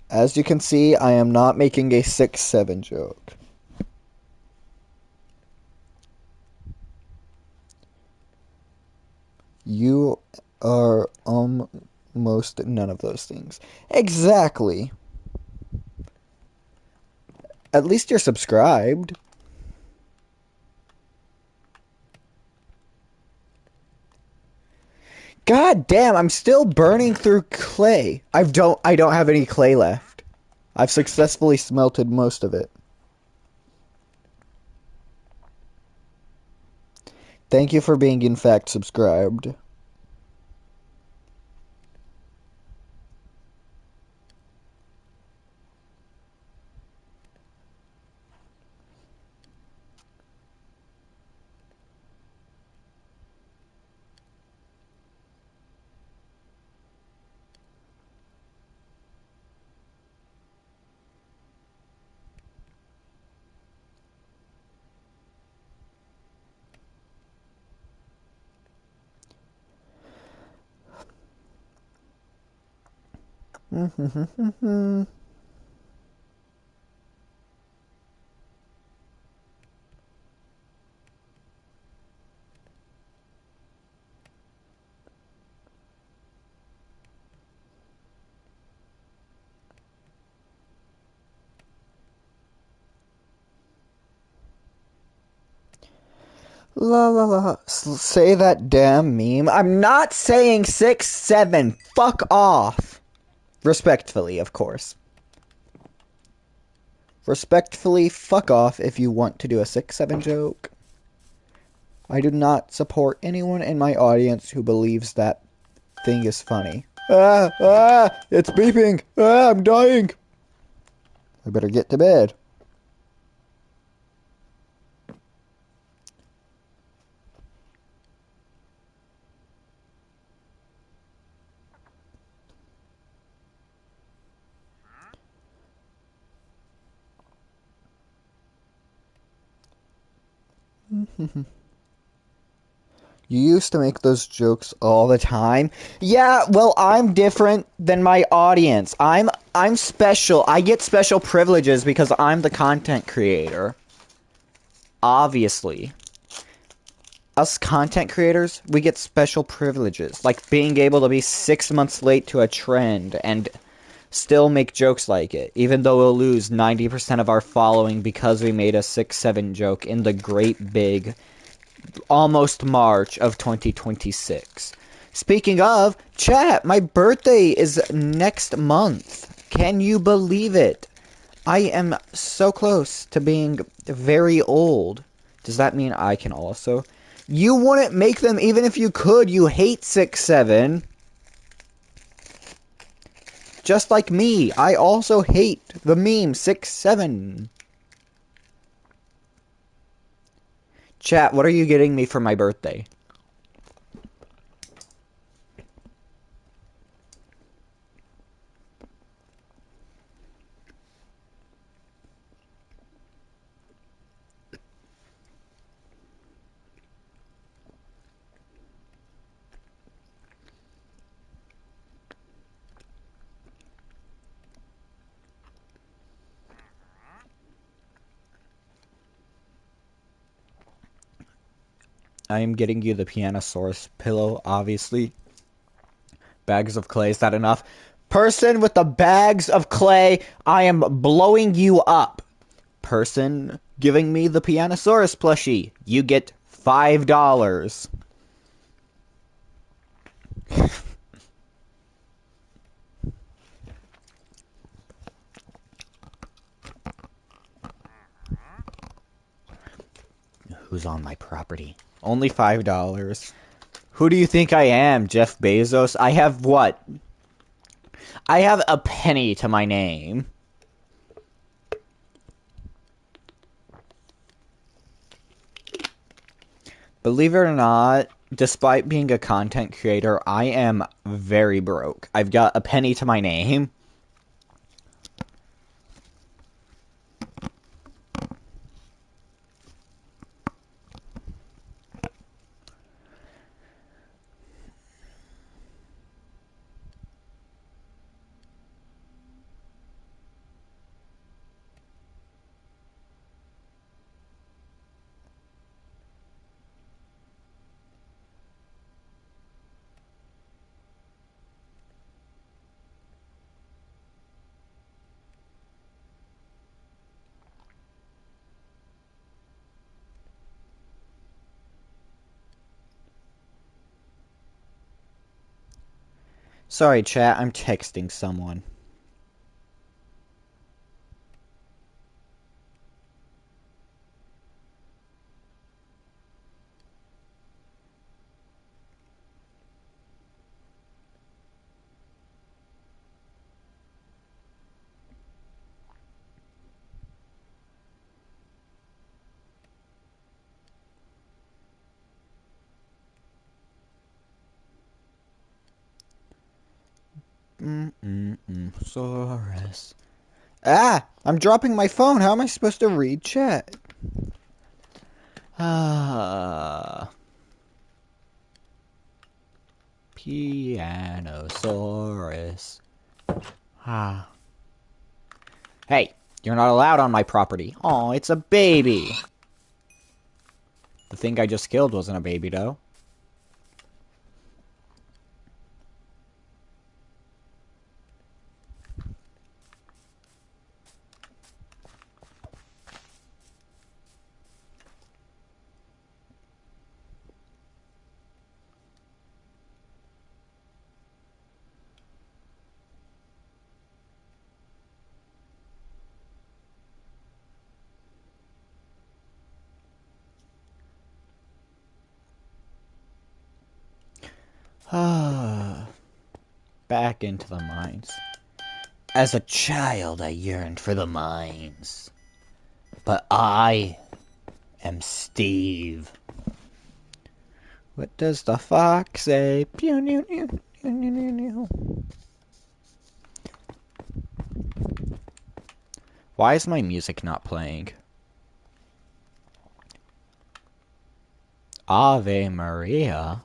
As you can see, I am not making a 6-7 joke. You are almost none of those things. Exactly. At least you're subscribed. God damn, I'm still burning through clay. I don't have any clay left. I've successfully smelted most of it. Thank you for being, in fact, subscribed. La la la. Say that damn meme. I'm not saying 6, 7. Fuck off. Respectfully, of course. Respectfully, fuck off if you want to do a 6, 7 joke. I do not support anyone in my audience who believes that thing is funny. It's beeping. I'm dying. I better get to bed. You used to make those jokes all the time. Yeah, well, I'm different than my audience. I'm special. I get special privileges because I'm the content creator. Obviously. Us content creators, we get special privileges. Like being able to be 6 months late to a trend and still make jokes like it. Even though we'll lose 90% of our following because we made a 6, 7 joke in the great big almost March of 2026. Speaking of, chat, my birthday is next month. Can you believe it? I am so close to being very old. Does that mean I can also? You wouldn't make them even if you could. You hate 6, 7. Just like me, I also hate the meme 6, 7. Chat, what are you getting me for my birthday? I am getting you the Pianosaurus pillow, obviously. Bags of clay, is that enough? Person with the bags of clay, I am blowing you up. Person giving me the Pianosaurus plushie, you get $5. Who's on my property? Only $5. Who do you think I am, Jeff Bezos? I have what? I have a penny to my name. Believe it or not, despite being a content creator, I am very broke. I've got a penny to my name. Sorry, chat, I'm texting someone. Saurus. Ah! I'm dropping my phone. How am I supposed to read chat? Pianosaurus. Hey, you're not allowed on my property. Oh, it's a baby. The thing I just killed wasn't a baby, though. Back into the mines. As a child, I yearned for the mines. But I am Steve. What does the fox say? Pew, pew, pew, pew, pew, pew. Why is my music not playing? Ave Maria?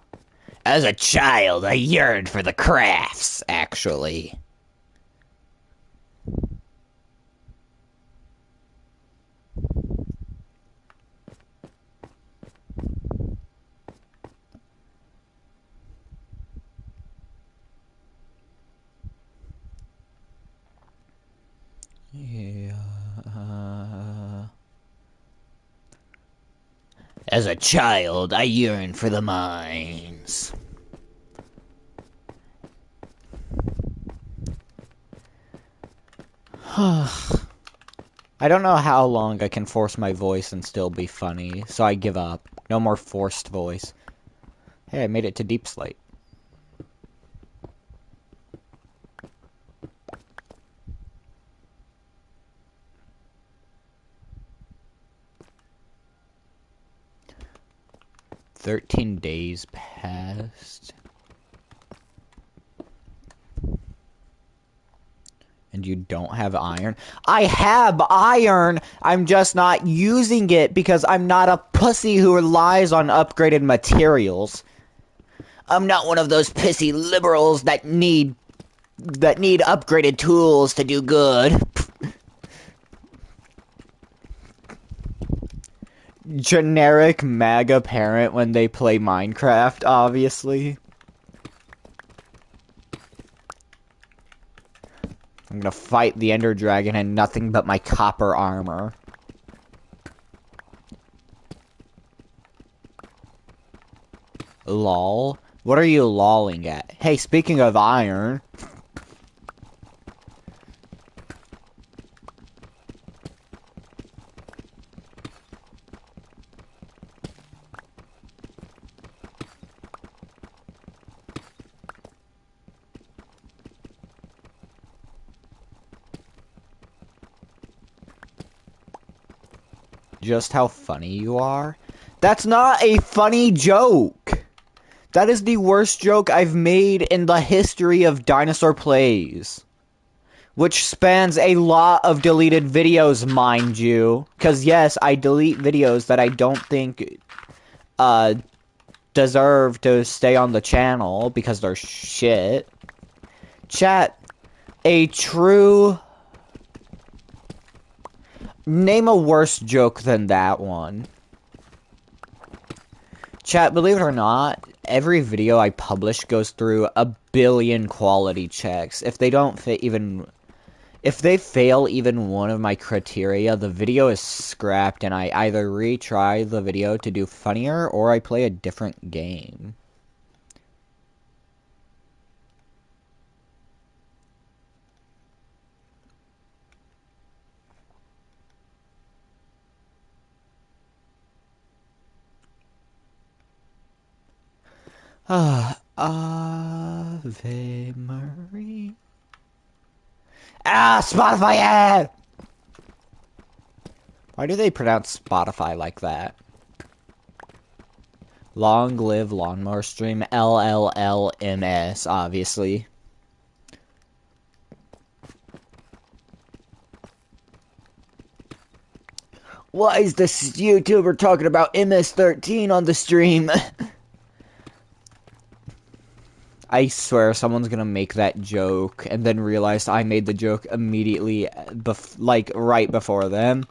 As a child, I yearned for the crafts, actually. Yeah. As a child, I yearned for the mines. I don't know how long I can force my voice and still be funny, so I give up. No more forced voice. Hey, I made it to Deep Slate. "13 days passed. And you don't have iron?" I have iron! I'm just not using it because I'm not a pussy who relies on upgraded materials. I'm not one of those pissy liberals that need upgraded tools to do good. Generic MAGA parent when they play Minecraft, obviously. I'm gonna fight the Ender Dragon in nothing but my copper armor. Lol? What are you lolling at? Hey, speaking of iron... Just how funny you are? That's not a funny joke! That is the worst joke I've made in the history of Dinosaur Plays. Which spans a lot of deleted videos, mind you. Because yes, I delete videos that I don't think, deserve to stay on the channel because they're shit. Chat, a true... Name a worse joke than that one. Chat, believe it or not, every video I publish goes through a billion quality checks. If they don't fit even... If they fail even one of my criteria, the video is scrapped and I either retry the video to do funnier or I play a different game. Ave Maria. Ah, Spotify ad! Why do they pronounce Spotify like that? Long live Lawnmower Stream. LLLMS, obviously. Why is this YouTuber talking about MS-13 on the stream? I swear someone's gonna make that joke and then realize I made the joke immediately, like, right before them.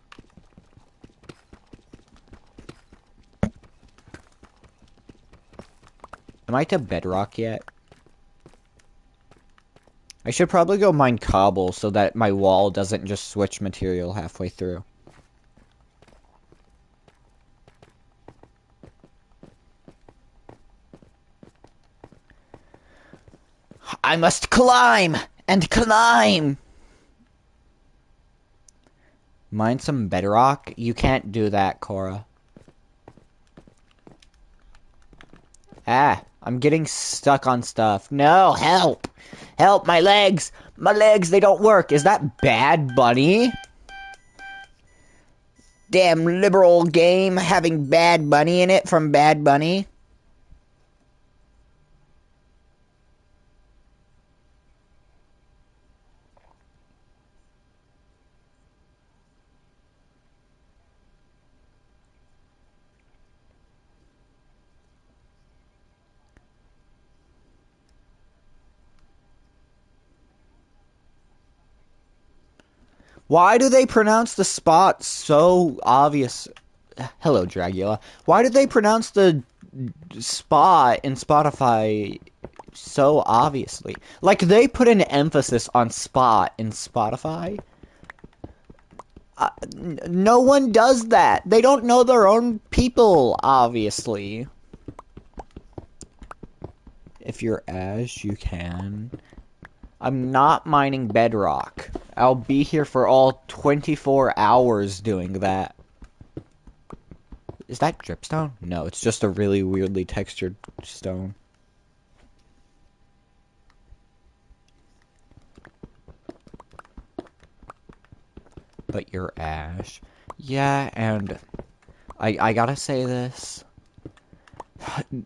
Am I to bedrock yet? I should probably go mine cobble so that my wall doesn't just switch material halfway through. I must climb and climb! Mine some bedrock? You can't do that, Cora. Ah, I'm getting stuck on stuff. No, help! Help, my legs! My legs, they don't work. Is that Bad Bunny? Damn liberal game having Bad Bunny in it from Bad Bunny. Why do they pronounce the spot so obvious? Hello, Dragula. Why did they pronounce the spot in Spotify so obviously? Like, they put an emphasis on spot in Spotify? No one does that. They don't know their own people, obviously. If you're Ash, you can. I'm not mining bedrock. I'll be here for all 24 hours doing that. Is that dripstone? No, it's just a really weirdly textured stone. But you're Ash. Yeah, and I gotta say this.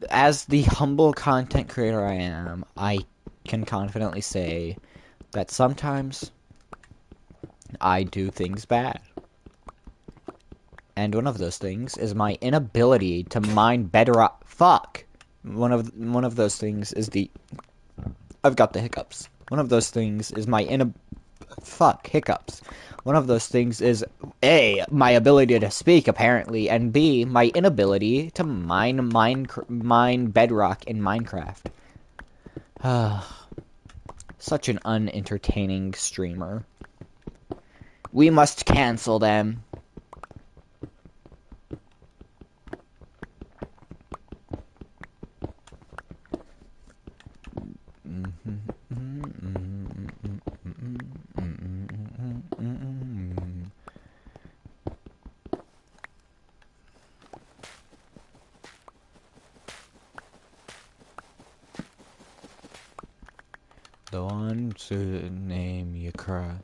As the humble content creator I am, I can confidently say that sometimes I do things bad. And one of those things is my inability to mine bedrock. Fuck! One of those things is the... I've got the hiccups. One of those things is my Fuck, hiccups. One of those things is A, my ability to speak, apparently, and B, my inability to mine bedrock in Minecraft. Such an unentertaining streamer. We must cancel them. The one to name you cry.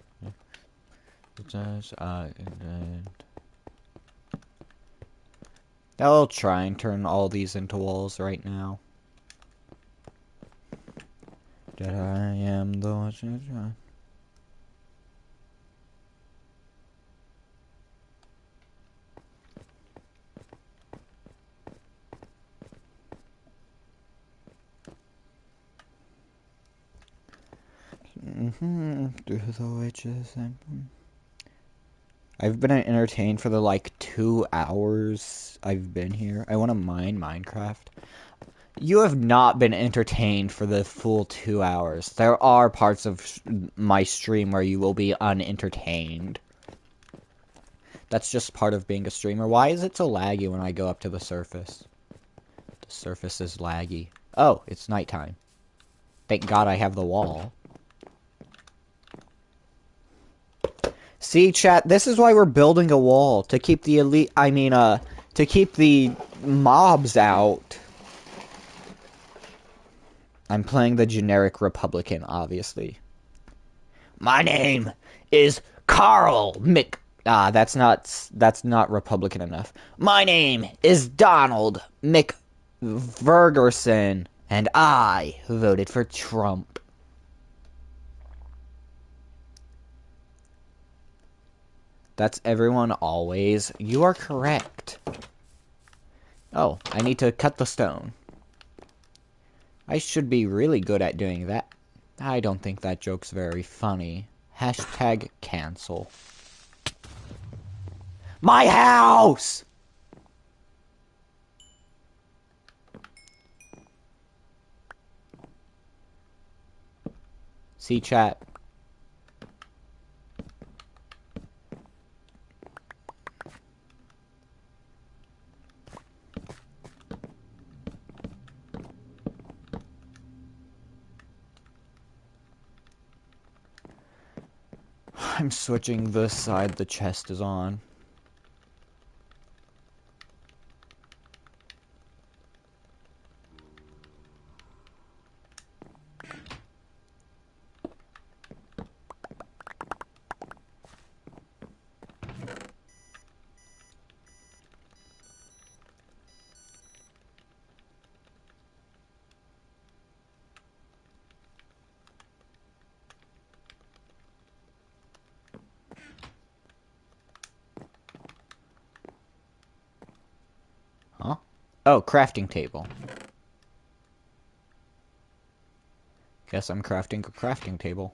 I'll try and turn all these into walls right now. That I am the one. Through the witches and... I've been entertained for the, 2 hours I've been here. I want to mine Minecraft. You have not been entertained for the full 2 hours. There are parts of my stream where you will be unentertained. That's just part of being a streamer. Why is it so laggy when I go up to the surface? The surface is laggy. Oh, it's nighttime. Thank God I have the wall. See, chat, this is why we're building a wall. To keep the to keep the mobs out. I'm playing the generic Republican, obviously. My name is Carl Mc... that's not Republican enough. My name is Donald McVergerson, and I voted for Trump. That's everyone always. You are correct. Oh, I need to cut the stone. I should be really good at doing that. I don't think that joke's very funny. Hashtag cancel. My house! See, chat. I'm switching the side the chest is on. Huh? Oh, crafting table. Guess I'm crafting a crafting table.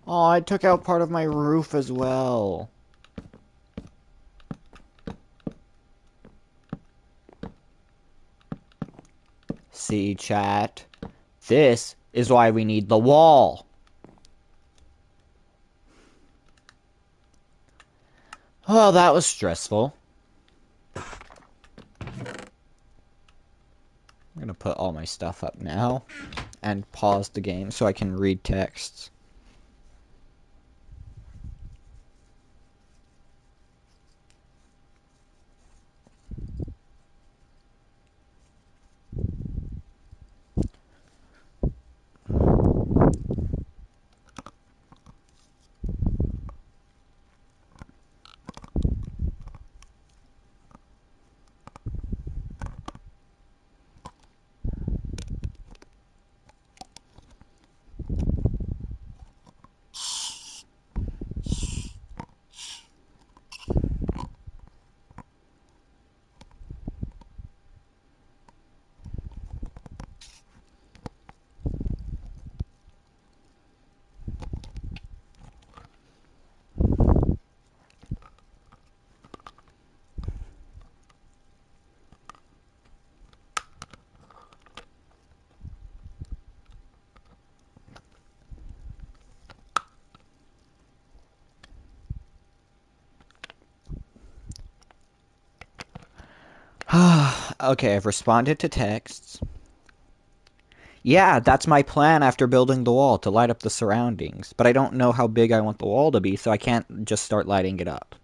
Oh, I took out part of my roof as well. See, chat? This is why we need the wall. Oh, that was stressful. I'm gonna put all my stuff up now and pause the game so I can read texts. Okay, I've responded to texts. Yeah, that's my plan after building the wall, to light up the surroundings. But I don't know how big I want the wall to be, so I can't just start lighting it up.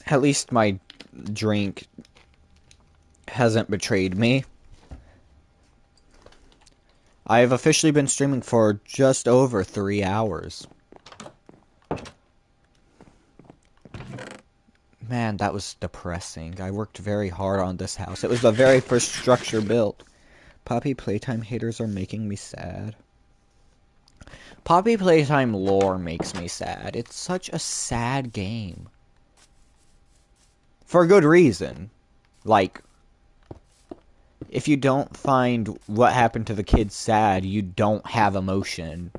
At least my drink hasn't betrayed me. I have officially been streaming for just over 3 hours. Man, that was depressing. I worked very hard on this house. It was the very first structure built. Poppy Playtime haters are making me sad. Poppy Playtime lore makes me sad. It's such a sad game. For good reason. Like, if you don't find what happened to the kids sad, you don't have emotion.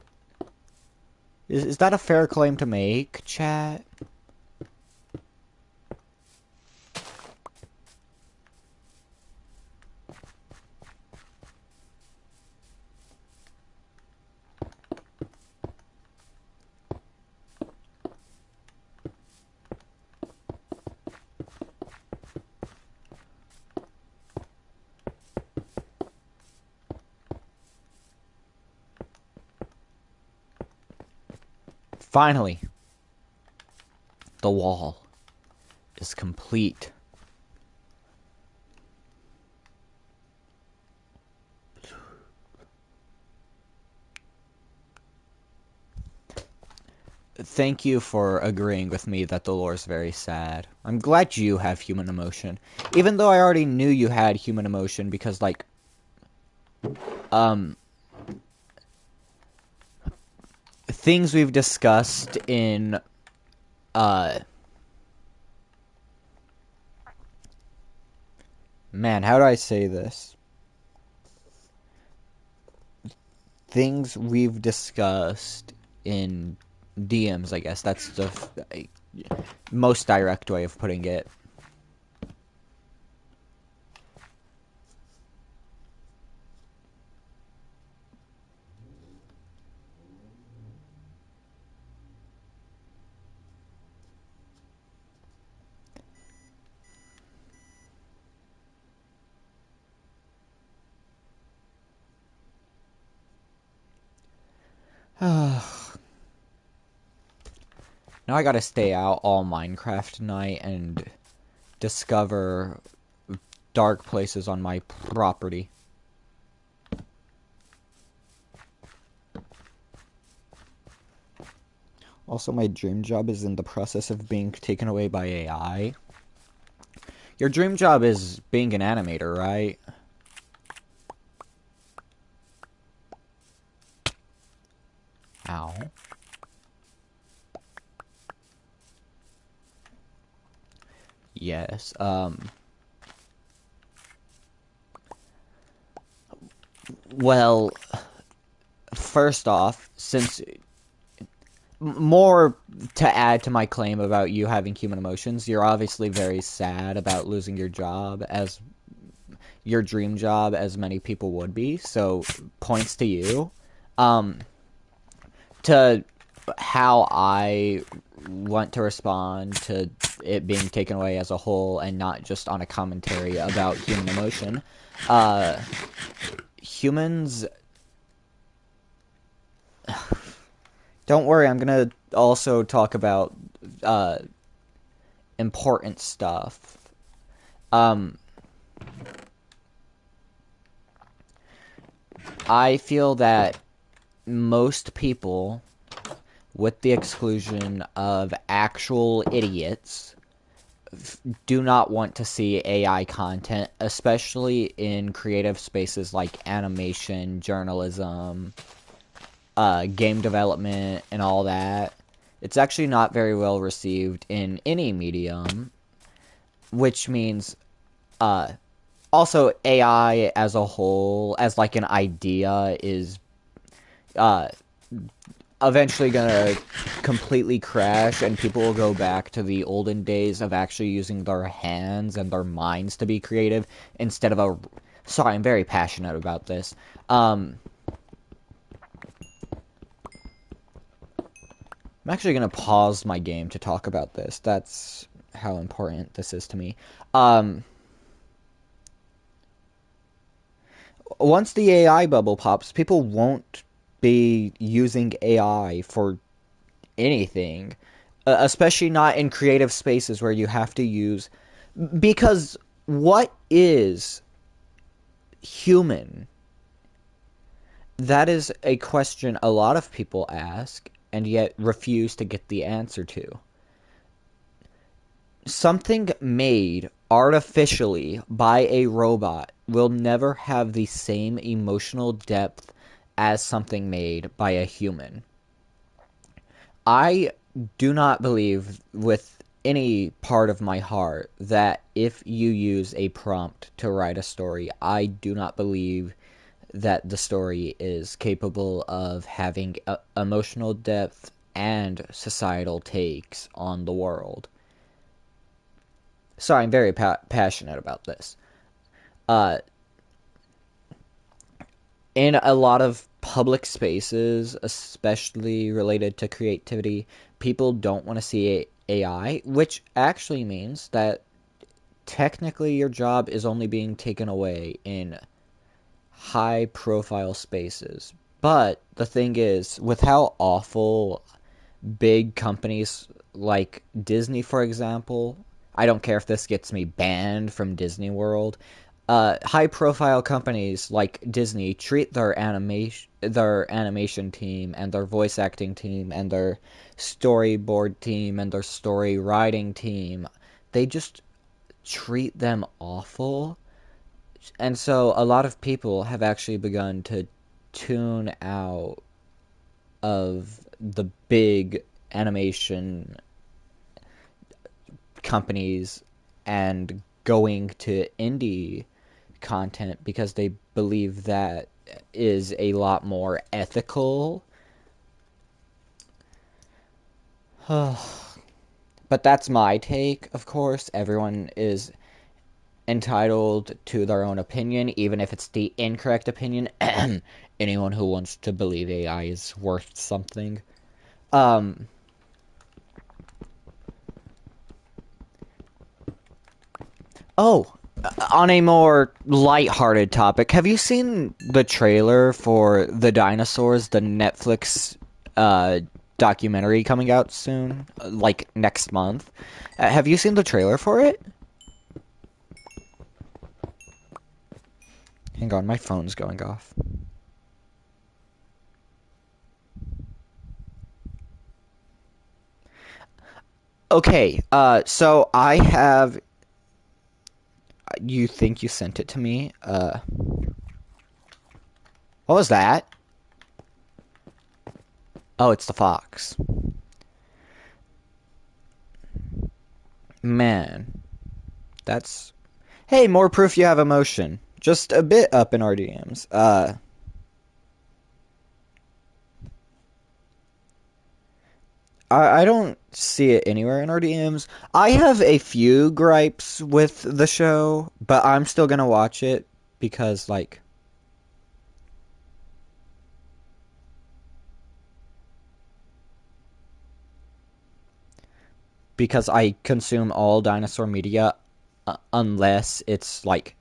Is that a fair claim to make, chat? Finally, the wall is complete. Thank you for agreeing with me that the lore is very sad. I'm glad you have human emotion. Even though I already knew you had human emotion because, like, things we've discussed in, man, how do I say this? Things we've discussed in DMs, I guess. That's the most direct way of putting it. Now I gotta stay out all Minecraft tonight and discover dark places on my property. Also, my dream job is in the process of being taken away by AI. Your dream job is being an animator, right? Ow. Yes, well, first off, since more to add to my claim about you having human emotions, you're obviously very sad about losing your job, as your dream job, as many people would be, so points to you. To how I want to respond to it being taken away as a whole and not just on a commentary about human emotion, humans... Don't worry, I'm gonna also talk about important stuff. I feel that most people, with the exclusion of actual idiots, do not want to see AI content, especially in creative spaces like animation, journalism, game development, and all that. It's actually not very well received in any medium, which means, also AI as a whole, as like an idea, is, eventually gonna completely crash, and people will go back to the olden days of actually using their hands and their minds to be creative, instead of a... Sorry, I'm very passionate about this. I'm actually going to pause my game to talk about this. That's how important this is to me. Once the AI bubble pops, people won't be using AI for anything. Especially not in creative spaces where you have to use... Because what is human? That is a question a lot of people ask, and yet refuse to get the answer to. Something made artificially by a robot will never have the same emotional depth as something made by a human. I do not believe with any part of my heart that if you use a prompt to write a story, I do not believe that the story is capable of having emotional depth and societal takes on the world. Sorry, I'm very passionate about this. In a lot of public spaces, especially related to creativity, people don't want to see AI, which actually means that technically your job is only being taken away in high-profile spaces. But the thing is, with how awful big companies like Disney, for example. I don't care if this gets me banned from Disney World. High-profile companies like Disney treat their animation team and their voice acting team and their storyboard team and their story writing team. They just treat them awful. And so a lot of people have actually begun to tune out of the big animation companies and going to indie content because they believe that is a lot more ethical. But that's my take, of course. Everyone is entitled to their own opinion, even if it's the incorrect opinion. Anyone who wants to believe AI is worth something. Oh, on a more light-hearted topic, have you seen the trailer for The Dinosaurs, the Netflix documentary coming out soon, like next month? Have you seen the trailer for it? Hang on, my phone's going off. Okay, so I have... You think you sent it to me? What was that? Oh, it's the fox. Man, that's... Hey, more proof you have emotion. Just a bit up in our DMs. I don't see it anywhere in our DMs. I have a few gripes with the show, but I'm still gonna watch it because, like... Because I consume all dinosaur media unless it's, like,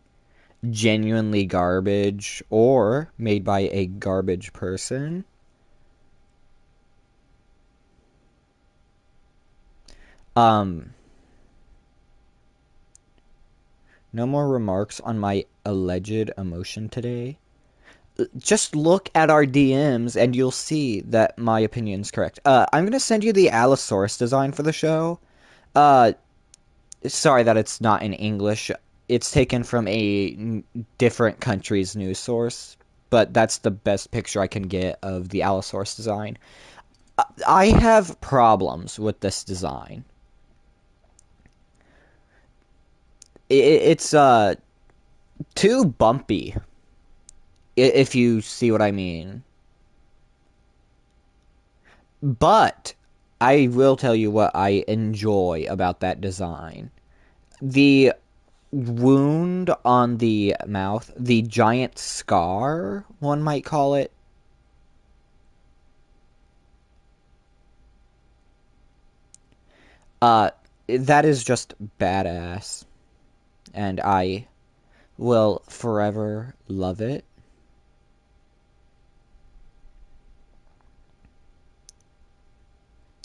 genuinely garbage or made by a garbage person. No more remarks on my alleged emotion today. Just look at our DMs and you'll see that my opinion's correct. I'm gonna send you the Allosaurus design for the show. Uh, Sorry that it's not in English. It's taken from a different country's news source, but that's the best picture I can get of the Allosaurus design. I have problems with this design. It's too bumpy, if you see what I mean. But I will tell you what I enjoy about that design. The wound on the mouth, the giant scar, one might call it. Uh, that is just badass. And I will forever love it.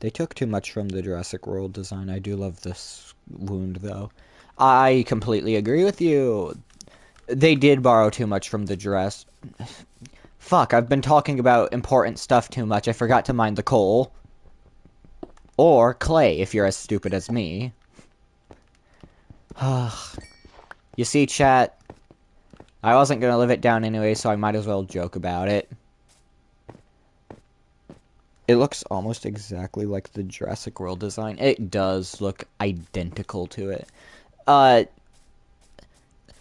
They took too much from the Jurassic World design. I do love this wound, though. I completely agree with you. They did borrow too much from the Jurassic... Fuck, I've been talking about important stuff too much. I forgot to mine the coal. Or clay, if you're as stupid as me. You see, chat, I wasn't gonna live it down anyway, so I might as well joke about it. It looks almost exactly like the Jurassic World design. It does look identical to it.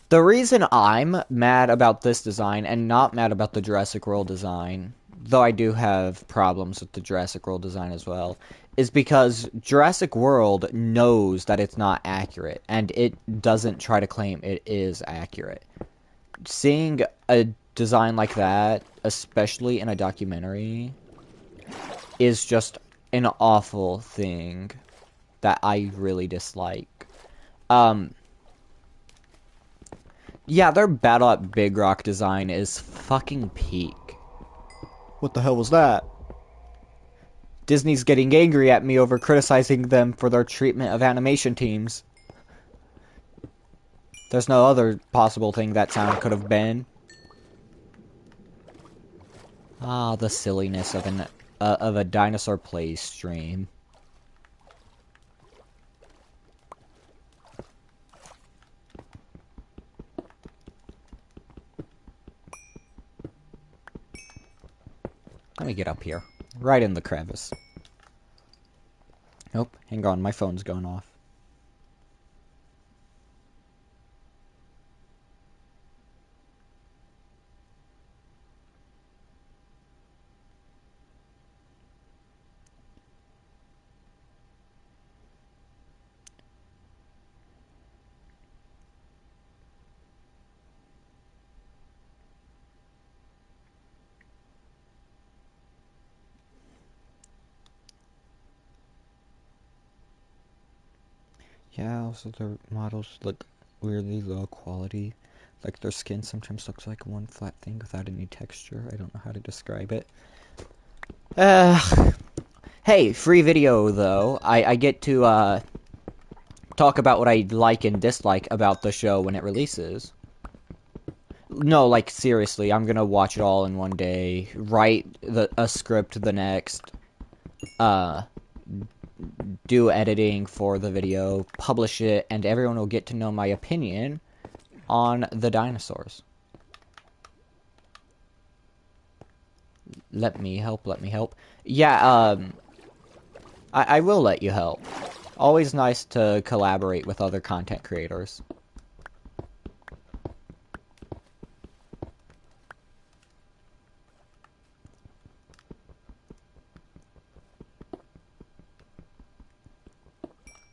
The reason I'm mad about this design and not mad about the Jurassic World design, though I do have problems with the Jurassic World design as well, is because Jurassic World knows that it's not accurate, and it doesn't try to claim it is accurate. Seeing a design like that, especially in a documentary, is just an awful thing that I really dislike. Yeah, their Battle at Big Rock design is fucking peak. What the hell was that? Disney's getting angry at me over criticizing them for their treatment of animation teams. There's no other possible thing that sound could have been. Ah, the silliness of a dinosaur plays stream. Let me get up here. Right in the crevice. Nope, hang on, my phone's going off. Yeah, also their models look weirdly low quality. Like their skin sometimes looks like one flat thing without any texture. I don't know how to describe it. Hey, free video though. I get to talk about what I like and dislike about the show when it releases. No, like seriously, I'm gonna watch it all in one day. Write a script the next. Do editing for the video, publish it, and everyone will get to know my opinion on the dinosaurs. Let me help. Yeah, I will let you help. Always nice to collaborate with other content creators.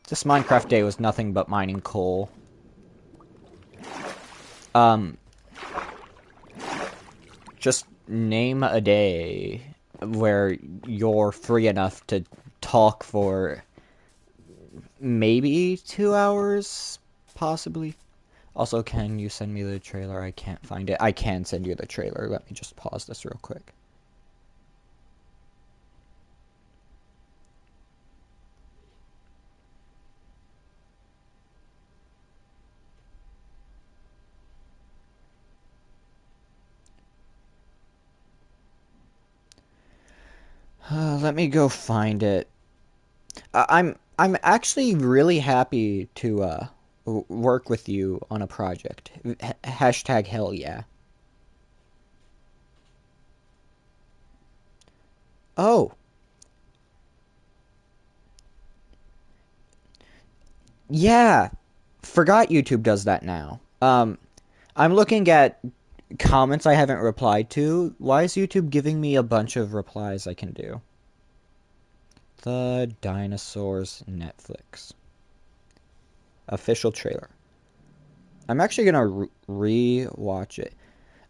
This Minecraft day was nothing but mining coal. Just name a day where you're free enough to talk for maybe 2 hours, possibly. Also, can you send me the trailer? I can't find it. I can send you the trailer. Let me just pause this real quick. Let me go find it. I'm actually really happy to work with you on a project. Hashtag hell yeah. Oh. Yeah. Forgot YouTube does that now. I'm looking at comments I haven't replied to. Why is YouTube giving me a bunch of replies I can do? The Dinosaurs Netflix. Official trailer. I'm actually gonna re-watch it.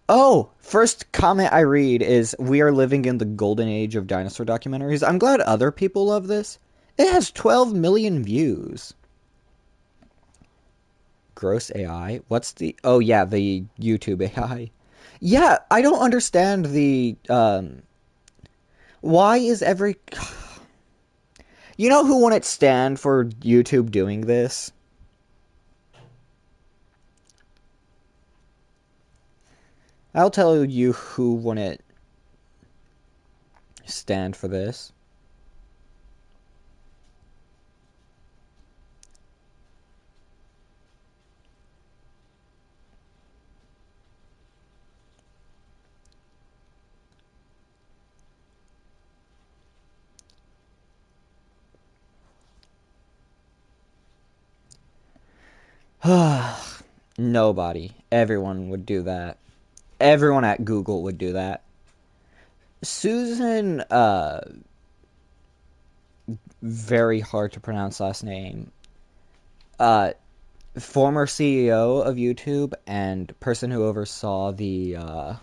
Oh! First comment I read is, we are living in the golden age of dinosaur documentaries. I'm glad other people love this. It has 12 million views. Gross AI? What's the... Oh, yeah, the YouTube AI. Yeah, I don't understand the... Why is every... You know who wouldn't stand for YouTube doing this? I'll tell you who wouldn't stand for this. Nobody. Everyone would do that. Everyone at Google would do that. Susan, very hard to pronounce last name. Former CEO of YouTube and person who oversaw the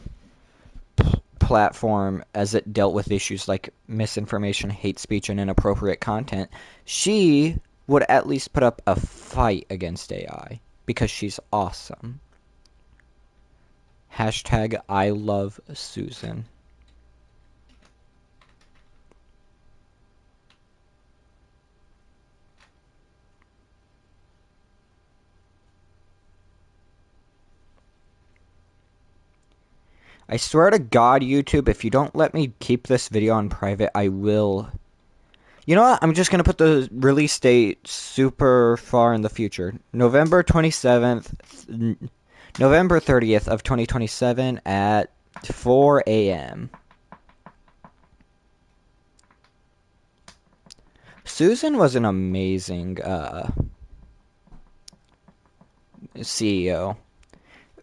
platform as it dealt with issues like misinformation, hate speech, and inappropriate content. She would at least put up a fight against AI because she's awesome. Hashtag I love Susan. I swear to God, YouTube, if you don't let me keep this video on private, I will... You know what? I'm just gonna put the release date super far in the future. November 27th... November 30th of 2027 at 4 a.m. Susan was an amazing CEO.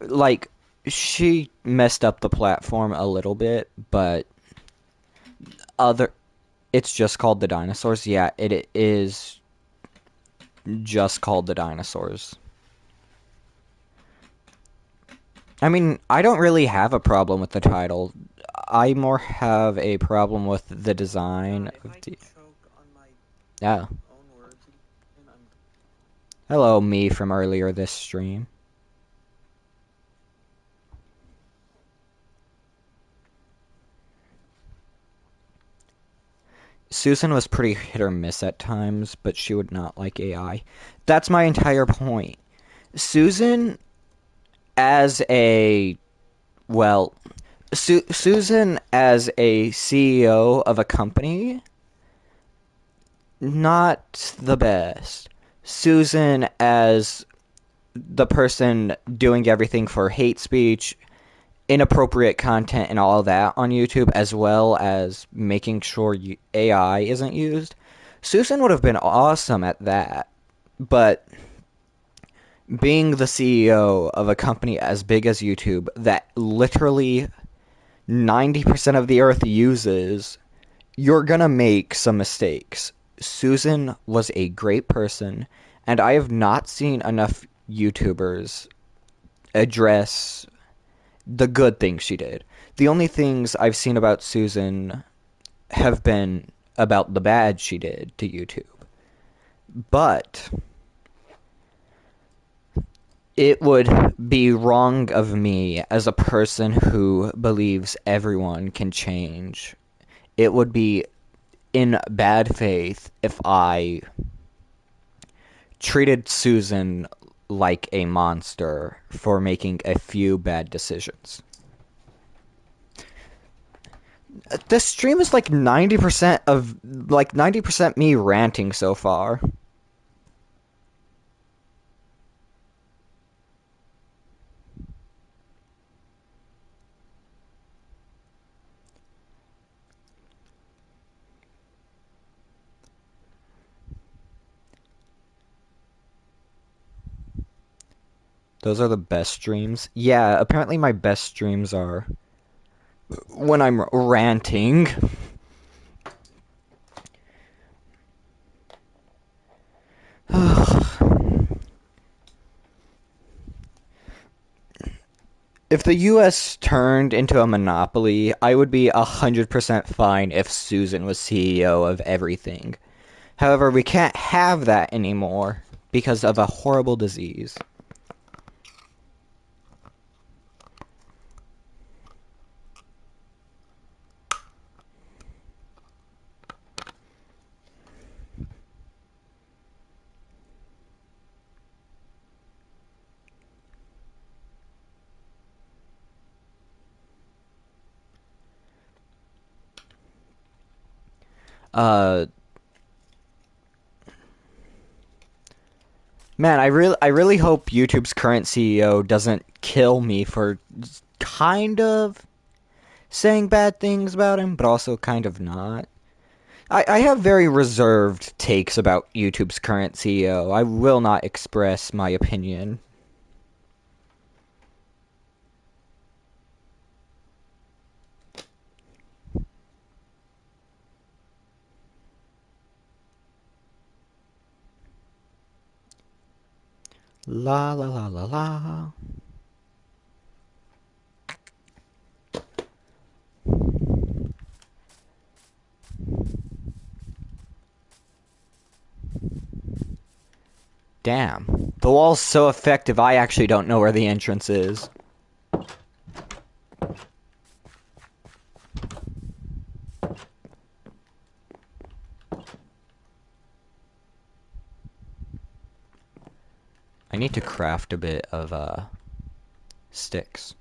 Like, she messed up the platform a little bit, but it's just called The Dinosaurs. Yeah, it is just called The Dinosaurs. I mean, I don't really have a problem with the title. I more have a problem with the design of the... Yeah. Hello, me from earlier this stream. Susan was pretty hit or miss at times, but she would not like AI. That's my entire point. Susan, as a... Well, Susan as a CEO of a company, not the best. Susan as the person doing everything for hate speech, inappropriate content, and all that on YouTube, as well as making sure AI isn't used. Susan would have been awesome at that, but being the CEO of a company as big as YouTube that literally 90% of the earth uses, you're gonna make some mistakes. Susan was a great person, and I have not seen enough YouTubers address the good things she did. The only things I've seen about Susan have been about the bad she did to YouTube. But it would be wrong of me as a person who believes everyone can change. It would be in bad faith if I treated Susan like a monster for making a few bad decisions. The stream is like 90% me ranting so far. Those are the best streams. Yeah, apparently my best streams are when I'm ranting. If the US turned into a monopoly, I would be 100% fine if Susan was CEO of everything. However, we can't have that anymore because of a horrible disease. Man, I really hope YouTube's current CEO doesn't kill me for kind of saying bad things about him, but also kind of not. I have very reserved takes about YouTube's current CEO. I will not express my opinion. La la la la la. Damn. The wall's so effective, I actually don't know where the entrance is. I need to craft a bit of, sticks.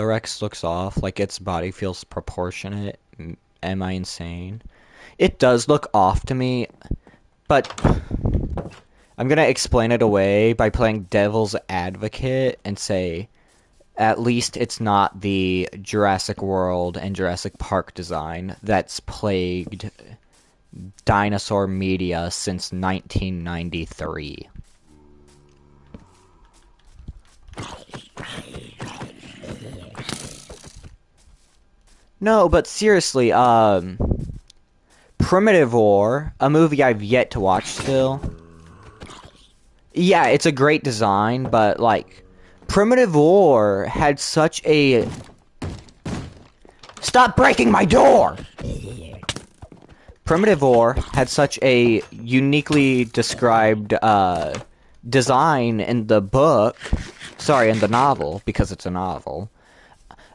The Rex looks off, like its body feels proportionate. Am I insane? It does look off to me, but I'm gonna explain it away by playing devil's advocate and say, at least it's not the Jurassic World and Jurassic Park design that's plagued dinosaur media since 1993. No, but seriously, Primitive War, a movie I've yet to watch still. Yeah, it's a great design, but, like, Primitive War had such a... Stop breaking my door! Primitive War had such a uniquely described, design in the book. Sorry, in the novel, because it's a novel.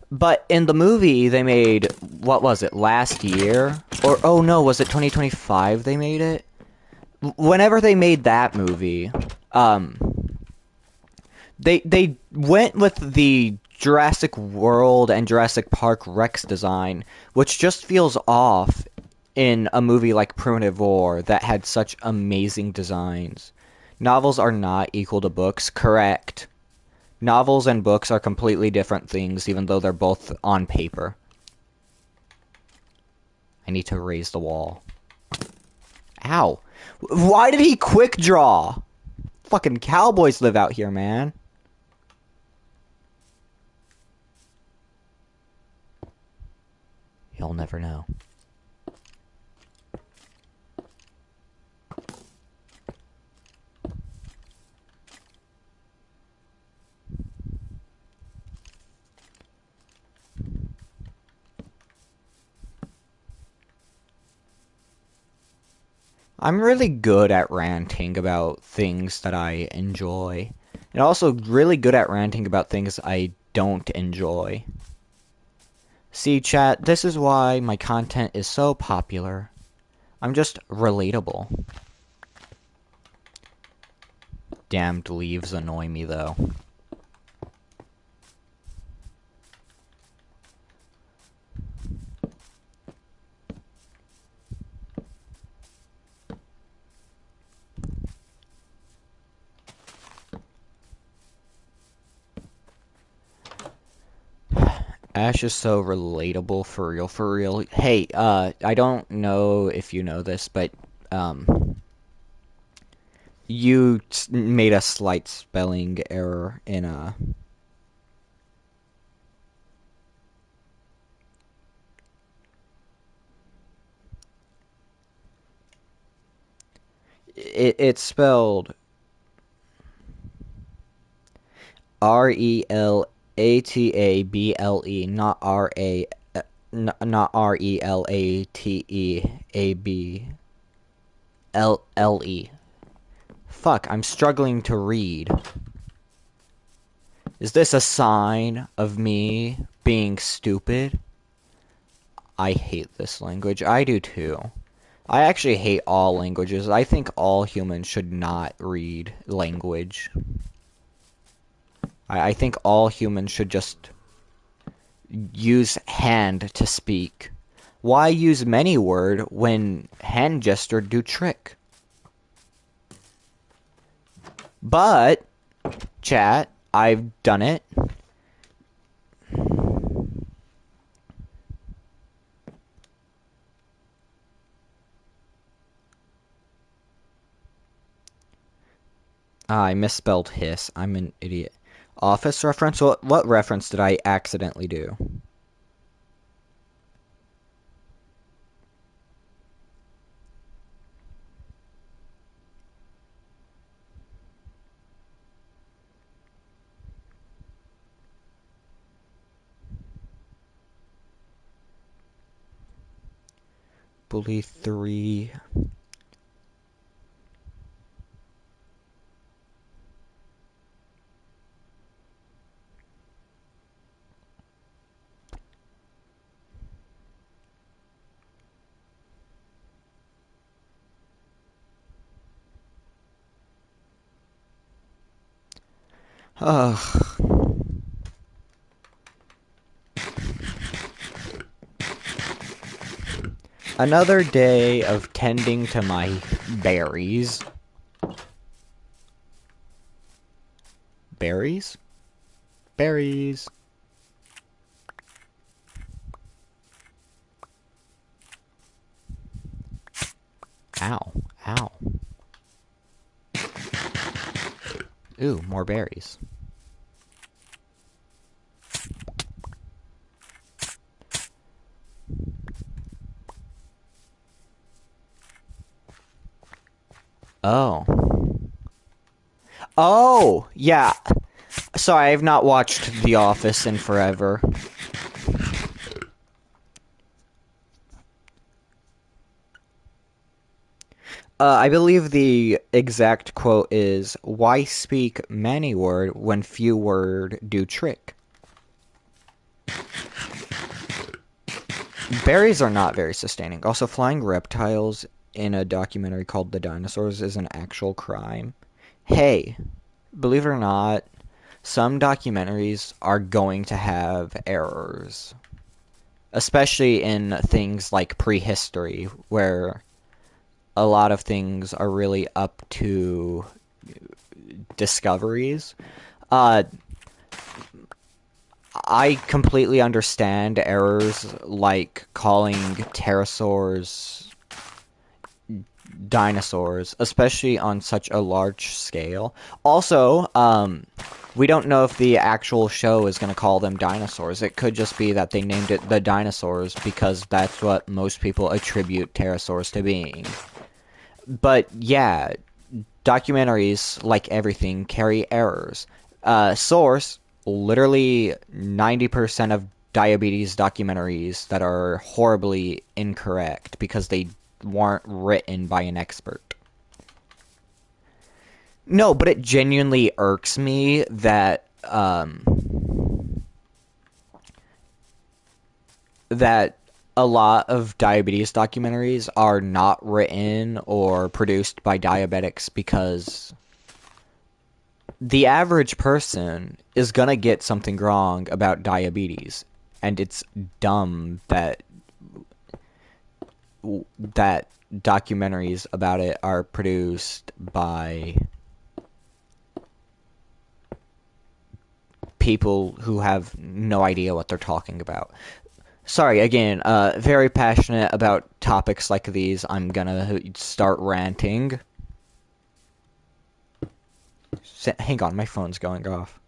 But in the movie, they made, what was it, last year? Or, oh no, was it 2025 they made it? Whenever they made that movie, they went with the Jurassic World and Jurassic Park Rex design, which just feels off in a movie like Primitive War that had such amazing designs. Novels are not equal to books, correct. Novels and books are completely different things, even though they're both on paper. I need to raise the wall. Ow. Why did he quick draw? Fucking cowboys live out here, man. You'll never know. I'm really good at ranting about things that I enjoy. And also really good at ranting about things I don't enjoy. See, chat, this is why my content is so popular. I'm just relatable. Damned leaves annoy me, though. Ash is so relatable, for real, for real. Hey, I don't know if you know this, but, you made a slight spelling error in, It's spelled RELATABLE, not not RELATEABLE. Fuck, I'm struggling to read. Is this a sign of me being stupid? I hate this language. I do too. I actually hate all languages. I think all humans should not read language. I think all humans should just use hand to speak. Why use many word when hand gesture do trick? But, chat, I've done it. I misspelled hiss. I'm an idiot. Office reference? What reference did I accidentally do? Bully 3. Ugh. Another day of tending to my berries. Berries? Berries. Ow. Ow. Ooh, more berries. Oh. Oh! Yeah. Sorry, I've not watched The Office in forever. I believe the exact quote is, "Why speak many word when few word do trick?" Berries are not very sustaining. Also, flying reptiles in a documentary called The Dinosaurs is an actual crime. Hey, believe it or not, some documentaries are going to have errors. Especially in things like prehistory, where a lot of things are really up to discoveries. I completely understand errors like calling pterosaurs dinosaurs, especially on such a large scale. Also, we don't know if the actual show is going to call them dinosaurs. It could just be that they named it the dinosaurs because that's what most people attribute pterosaurs to being. But yeah, documentaries, like everything, carry errors. Source, literally 90% of diabetes documentaries that are horribly incorrect because they weren't written by an expert. No, but it genuinely irks me that that a lot of diabetes documentaries are not written or produced by diabetics because the average person is gonna get something wrong about diabetes, and it's dumb that documentaries about it are produced by people who have no idea what they're talking about. Sorry, again, very passionate about topics like these. I'm gonna start ranting. Hang on, my phone's going off.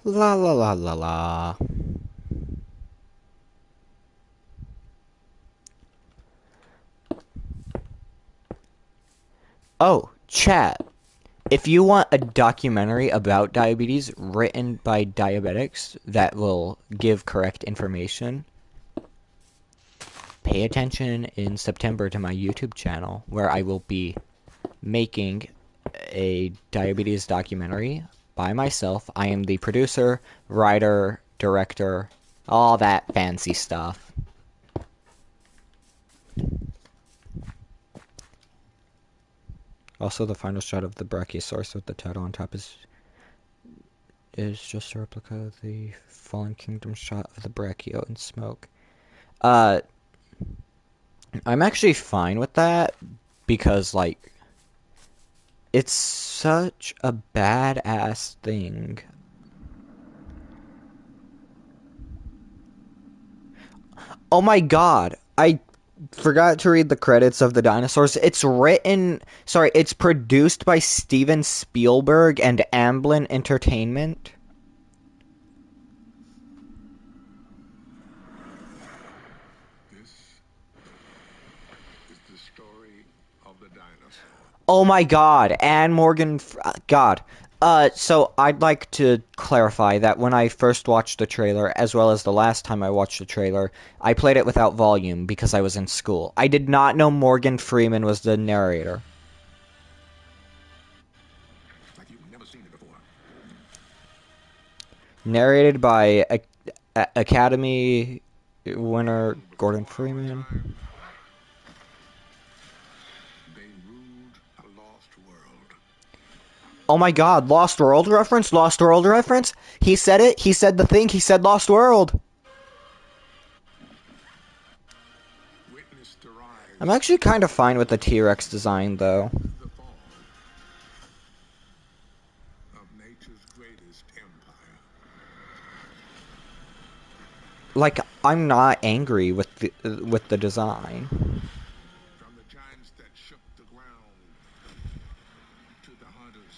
La la la la la. Oh, chat. If you want a documentary about diabetes written by diabetics that will give correct information, pay attention in September to my YouTube channel, where I will be making a diabetes documentary by myself. I am the producer, writer, director, all that fancy stuff. Also, the final shot of the Brachiosaurus with the title on top is just a replica of the Fallen Kingdom shot of the Brachio in smoke. I'm actually fine with that because, like, it's such a badass thing. Oh my god, I forgot to read the credits of the dinosaurs. It's produced by Steven Spielberg and Amblin Entertainment. This Oh my God, and Morgan, God. So I'd like to clarify that when I first watched the trailer, as well as the last time I watched the trailer, I played it without volume because I was in school. I did not know Morgan Freeman was the narrator. Like you've never seen it before. Narrated by Academy winner Gordon Freeman. They ruled a lost world. Oh my God, Lost World reference? Lost World reference? He said it. He said the thing. He said Lost World. Witness the rise, I'm actually kind of fine with the T-Rex design, though. the fall of nature's greatest empire. Like, I'm not angry with the design. From the giants that shook the ground to the hunters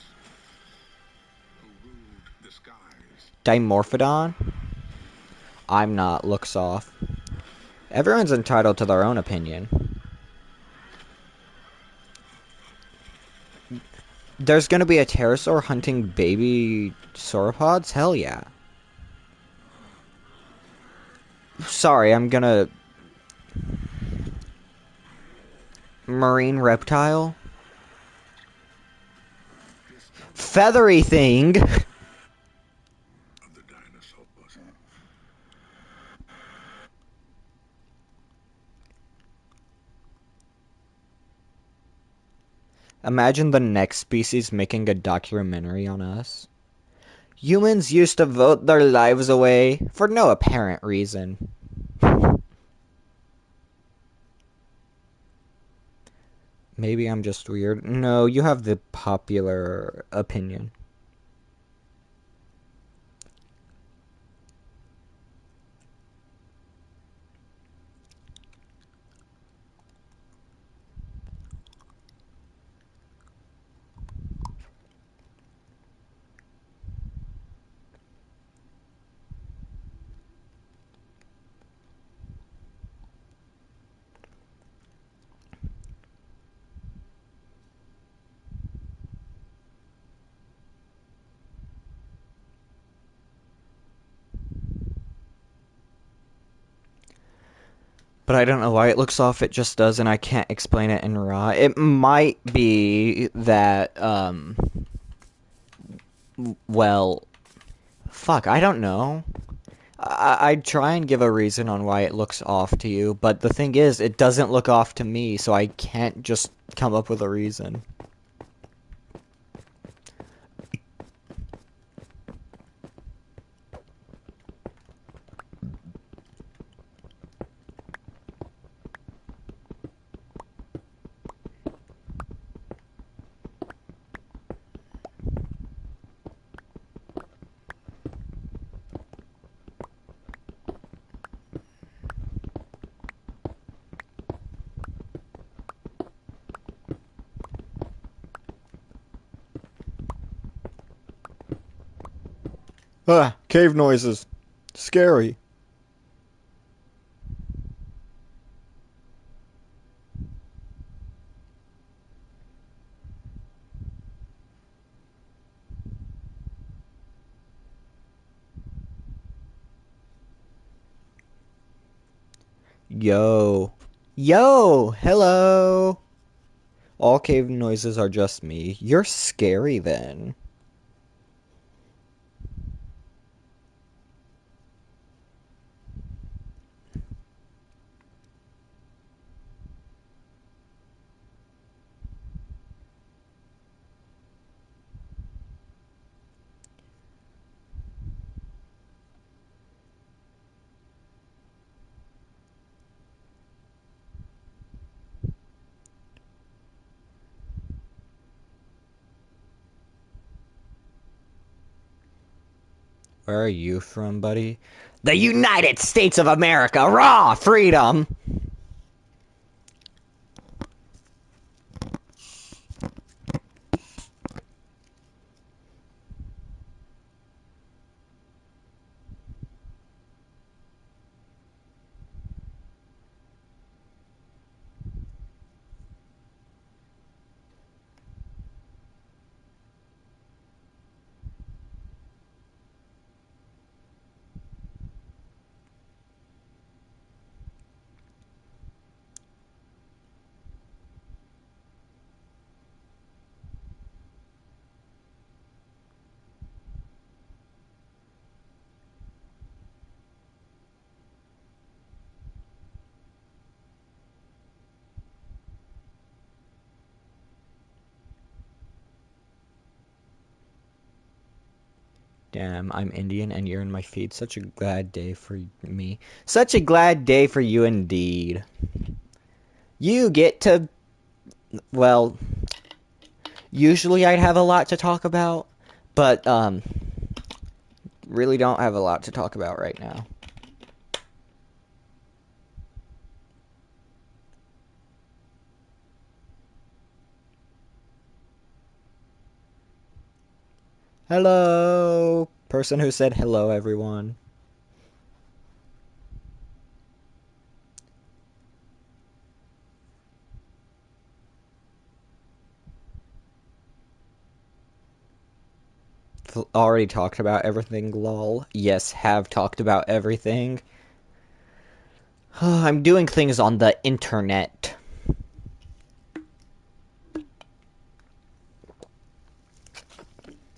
who ruled the skies. Dimorphodon? I'm not. Looks off. Everyone's entitled to their own opinion. There's gonna be a pterosaur hunting baby sauropods? Hell yeah. Sorry, I'm gonna... Marine reptile? Feathery thing! Of the dinosaurs. Imagine the next species making a documentary on us. Humans used to vote their lives away for no apparent reason. Maybe I'm just weird. No, you have the popular opinion. But I don't know why it looks off, it just does, and I can't explain it in raw. It might be that, well, fuck, I don't know. I'd try and give a reason on why it looks off to you, but the thing is, it doesn't look off to me, so I can't just come up with a reason. Ah, cave noises. Scary. Yo. Yo! Hello! All cave noises are just me. You're scary then. Where are you from, buddy? The United States of America! Raw freedom! Damn, I'm Indian and you're in my feed. Such a glad day for me. Such a glad day for you indeed. You get to... Well, usually I'd have a lot to talk about, but, really don't have a lot to talk about right now. Hello! Person who said hello, everyone. Already talked about everything, lol. Yes, have talked about everything. I'm doing things on the internet.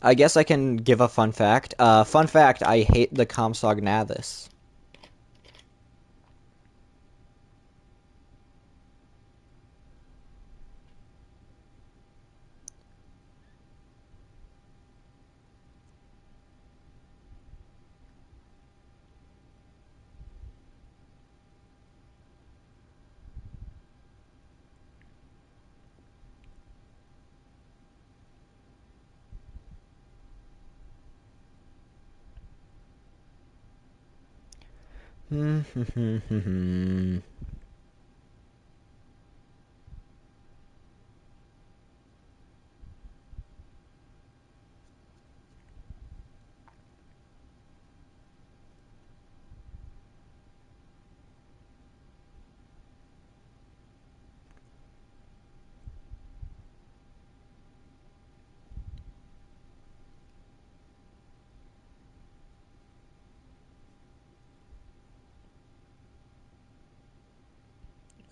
I guess I can give a fun fact. Fun fact, I hate the Comsog Navis.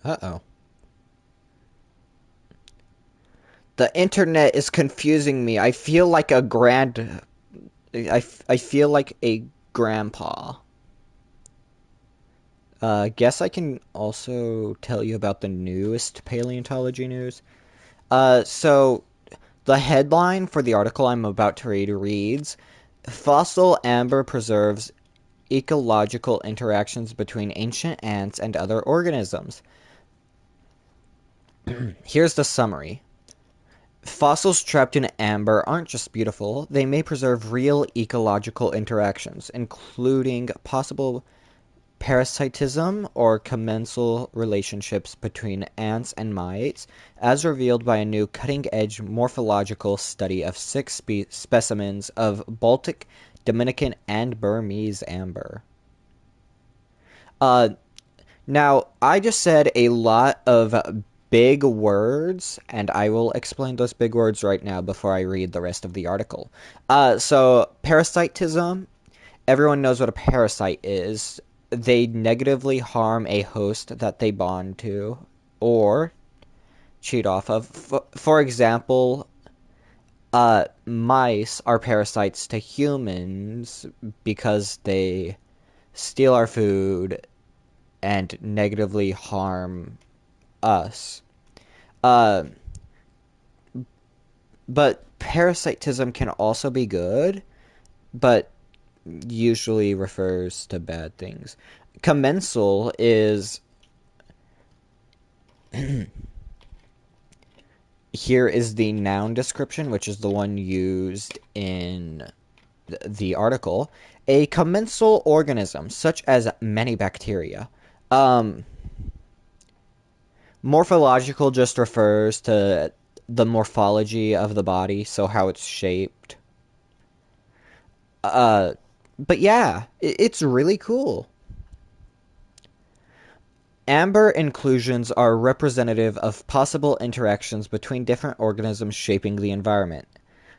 Uh-oh. The internet is confusing me. I feel like a I feel like a grandpa. Guess I can also tell you about the newest paleontology news. So the headline for the article I'm about to read reads, Fossil amber preserves ecological interactions between ancient ants and other organisms. Here's the summary. Fossils trapped in amber aren't just beautiful, they may preserve real ecological interactions, including possible parasitism or commensal relationships between ants and mites, as revealed by a new cutting-edge morphological study of 6 specimens of Baltic, Dominican, and Burmese amber. Now, I just said a lot of big words, and I will explain those big words right now before I read the rest of the article. So, parasitism, everyone knows what a parasite is. They negatively harm a host that they bond to, or cheat off of. For example, mice are parasites to humans because they steal our food and negatively harm us. But parasitism can also be good, but usually refers to bad things. Commensal is... Here is the noun description, which is the one used in the article. A commensal organism, such as many bacteria. Morphological just refers to the morphology of the body, so how it's shaped. But yeah, it's really cool. Amber inclusions are representative of possible interactions between different organisms shaping the environment,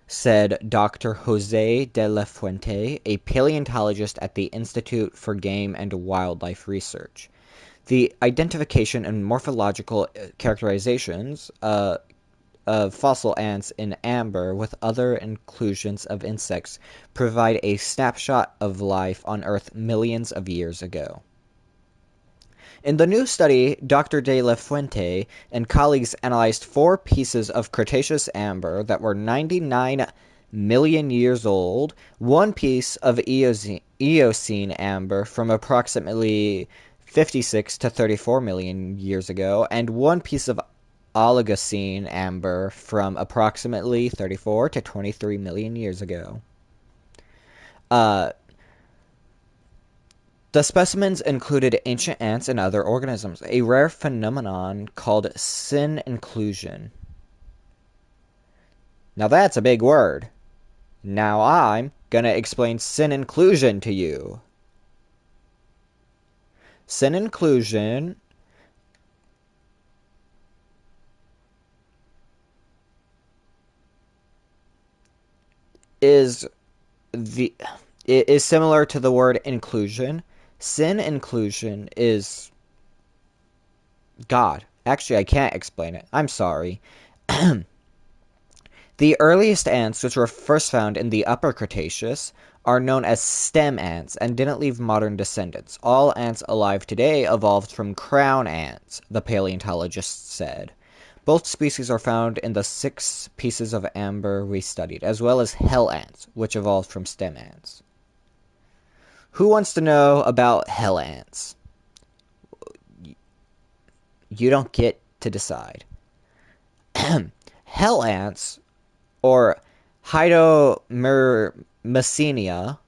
said Dr. Jose de la Fuente, a paleontologist at the Institute for Game and Wildlife Research. The identification and morphological characterizations of fossil ants in amber with other inclusions of insects provide a snapshot of life on Earth millions of years ago. In the new study, Dr. de la Fuente and colleagues analyzed 4 pieces of Cretaceous amber that were 99 million years old, one piece of Eocene amber from approximately 56 to 34 million years ago, and one piece of Oligocene amber from approximately 34 to 23 million years ago. The specimens included ancient ants and other organisms, a rare phenomenon called syn inclusion. Now that's a big word. Now I'm gonna explain syn inclusion to you. Syn inclusion is similar to the word inclusion. Syn inclusion is God. Actually, I can't explain it. I'm sorry. The earliest ants, which were first found in the Upper Cretaceous, are known as stem ants and didn't leave modern descendants. All ants alive today evolved from crown ants, the paleontologists said. Both species are found in the 6 pieces of amber we studied, as well as hell ants, which evolved from stem ants. Who wants to know about hell ants? You don't get to decide. Hell ants, or Hydomyrmecina,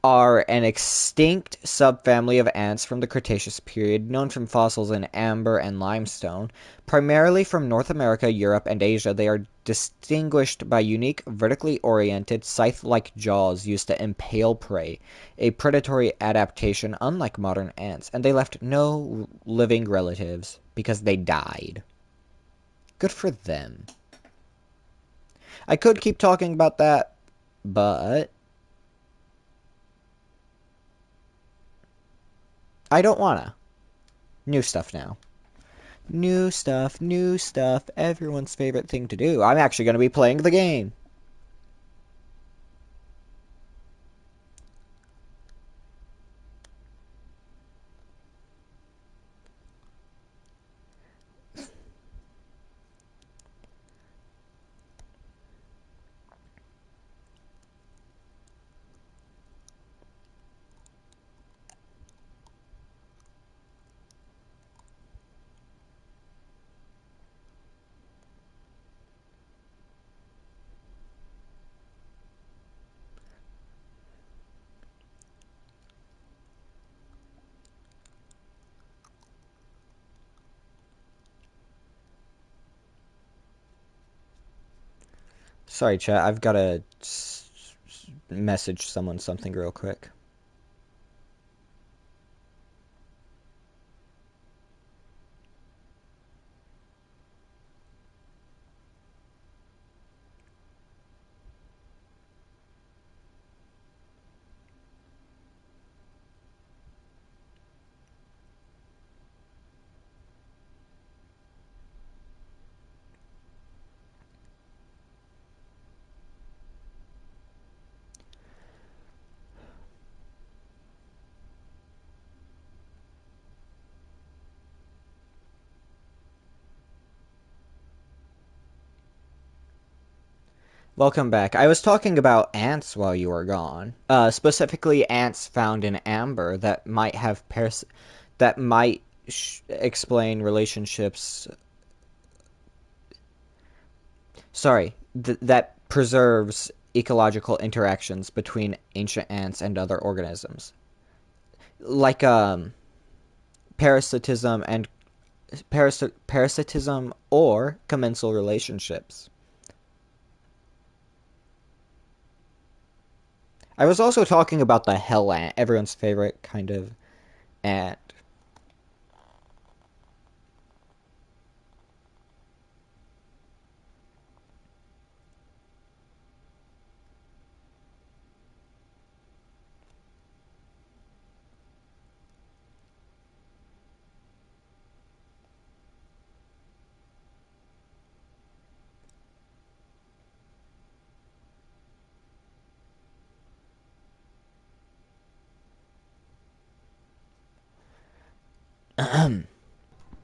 are an extinct subfamily of ants from the Cretaceous period, known from fossils in amber and limestone. Primarily from North America, Europe, and Asia, they are distinguished by unique, vertically oriented, scythe-like jaws used to impale prey, a predatory adaptation unlike modern ants, and they left no living relatives because they died. Good for them. I could keep talking about that, but I don't wanna. New stuff now. New stuff, everyone's favorite thing to do. I'm actually gonna be playing the game. Sorry, chat, I've gotta message someone something real quick. Welcome back. I was talking about ants while you were gone. Specifically ants found in amber that might have explain relationships. Sorry, that preserves ecological interactions between ancient ants and other organisms, like parasitism and parasitism or commensal relationships. I was also talking about the hell ant, everyone's favorite kind of ant.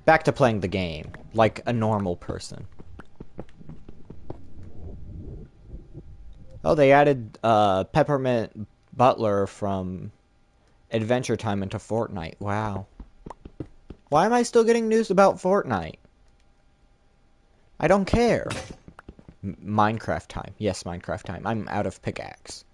Back to playing the game, like a normal person. Oh, they added Peppermint Butler from Adventure Time into Fortnite. Wow. Why am I still getting news about Fortnite? I don't care. Minecraft time. Yes, Minecraft time. I'm out of pickaxe.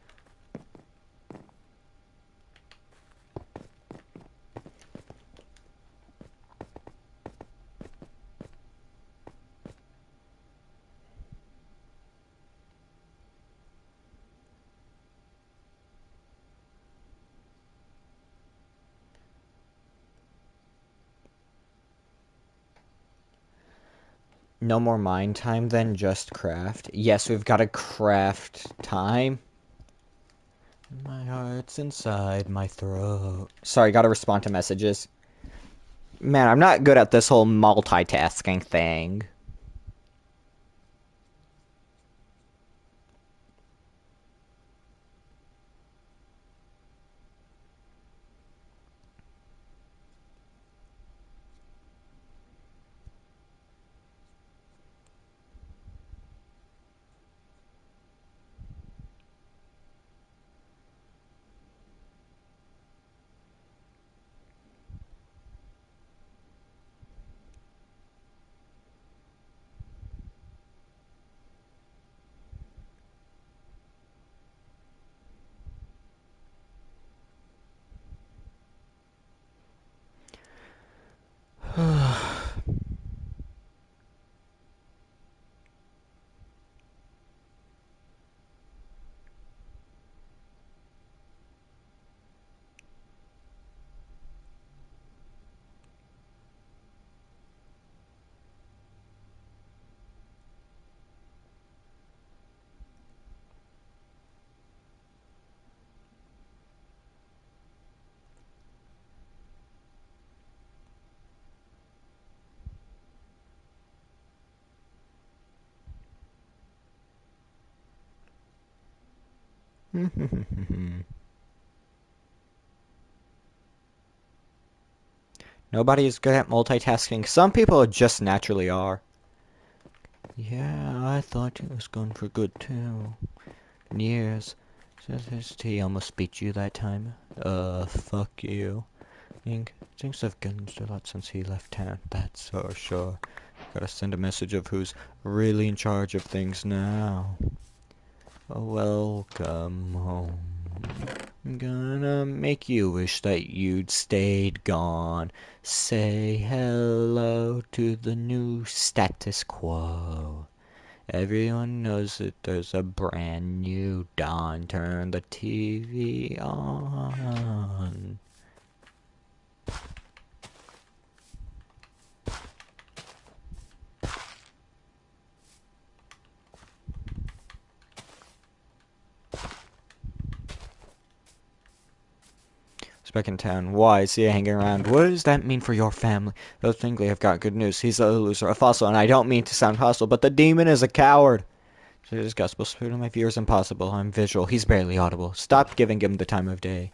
No more mine time then, just craft. Yes, we've got a craft time. My heart's inside my throat. Sorry, gotta respond to messages. Man, I'm not good at this whole multitasking thing. Nobody is good at multitasking. Some people just naturally are. Yeah, I thought it was going for good too. Years. Says his tea almost beat you that time. Fuck you. Things have gotten a lot since he left town, that's for sure. Gotta send a message of who's really in charge of things now. Welcome home. I'm gonna make you wish that you'd stayed gone. Say hello to the new status quo. Everyone knows that there's a brand new dawn. Turn the TV on. He's back in town. Why is he hanging around? What does that mean for your family? Those Tingley have got good news. He's a loser, a fossil, and I don't mean to sound hostile, but the demon is a coward. So his gospel spirit on my view is impossible. I'm visual. He's barely audible. Stop giving him the time of day.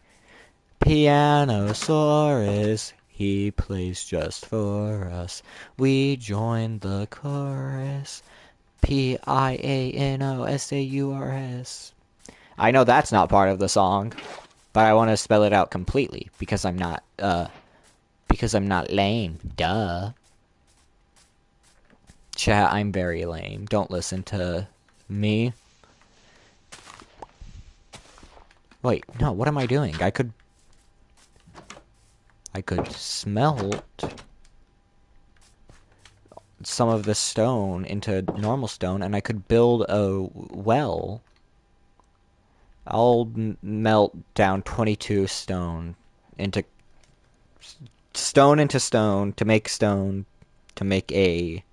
Pianosaurus, he plays just for us. We join the chorus. Pianosaurus. I know that's not part of the song, but I want to spell it out completely because I'm not lame. Duh. Chat, I'm very lame. Don't listen to me. Wait, no, what am I doing? I could smelt some of the stone into normal stone, and I could build a well. I'll melt down 22 stone into stone to make a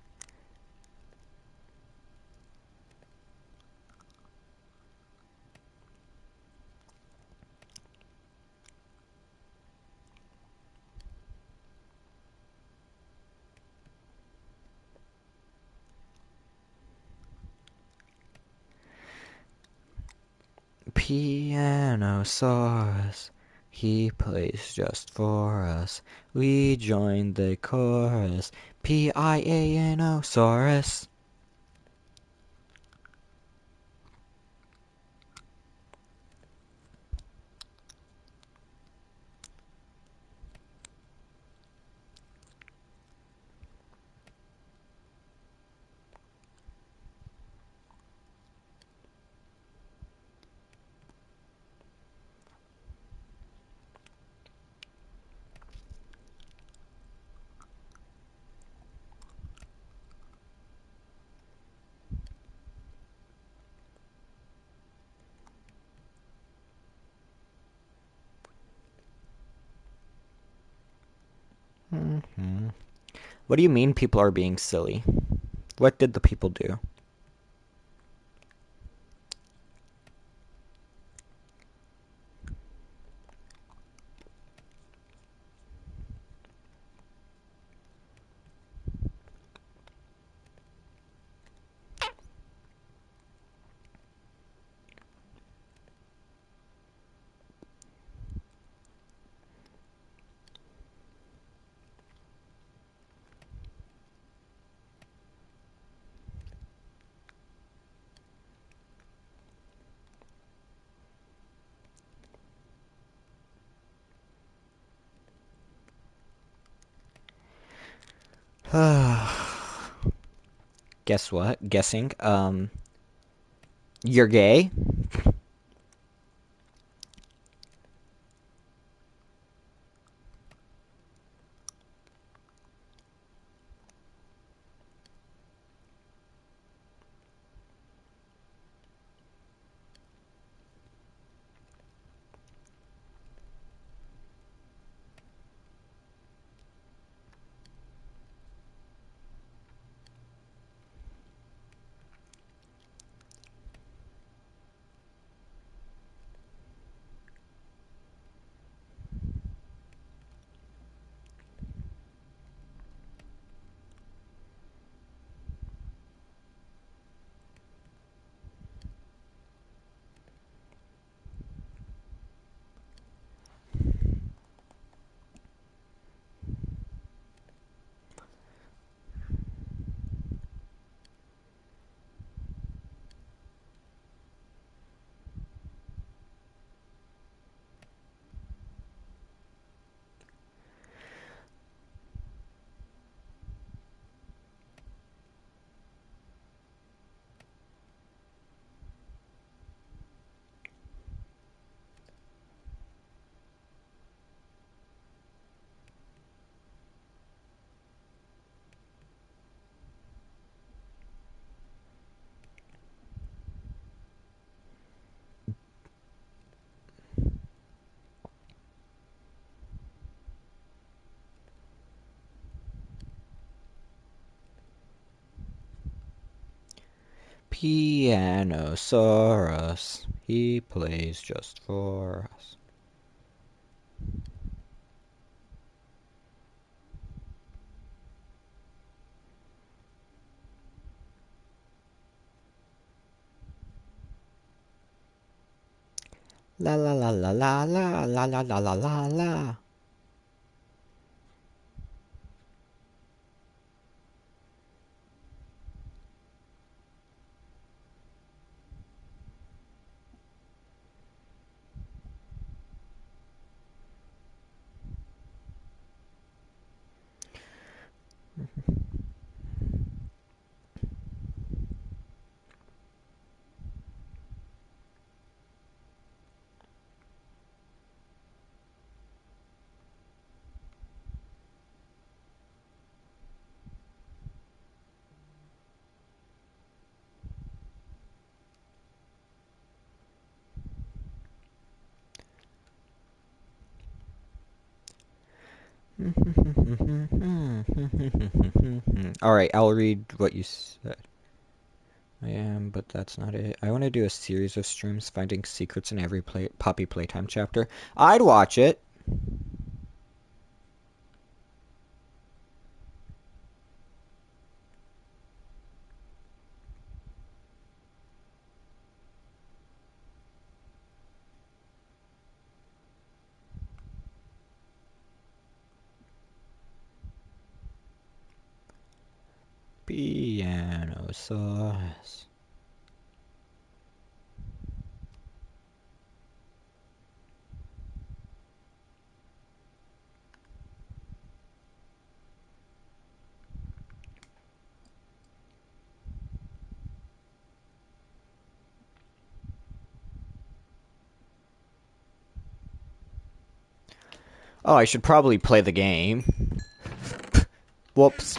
Pianosaurus. He plays just for us. We join the chorus. Pianosaurus. What do you mean people are being silly? What did the people do? Guess what? Guessing. You're gay? Pianosaurus. He plays just for us. La la la la la la la la la la la la. Alright, I'll read what you said. I am, but that's not it. I want to do a series of streams finding secrets in every Poppy Playtime chapter. I'd watch it. Pianosaurus. Oh, I should probably play the game. Whoops.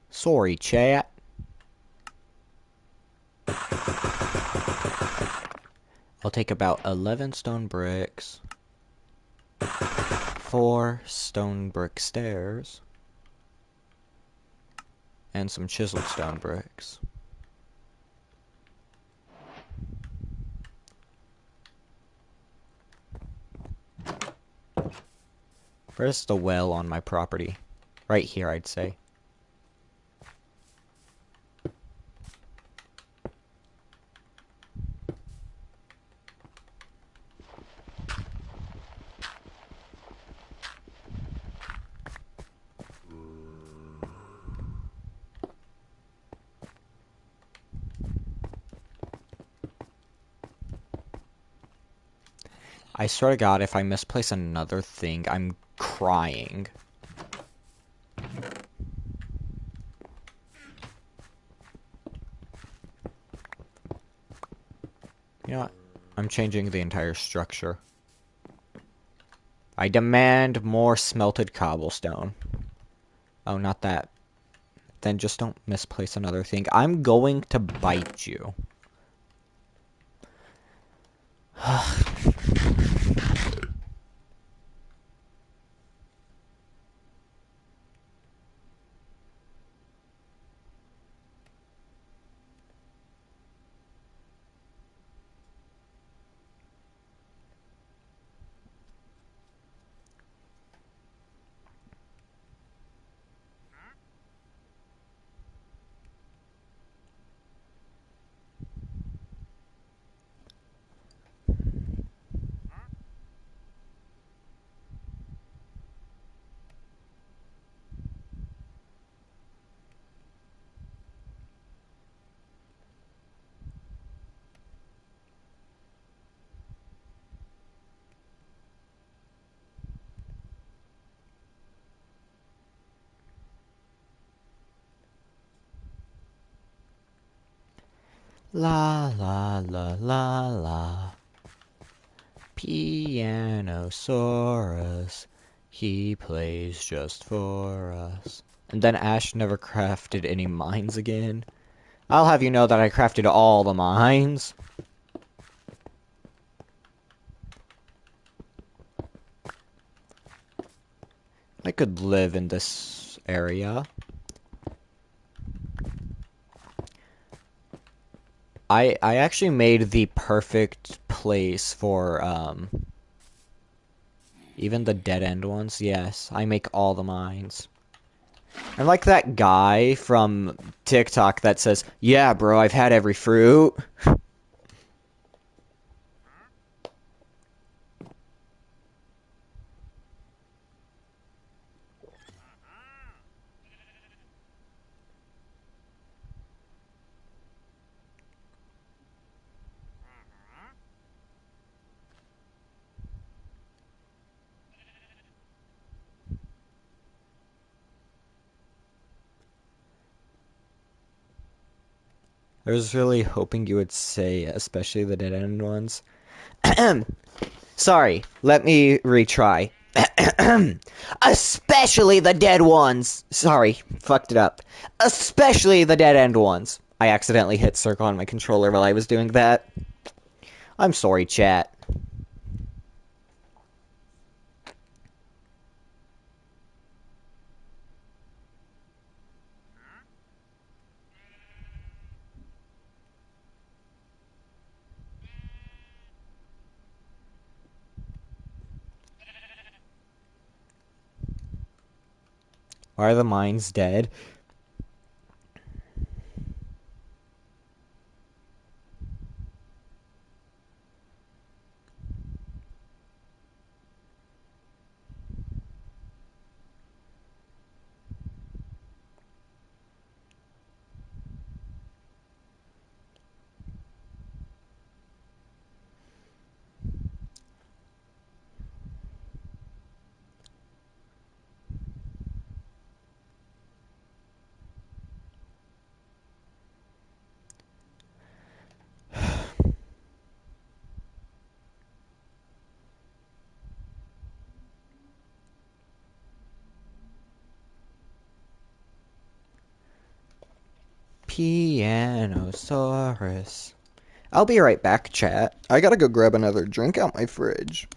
Sorry, chat. I'll take about 11 stone bricks. 4 stone brick stairs. And some chiseled stone bricks. Where's the well on my property? Right here, I'd say. I swear to God, if I misplace another thing, I'm crying. You know what? I'm changing the entire structure. I demand more smelted cobblestone. Oh, not that. Then just don't misplace another thing. I'm going to bite you. La la la la la. Pianosaurus, he plays just for us. And then Ash never crafted any mines again. I'll have you know that I crafted all the mines. I could live in this area. I actually made the perfect place for, even the dead-end ones. Yes, I make all the mines. I'm like that guy from TikTok that says, "Yeah, bro, I've had every fruit." I was really hoping you would say, especially the dead-end ones. Sorry, let me retry. Especially the dead ones. Sorry, fucked it up. Especially the dead-end ones. I accidentally hit circle on my controller while I was doing that. I'm sorry, chat. Are the mines dead? Pianosaurus. I'll be right back, chat. I gotta go grab another drink out my fridge.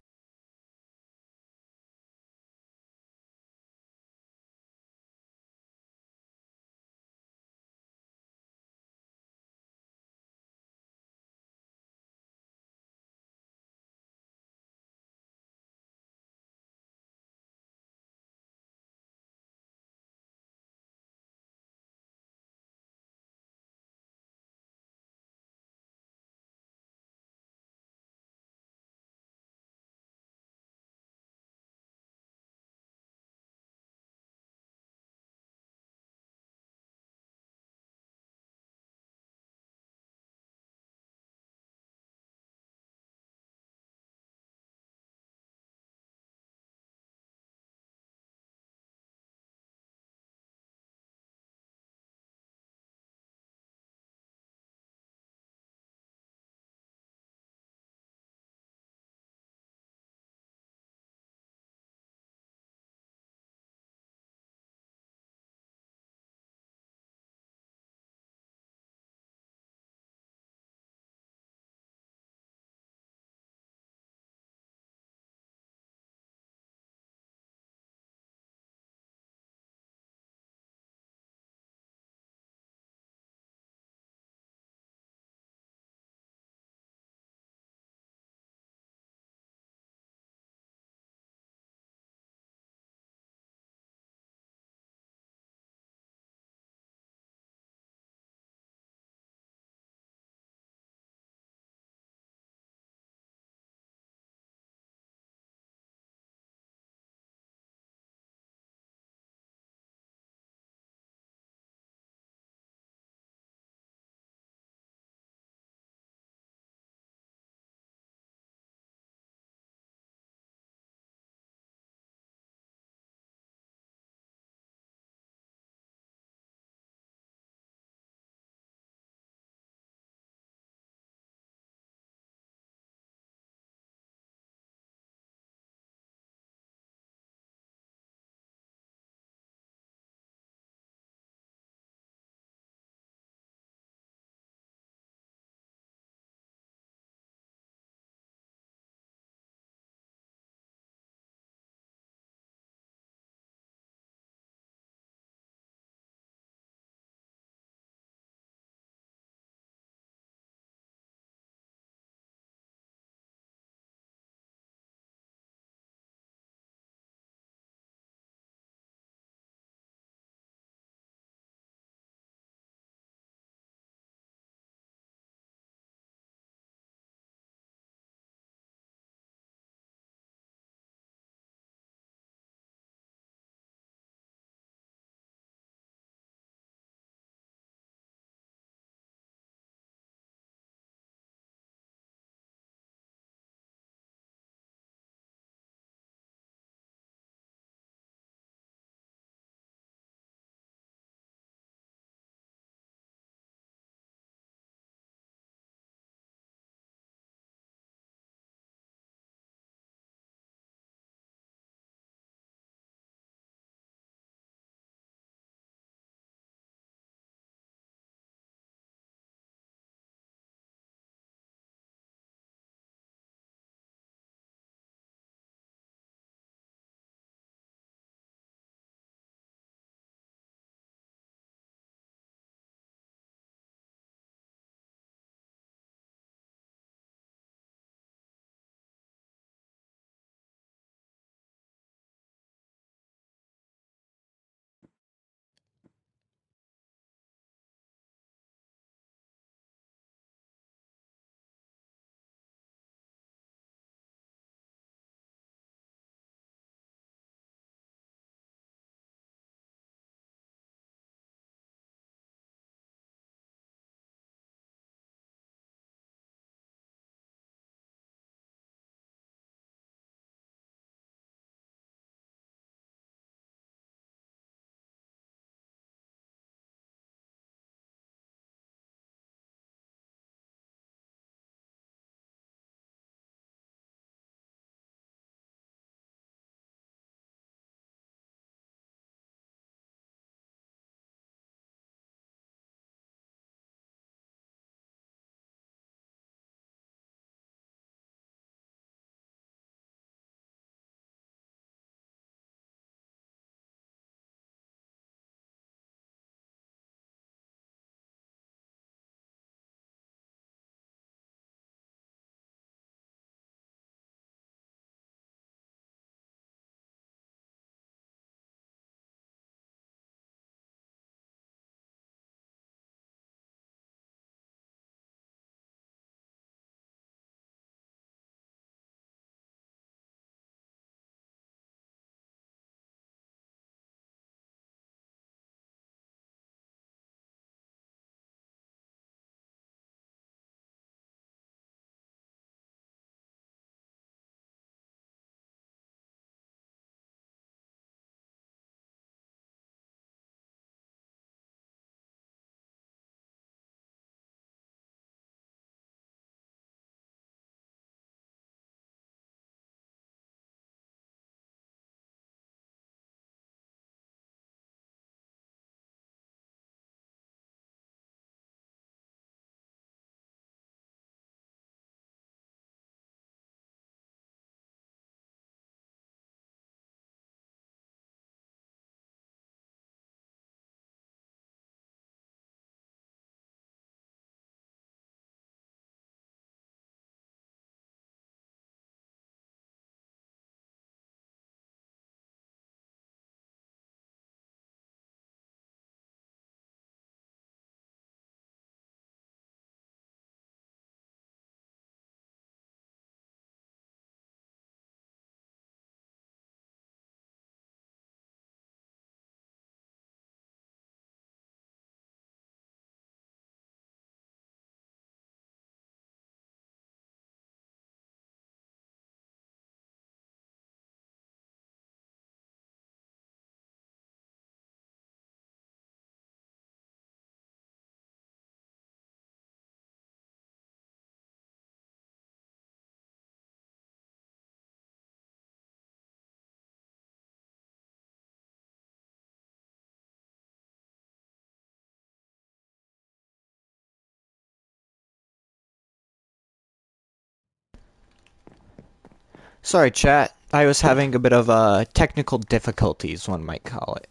Sorry, chat. I was having a bit of technical difficulties, one might call it.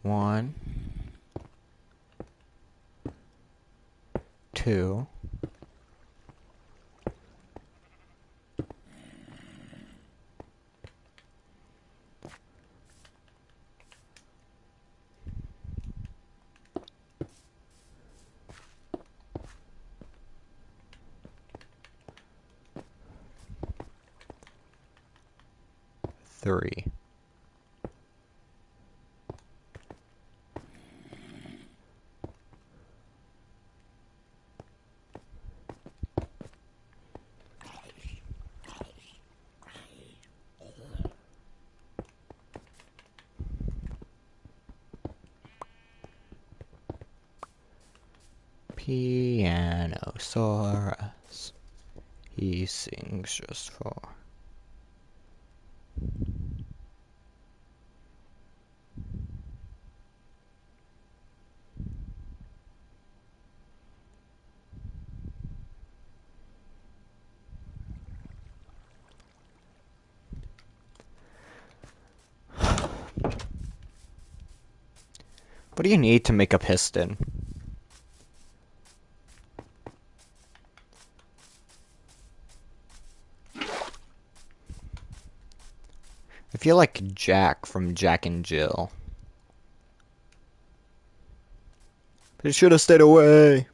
One, two, three. Pianosaurus. He sings just for. What do you need to make a piston? I feel like Jack from Jack and Jill. It should have stayed away.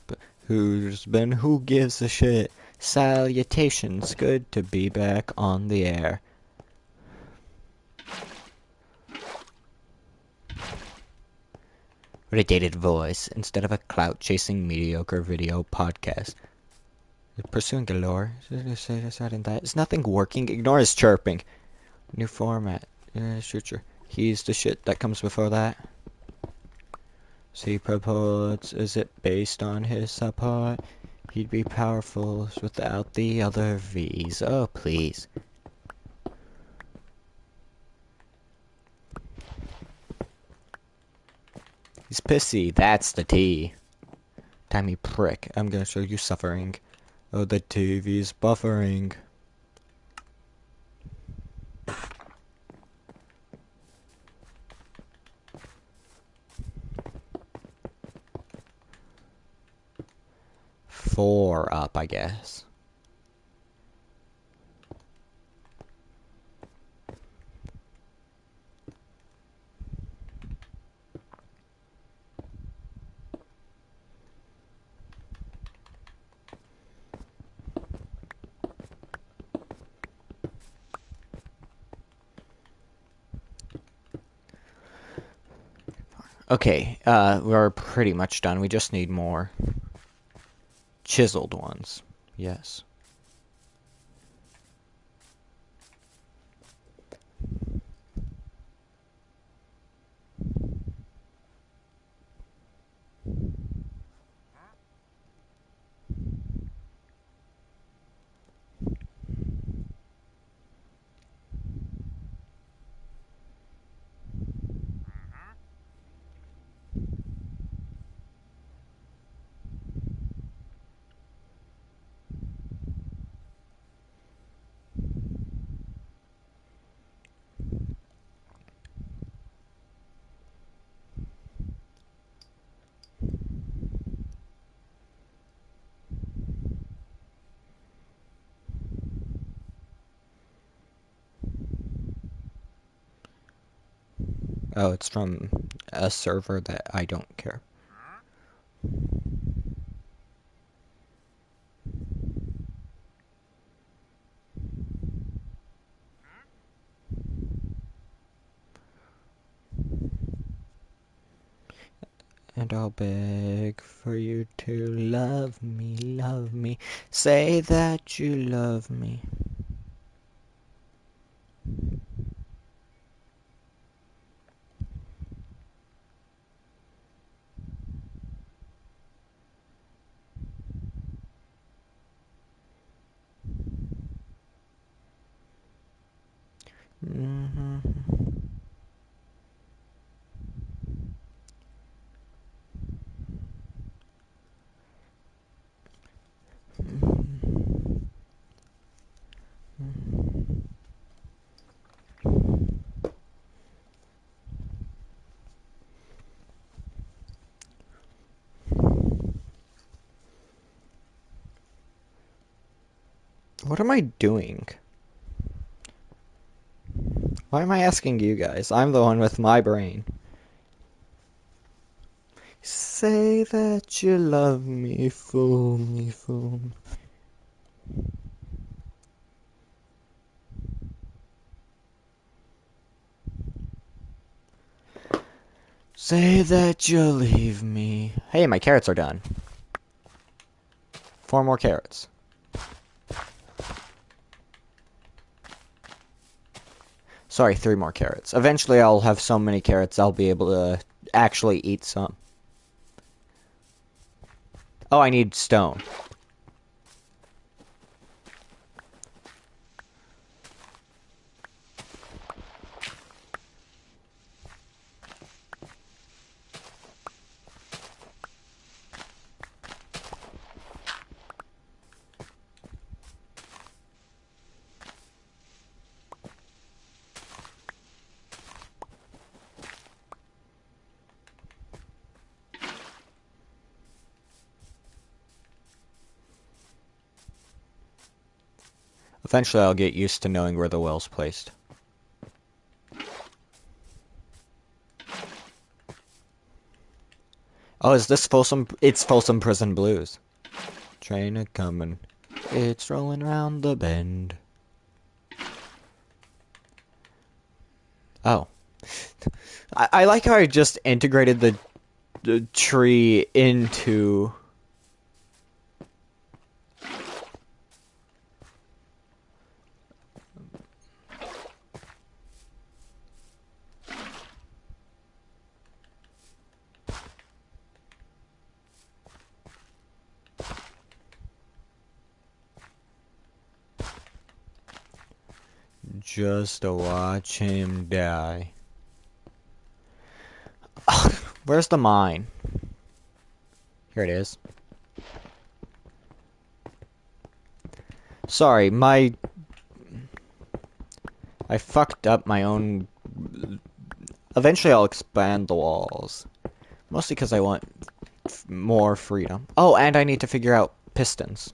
But who gives a shit? Salutations, good to be back on the air. With a dated voice instead of a clout-chasing mediocre video podcast. Pursuing galore. Is nothing working? Ignore his chirping. New format. Future. He's the shit that comes before that. He purports, is it based on his support? He'd be powerful without the other V's. Oh, please. He's pissy, that's the T. Tiny prick, I'm gonna show you suffering. Oh, the TV's buffering. Four up, I guess. Okay, we're pretty much done. We just need more chiseled ones. Yes. Oh, it's from a server that I don't care. And I'll beg for you to love me. Say that you love me. Mhm. What am I doing? Why am I asking you guys? I'm the one with my brain. Say that you love me, fool me, fool me. Say that you'll leave me. Hey, my carrots are done. 4 more carrots. Sorry, 3 more carrots. Eventually I'll have so many carrots I'll be able to actually eat some. Oh, I need stone. Eventually I'll get used to knowing where the well's placed. Oh, is this Folsom? It's Folsom Prison Blues. Train a comin'. It's rolling around the bend. Oh. I like how I just integrated the tree into... Just to watch him die. Where's the mine? Here it is. Sorry, I fucked up my own... Eventually I'll expand the walls. Mostly because I want more freedom. Oh, and I need to figure out pistons.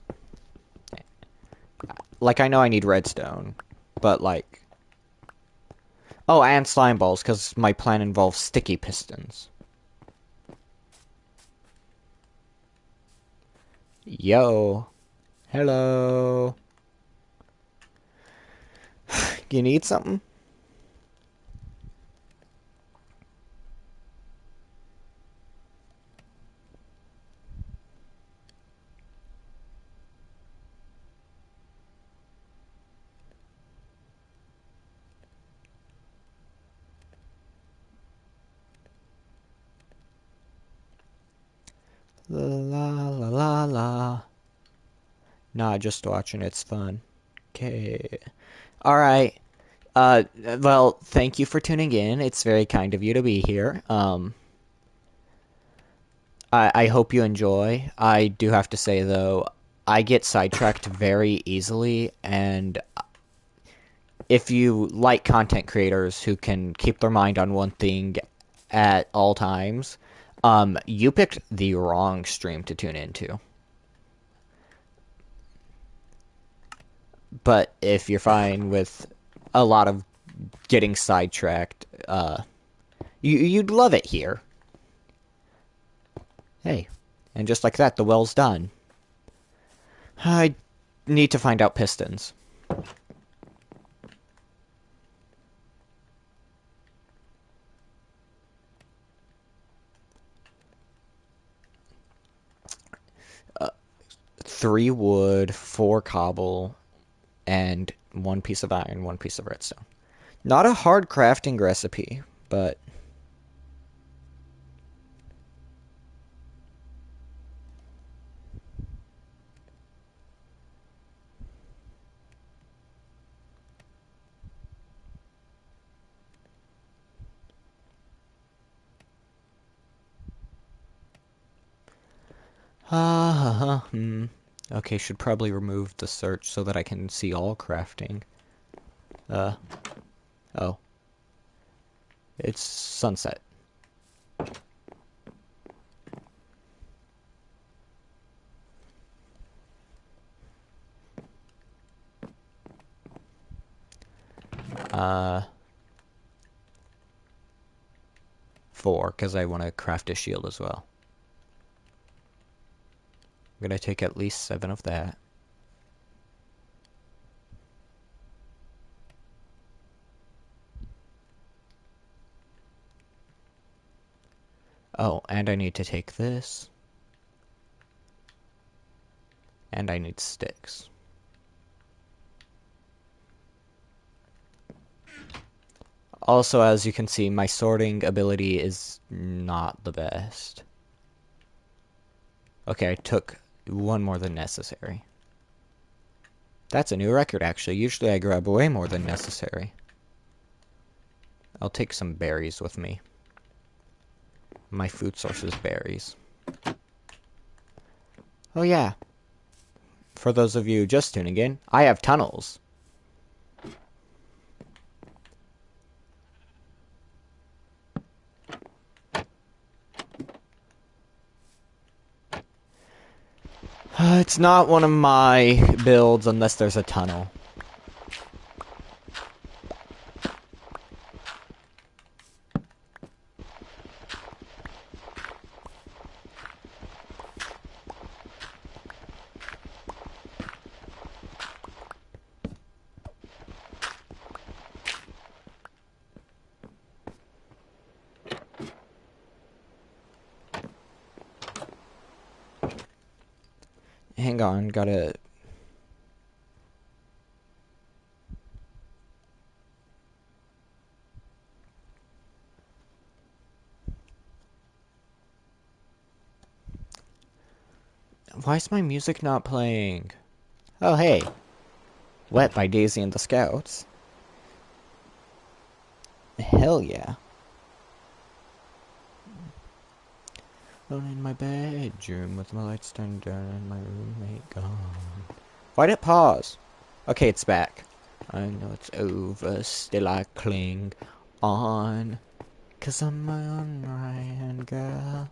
Like, I know I need redstone, but like... Oh, and slime balls, because my plan involves sticky pistons. Yo. Hello. You need something? La la la la. Nah, just watching. It's fun. Okay. Alright. Well, thank you for tuning in. It's very kind of you to be here. I hope you enjoy. I do have to say, though, I get sidetracked very easily, and if you like content creators who can keep their mind on one thing at all times, you picked the wrong stream to tune into. But if you're fine with a lot of getting sidetracked, you'd love it here. Hey, and just like that, the well's done. I need to find out pistons. 3 wood, 4 cobble, and 1 piece of iron, 1 piece of redstone. Not a hard crafting recipe, but okay, should probably remove the search so that I can see all crafting. Oh. It's sunset. Uh, 4, because I want to craft a shield as well. I'm gonna take at least 7 of that. Oh, and I need to take this. And I need sticks. Also, as you can see, my sorting ability is not the best. Okay, I took 1 more than necessary. That's a new record, actually. Usually I grab way more than necessary. I'll take some berries with me. My food source is berries. Oh yeah. For those of you just tuning in, I have tunnels. It's not one of my builds unless there's a tunnel. Hang on, gotta... Why is my music not playing? Oh, hey. Wet by Daisy and the Scouts. Hell yeah. Alone in my bedroom with my lights turned down and my roommate gone. Why'd it pause? Okay, it's back. I know it's over, still I cling on. 'Cause I'm my own right girl.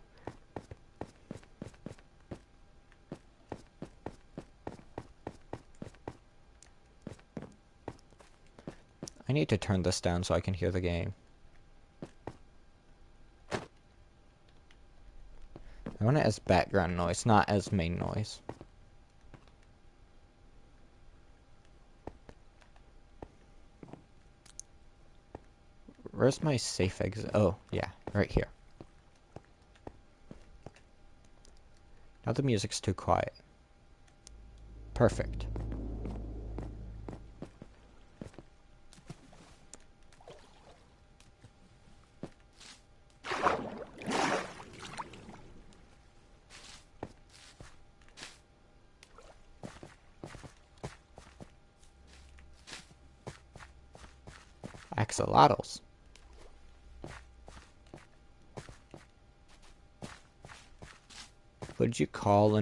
I need to turn this down so I can hear the game. I want it as background noise, not as main noise. Where's my safe exit? Oh, yeah, right here. Now the music's too quiet. Perfect. Axolotls. Would you call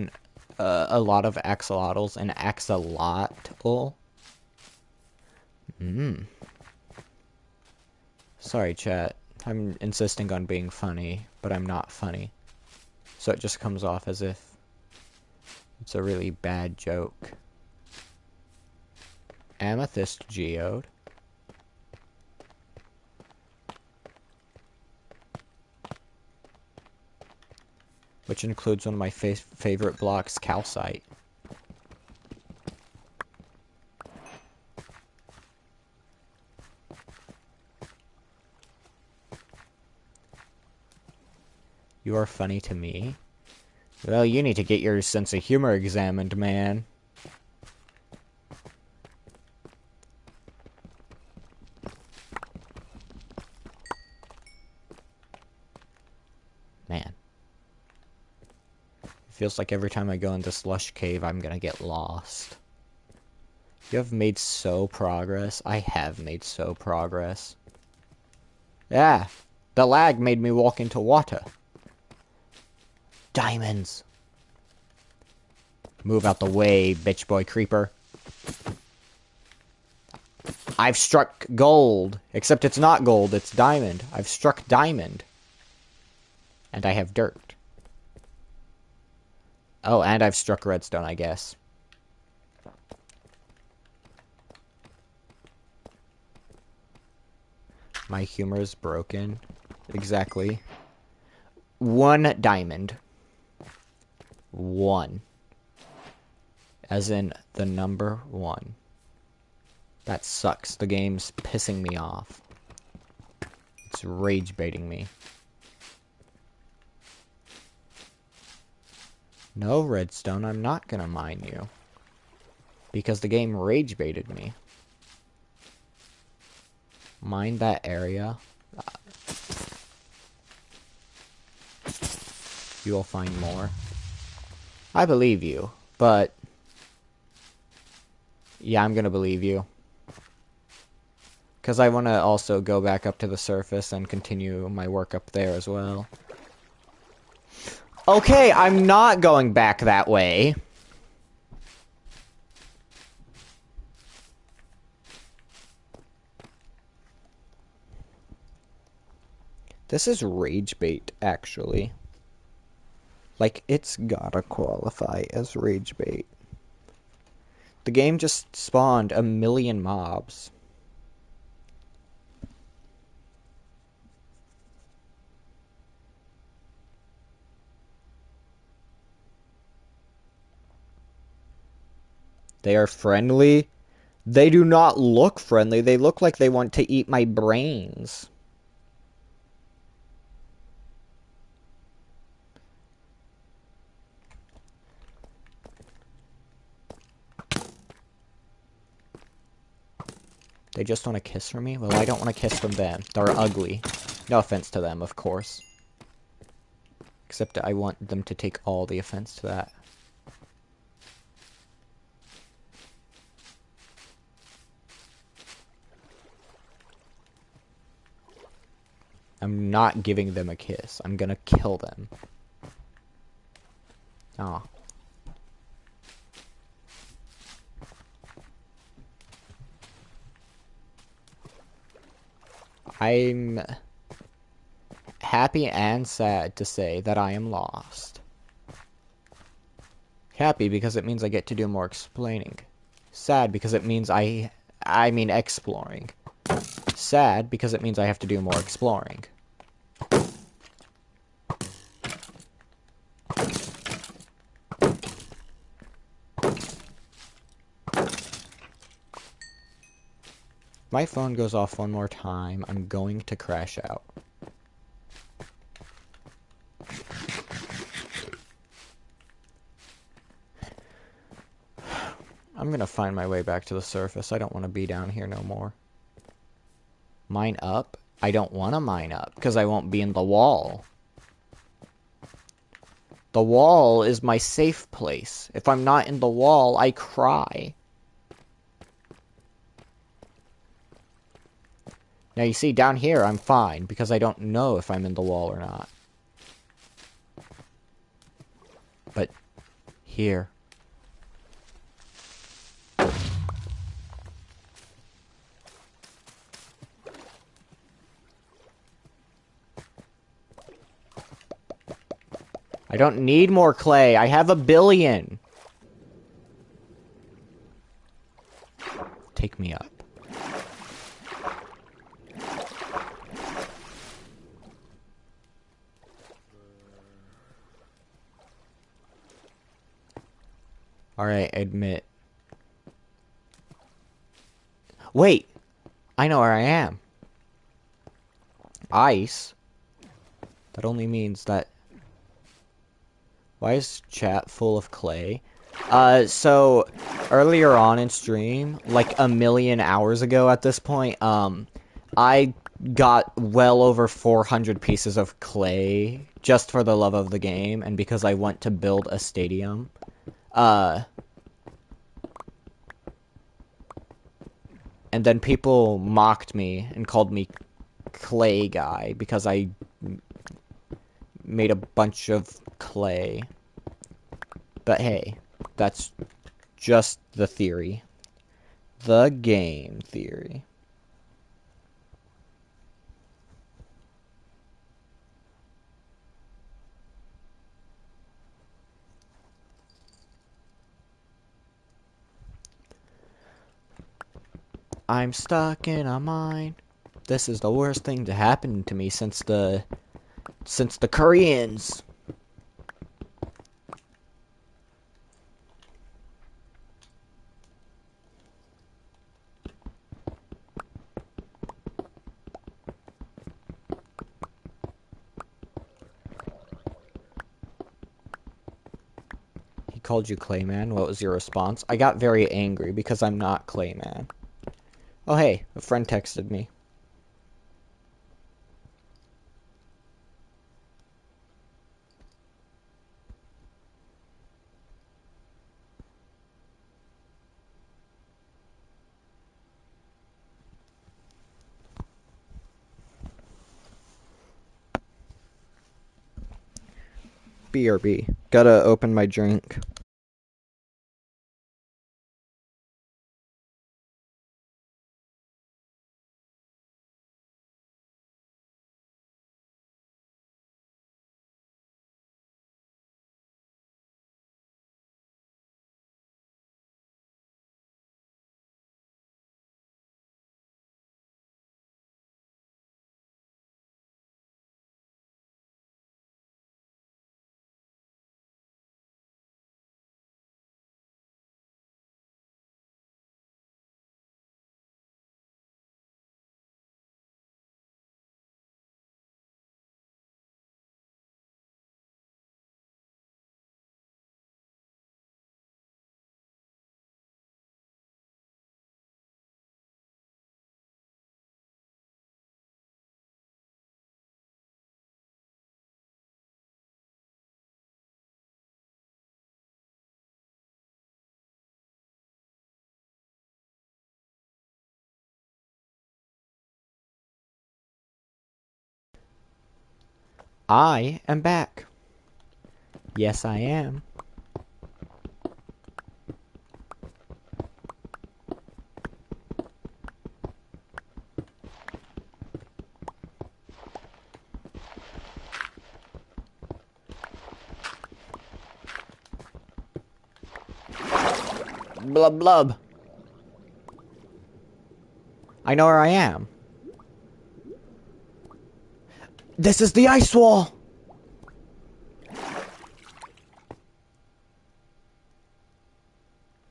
a lot of axolotls an axolotl? Sorry, chat. I'm insisting on being funny, but I'm not funny. So it just comes off as if it's a really bad joke. Amethyst geode. Which includes one of my favorite blocks, calcite. You are funny to me. Well, you need to get your sense of humor examined, man. Man. It feels like every time I go in this lush cave, I'm gonna get lost. You have made so progress. I have made so progress. Yeah, the lag made me walk into water. Diamonds. Move out the way, bitch boy creeper. I've struck gold. Except it's not gold, it's diamond. I've struck diamond. And I have dirt. Oh, and I've struck redstone, I guess. My humor is broken. Exactly. 1 diamond. 1. As in the number 1. That sucks. The game's pissing me off. It's rage baiting me. No, redstone, I'm not gonna mine you. Because the game rage baited me. Mine that area. You will find more. I believe you, but... yeah, I'm gonna believe you. Because I want to also go back up to the surface and continue my work up there as well. Okay, I'm not going back that way. This is rage bait, actually. Like, it's gotta qualify as rage bait. The game just spawned 1,000,000 mobs. They are friendly. They do not look friendly. They look like they want to eat my brains. They just want a kiss from me? Well, I don't want a kiss from them. They're ugly. No offense to them, of course. Except I want them to take all the offense to that. I'm not giving them a kiss. I'm gonna kill them. Aw. I'm happy and sad to say that I am lost. Happy because it means I get to do more explaining. Sad because it means I mean exploring. Sad because it means I have to do more exploring. My phone goes off one more time, I'm going to crash out. I'm gonna find my way back to the surface. I don't want to be down here no more. Mine up? I don't want to mine up, because I won't be in the wall. The wall is my safe place. If I'm not in the wall, I cry. Now you see, down here I'm fine, because I don't know if I'm in the wall or not. But here. I don't need more clay. I have 1,000,000,000. Take me up. Alright, admit. Wait! I know where I am. Ice? That only means that... Why is chat full of clay? So earlier on in stream, like a million hours ago at this point, I got well over 400 pieces of clay just for the love of the game and because I went to build a stadium. And then people mocked me and called me clay guy because I made a bunch of clay. But hey, that's just the theory. The game theory. I'm stuck in a mine. This is the worst thing to happen to me since the Koreans. He called you Clayman. What was your response? I got very angry because I'm not Clayman. Oh hey, a friend texted me. BRB. Gotta open my drink. I am back. Yes, I am. Blub blub. I know where I am. This is the ice wall!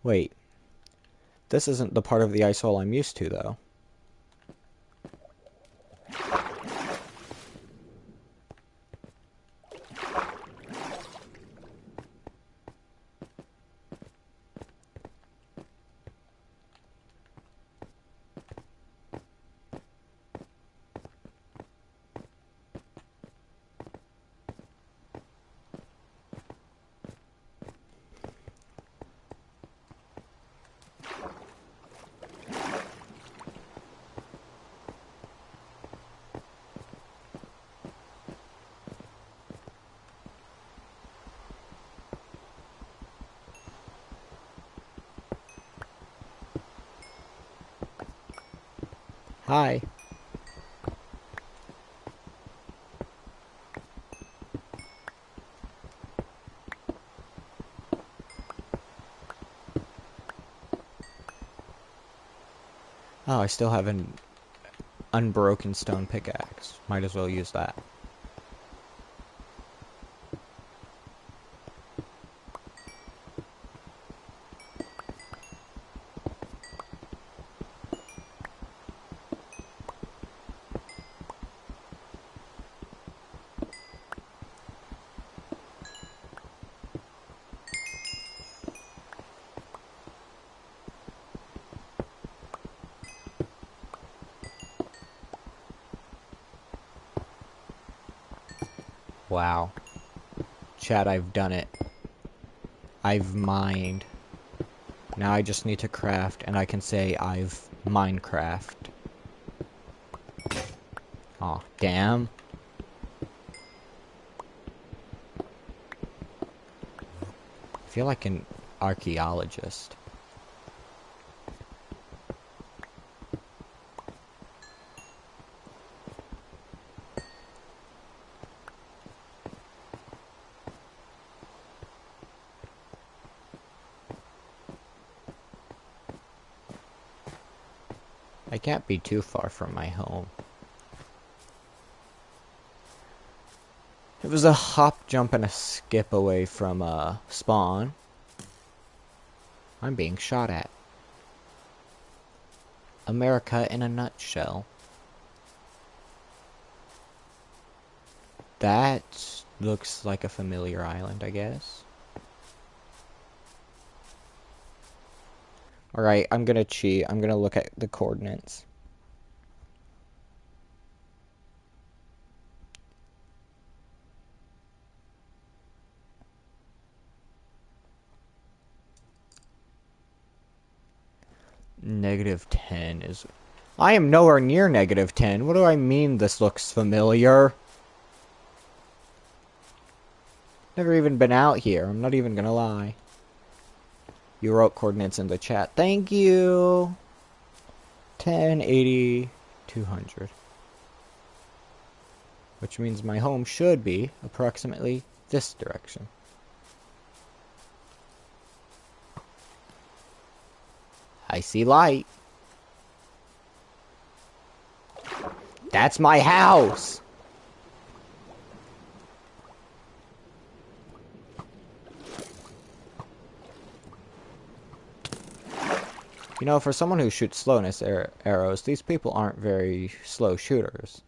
Wait. This isn't the part of the ice wall I'm used to, though. Hi. Oh, I still have an unbroken stone pickaxe. Might as well use that. Wow. Chat, I've done it. I've mined. Now I just need to craft, and I can say I've Minecraft. Aw, damn. I feel like an archaeologist. I can't be too far from my home. It was a hop, jump, and a skip away from, spawn. I'm being shot at. America in a nutshell. That looks like a familiar island, I guess. Alright, I'm gonna cheat. I'm gonna look at the coordinates. -10 is... I am nowhere near -10. What do I mean this looks familiar? Never even been out here. I'm not even gonna lie. You wrote coordinates in the chat. Thank you! 10, 80, 200. Which means my home should be approximately this direction. I see light. That's my house! You know, for someone who shoots slowness arrows, these people aren't very slow shooters.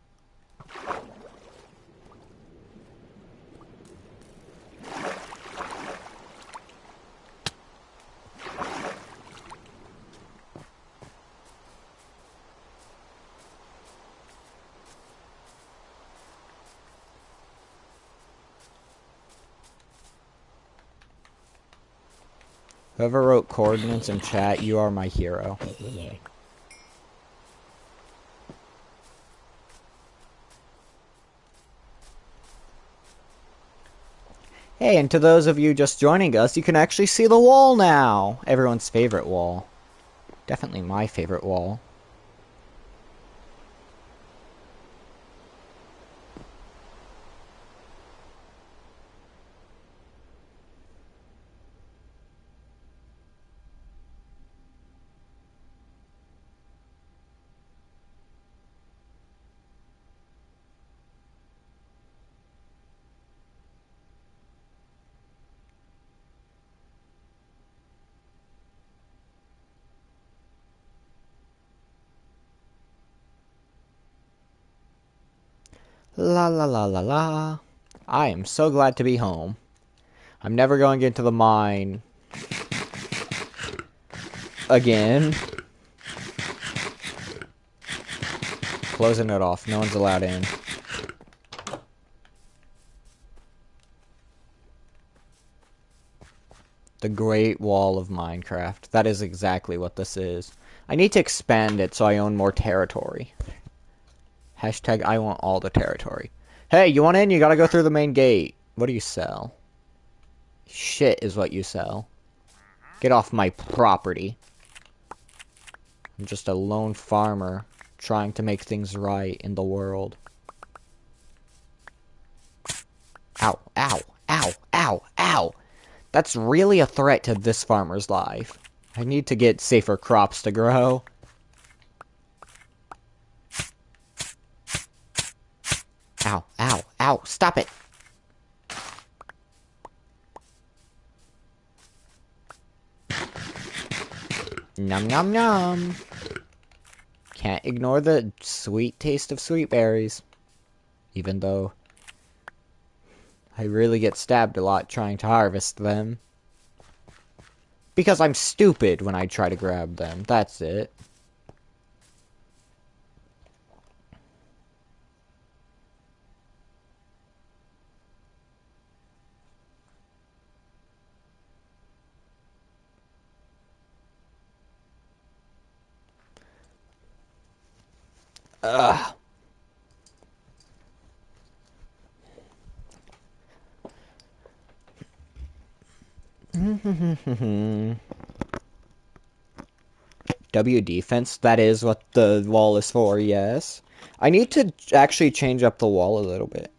Whoever wrote coordinates in chat, you are my hero. Hey, and to those of you just joining us, you can actually see the wall now! Everyone's favorite wall. Definitely my favorite wall. La la la la la. I am so glad to be home. I'm never going into the mine again. Closing it off. No one's allowed in. The Great Wall of Minecraft. That is exactly what this is. I need to expand it so I own more territory. Hashtag I want all the territory. Hey, you want in? You gotta go through the main gate. What do you sell? Shit is what you sell. Get off my property. I'm just a lone farmer trying to make things right in the world. Ow, ow, ow, ow, ow. That's really a threat to this farmer's life. I need to get safer crops to grow. Ow, ow, ow, stop it! Nom nom nom! Can't ignore the sweet taste of sweet berries. Even though I really get stabbed a lot trying to harvest them. Because I'm stupid when I try to grab them, that's it. Ugh. W defense, that is what the wall is for, yes. I need to actually change up the wall a little bit.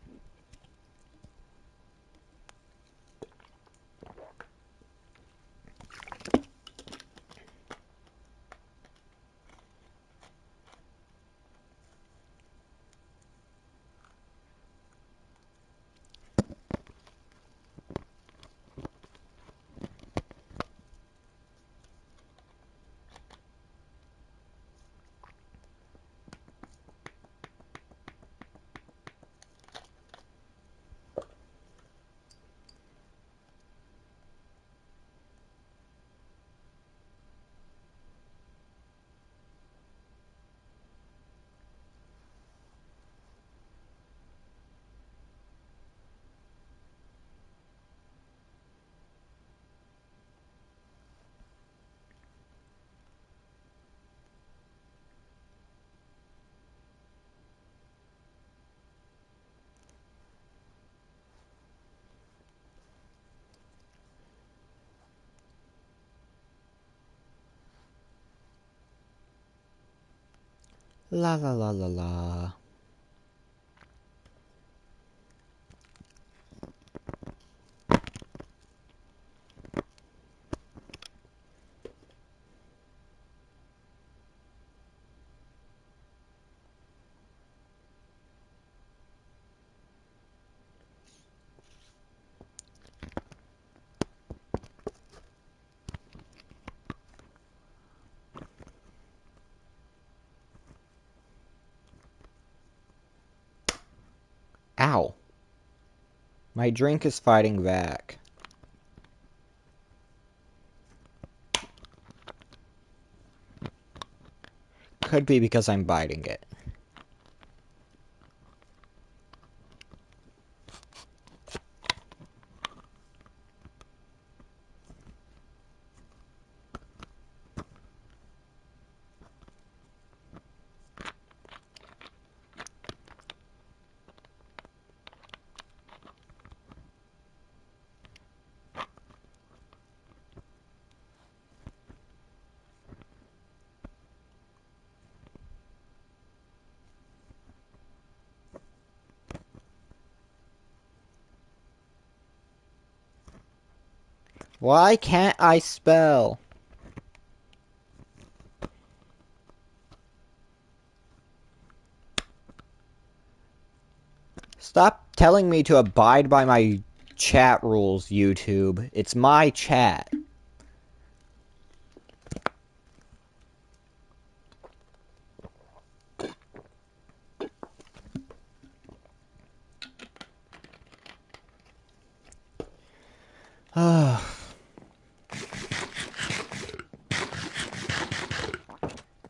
La la la la la. Ow. My drink is fighting back. Could be because I'm biting it. Why can't I spell? Stop telling me to abide by my chat rules, YouTube. It's my chat.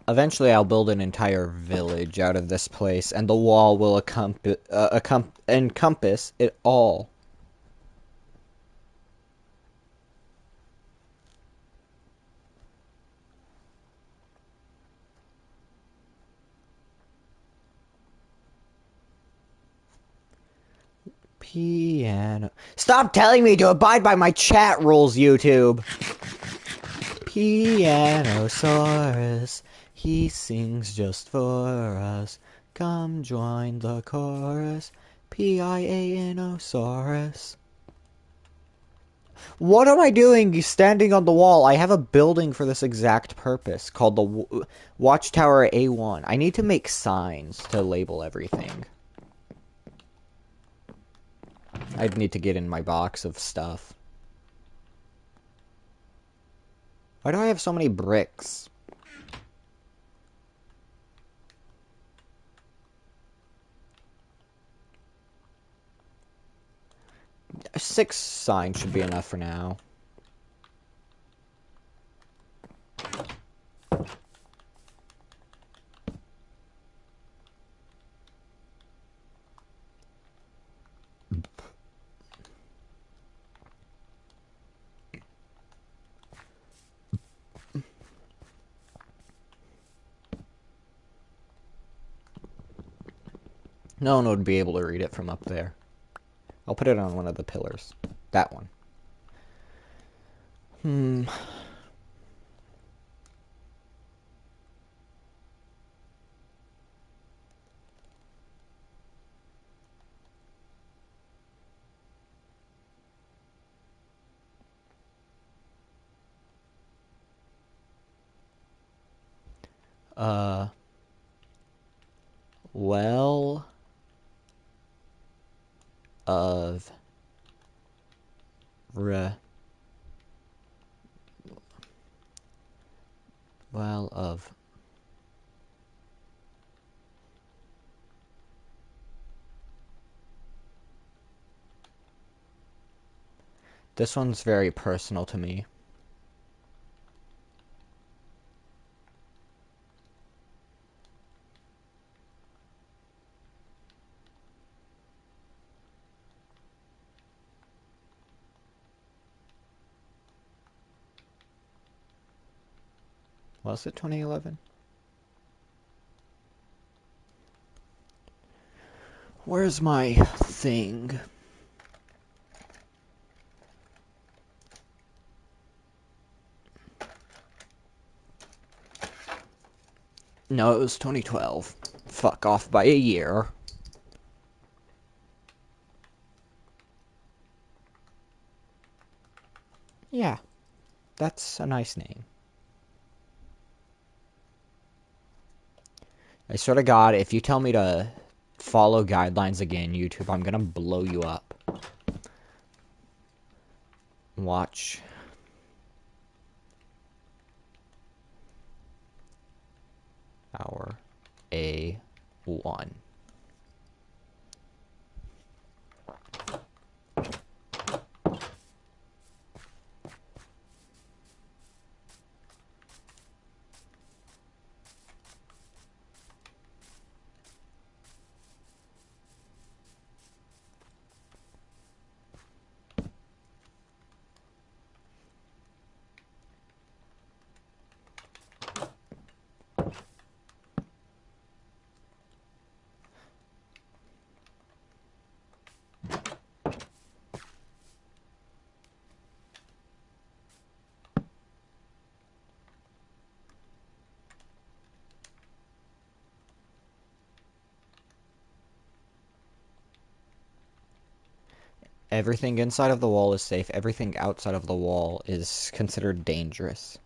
Eventually, I'll build an entire village out of this place, and the wall will encompass it all. Piano. Stop telling me to abide by my chat rules, YouTube! Pianosaurus, he sings just for us. Come join the chorus. Pianosaurus. What am I doing standing on the wall? I have a building for this exact purpose called the Watchtower A1. I need to make signs to label everything. I'd need to get in my box of stuff. Why do I have so many bricks? Six signs should be enough for now. No one would be able to read it from up there. I'll put it on one of the pillars. That one. Well of well of This one's very personal to me. Was it 2011? Where's my thing? No, it was 2012. Fuck off by a year. Yeah, that's a nice name. I swear to God, if you tell me to follow guidelines again, YouTube, I'm gonna blow you up. Watch. Our A1. Everything inside of the wall is safe. Everything outside of the wall is considered dangerous.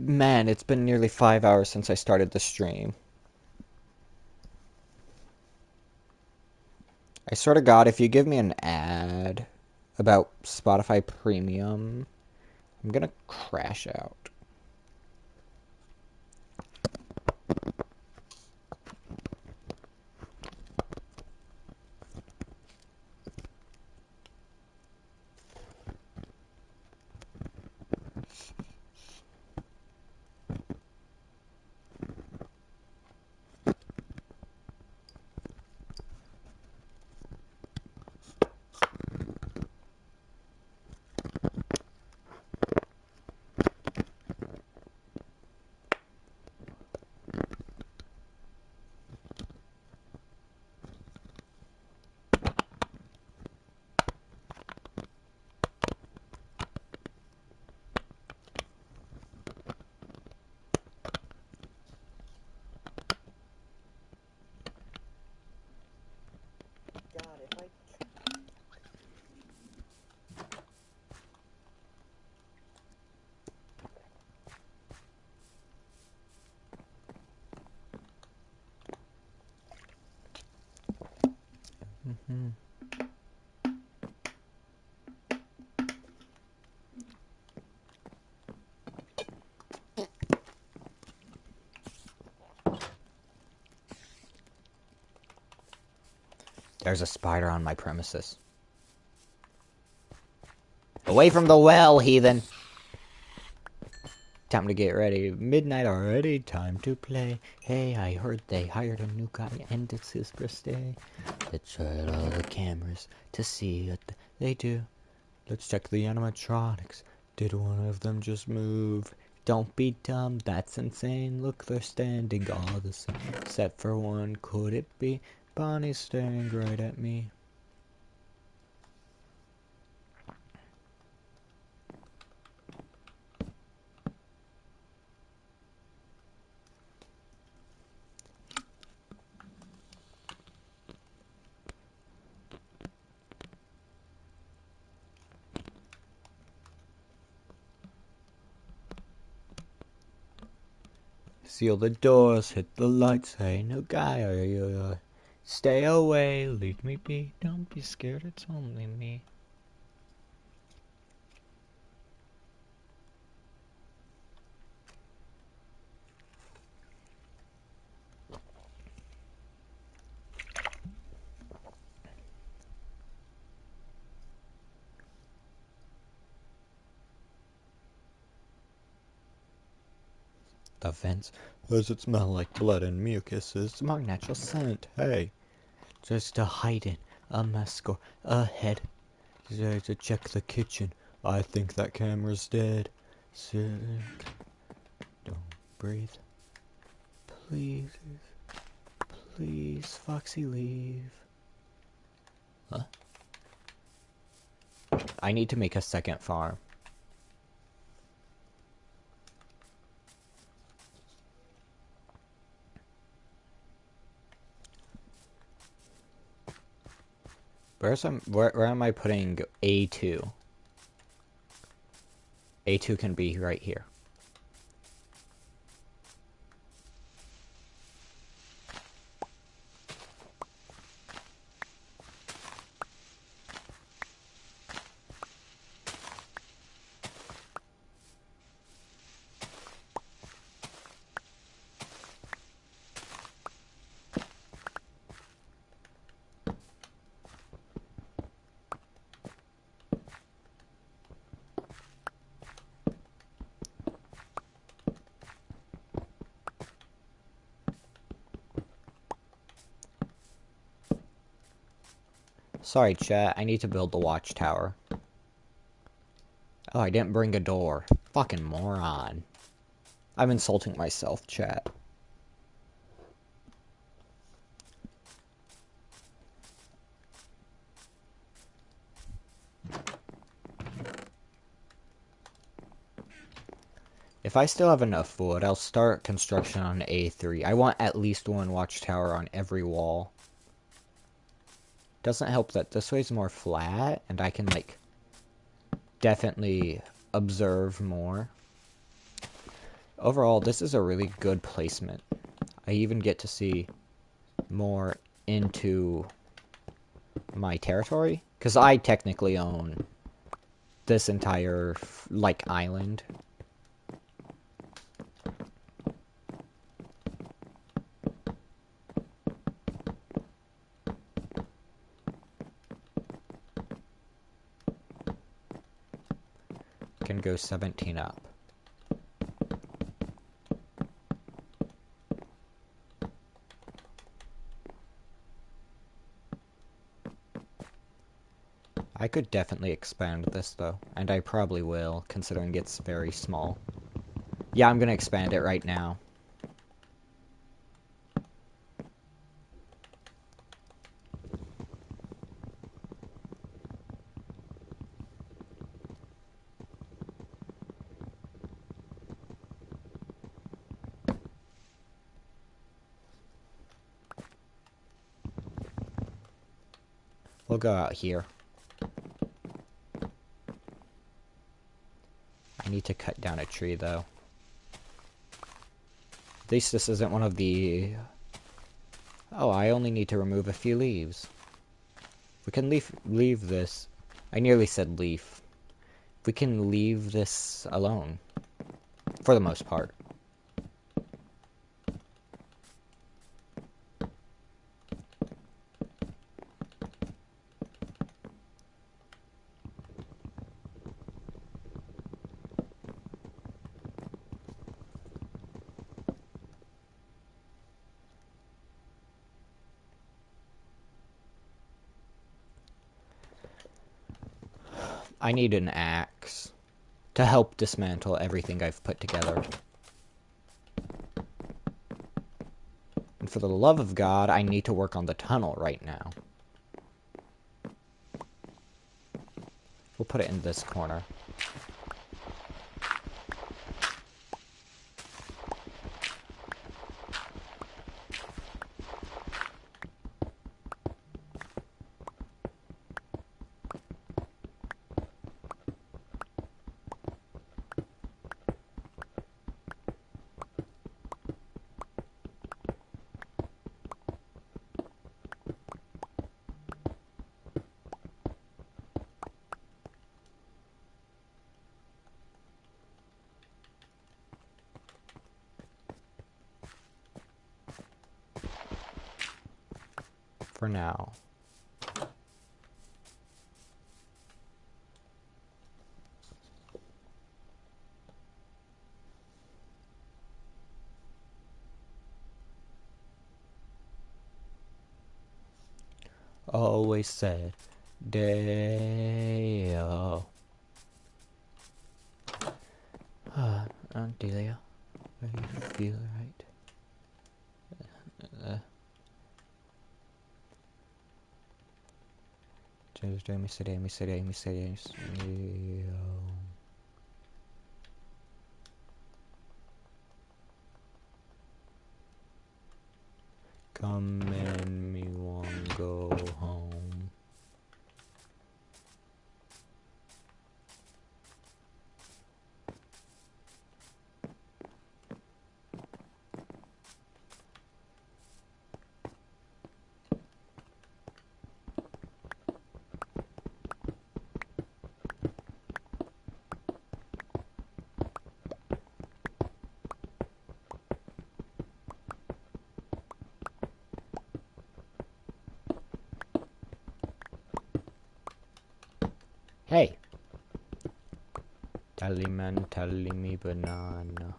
Man, it's been nearly 5 hours since I started the stream. I swear to God, if you give me an ad about Spotify Premium, I'm gonna crash out. There's a spider on my premises. Away from the well, heathen! Time to get ready. Midnight already, time to play. Hey, I heard they hired a new guy and it's his birthday. Let's try out all the cameras to see what they do. Let's check the animatronics. Did one of them just move? Don't be dumb, that's insane. Look, they're standing all the same. Except for one, could it be? Bonnie's staring right at me. Seal the doors, hit the lights, hey, no guy, are you? Stay away, leave me be, don't be scared, it's only me. The vents, does it smell like blood and mucus? It's my natural scent, hey. Just a hiding, a mask or a head. There to check the kitchen, I think that camera's dead. Sick, don't breathe. Please, please, Foxy, leave. Huh? I need to make a second farm. Where am I putting A2? A2 can be right here. Sorry, chat. I need to build the watchtower. Oh, I didn't bring a door. Fucking moron. I'm insulting myself, chat. If I still have enough wood, I'll start construction on A3. I want at least one watchtower on every wall. Doesn't help that this way's more flat, and I can, like, definitely observe more. Overall, this is a really good placement. I even get to see more into my territory, because I technically own this entire, like, island. Can go 17 up. I could definitely expand this though, and I probably will, considering it's very small. Yeah, I'm gonna expand it right now. We'll go out here. I need to cut down a tree, though. At least this isn't one of the... Oh, I only need to remove a few leaves. We can leave this. I nearly said leaf. We can leave this alone. For the most part. I need an axe to help dismantle everything I've put together. And for the love of God, I need to work on the tunnel right now. We'll put it in this corner. For now. Always said, Dale. Delia, are you feel right? Come and me want go home. Hey! Tally man, tally me banana.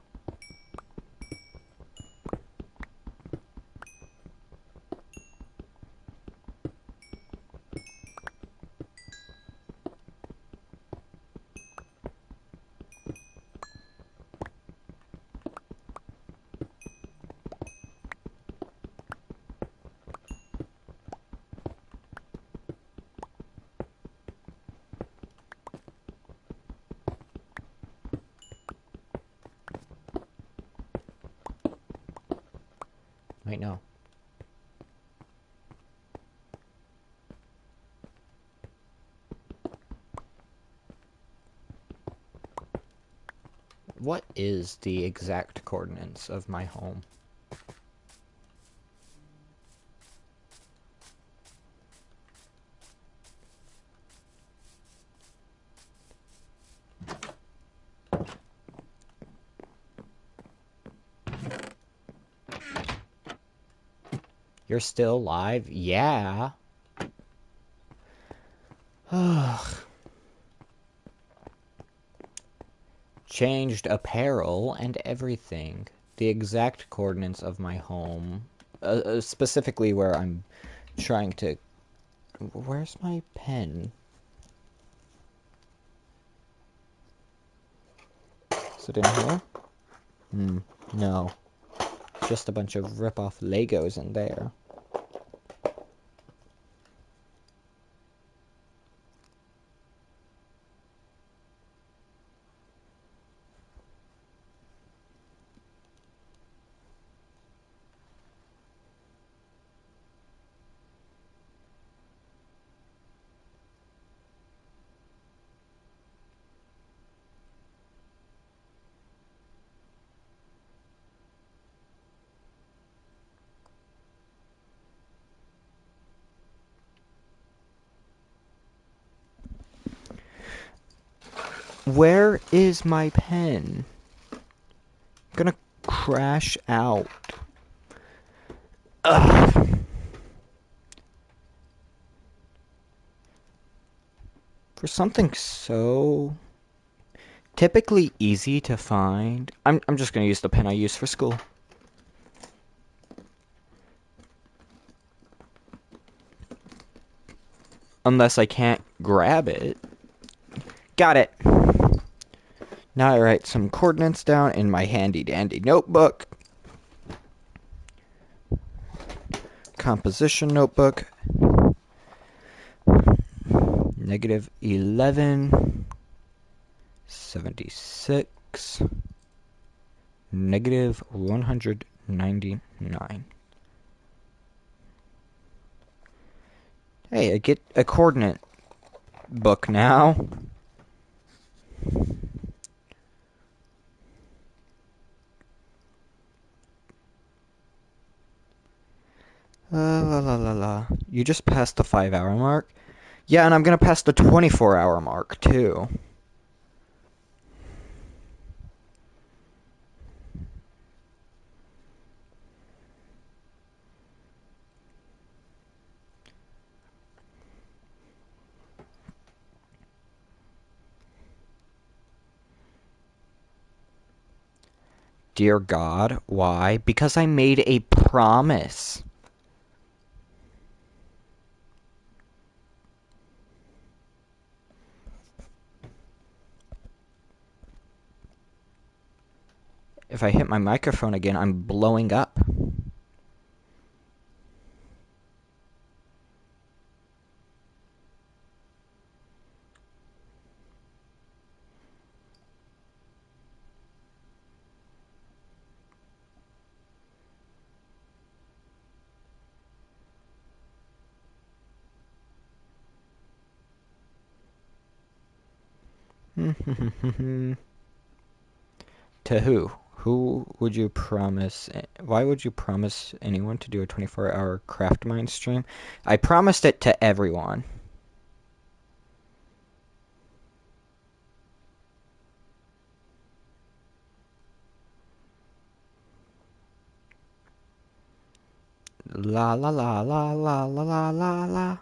Wait, no. What is the exact coordinates of my home? You're still alive? Yeah. Ugh. Changed apparel and everything. The exact coordinates of my home. Specifically where I'm trying to... Where's my pen? Is it in here? No. Just a bunch of rip-off Legos in there. Where is my pen? I'm gonna crash out. Ugh. For something so typically easy to find, I'm just gonna use the pen I use for school. Unless I can't grab it. Got it. Now I write some coordinates down in my handy dandy notebook. Composition notebook. -11, 76, -199. Hey, I get a coordinate book now. La la la la. You just passed the 5-hour mark? Yeah, and I'm gonna pass the 24-hour mark, too. Dear God, why? Because I made a promise. If I hit my microphone again, I'm blowing up. To who? Who would you promise? Why would you promise anyone to do a 24-hour Craftmind stream? I promised it to everyone. La la la la la la la la la.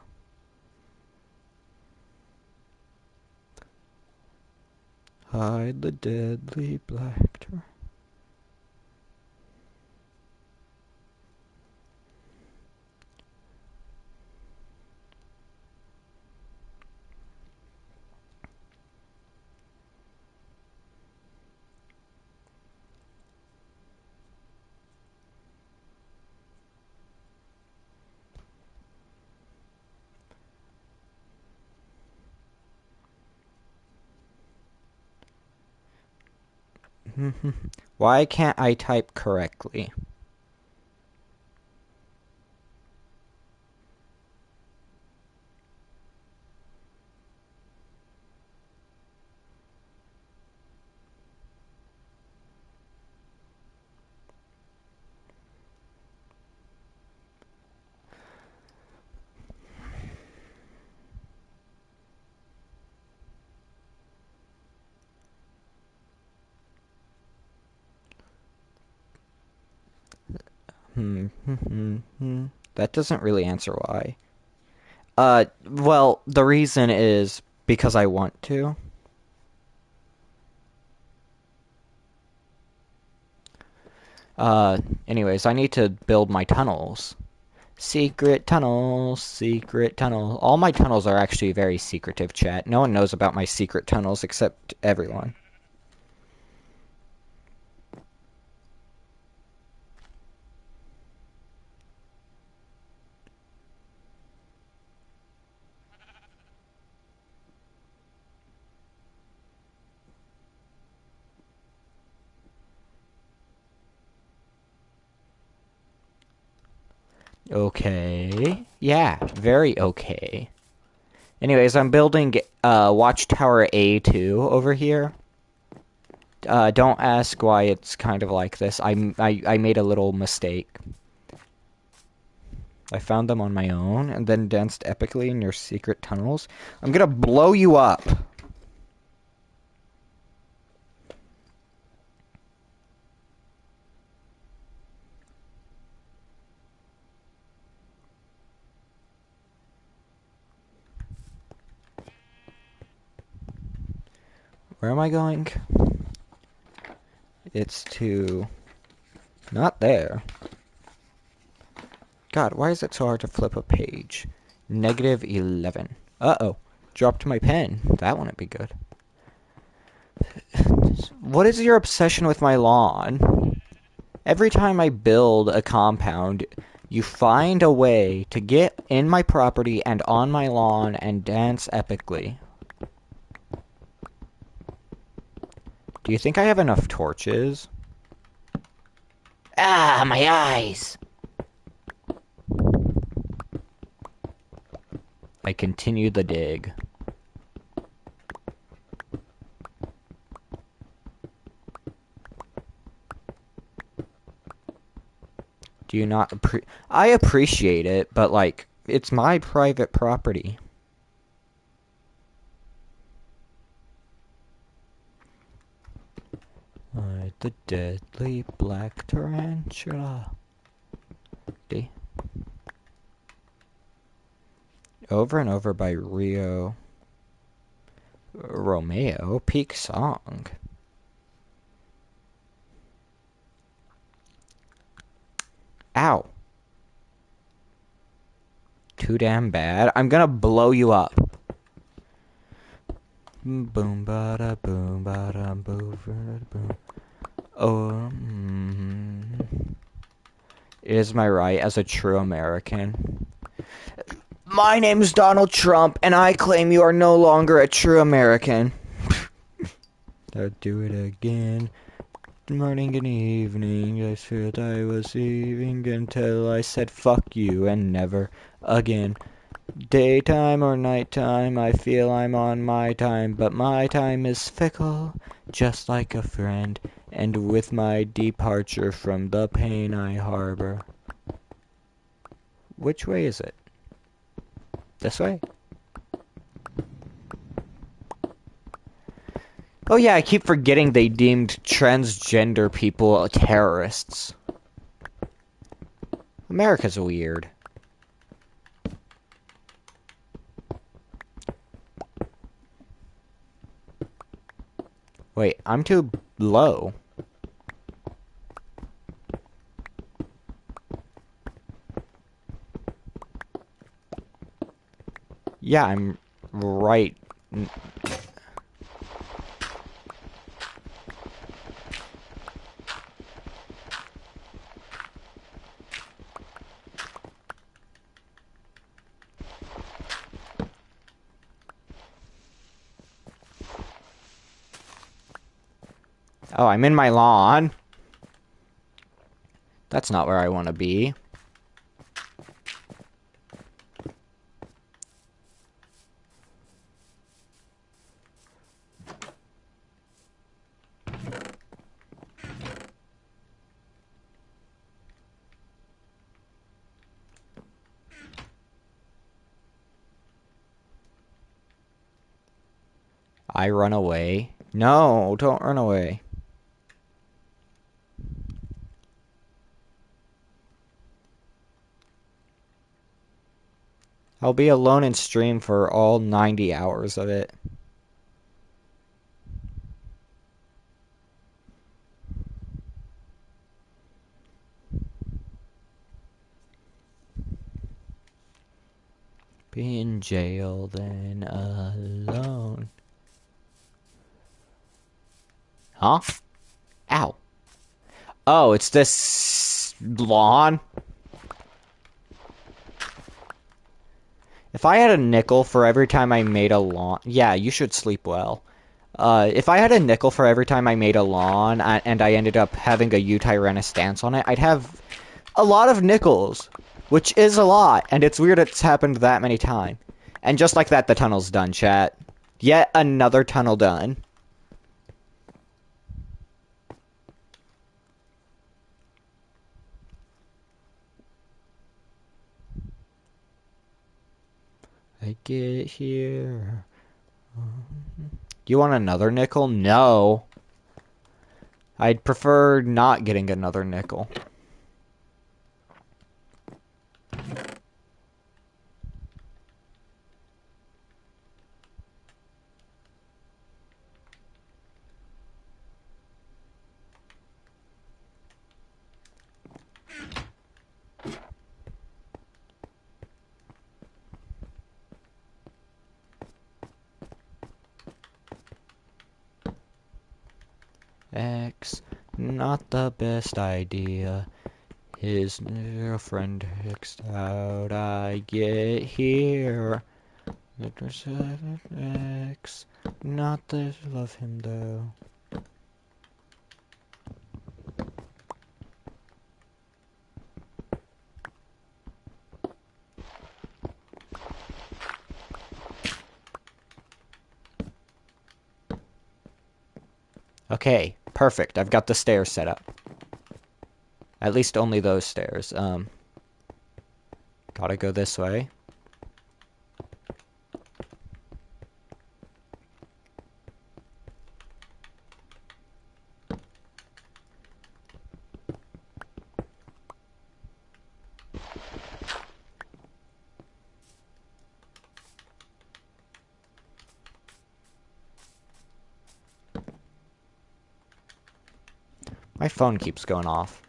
Hide the deadly black tar. Why can't I type correctly? That doesn't really answer why. Well, the reason is because I want to. Anyways, I need to build my tunnels. Secret tunnels, secret tunnel. All my tunnels are actually very secretive, chat. No one knows about my secret tunnels except everyone. Okay. Yeah, very okay. Anyways, I'm building Watchtower A2 over here. Don't ask why it's kind of like this. I made a little mistake. I found them on my own and then danced epically in your secret tunnels. I'm gonna blow you up. Where am I going? It's to... Not there. God, why is it so hard to flip a page? -11. Uh-oh. Dropped my pen. That wouldn't be good. What is your obsession with my lawn? Every time I build a compound, you find a way to get in my property and on my lawn and dance epically. Do you think I have enough torches? Ah, my eyes! I continue the dig. Do you not I appreciate it, but like, it's my private property. The deadly black tarantula. Over and over by Rio Romeo. Peak song. Ow. Too damn bad. I'm gonna blow you up. Boom bada boom bada boom boom. Oh. It is my right as a true American. My name's Donald Trump, and I claim you are no longer a true American. I'll do it again. Morning and evening, I felt I was leaving until I said fuck you and never again. Daytime or nighttime, I feel I'm on my time, but my time is fickle, just like a friend, and with my departure from the pain I harbor. Which way is it? This way? Oh yeah, I keep forgetting they deemed transgender people terrorists. America's weird. Wait, I'm too low. Yeah, I'm right. Oh, I'm in my lawn. That's not where I want to be. I run away. No, don't run away. I'll be alone in stream for all 90 hours of it. Be in jail, then alone. Huh? Ow. Oh, it's this lawn? If I had a nickel for every time I made a lawn... Yeah, you should sleep well. If I had a nickel for every time I made a lawn, and I ended up having a U-Tyrannus stance on it, I'd have a lot of nickels. Which is a lot, and it's weird it's happened that many times. And just like that, the tunnel's done, chat. Yet another tunnel done. I get here. You want another nickel? No. I'd prefer not getting another nickel. X, not the best idea. His girlfriend X, how'd I get here? X, not the love him though. Okay, perfect. I've got the stairs set up. At least only those stairs. Gotta go this way. My phone keeps going off.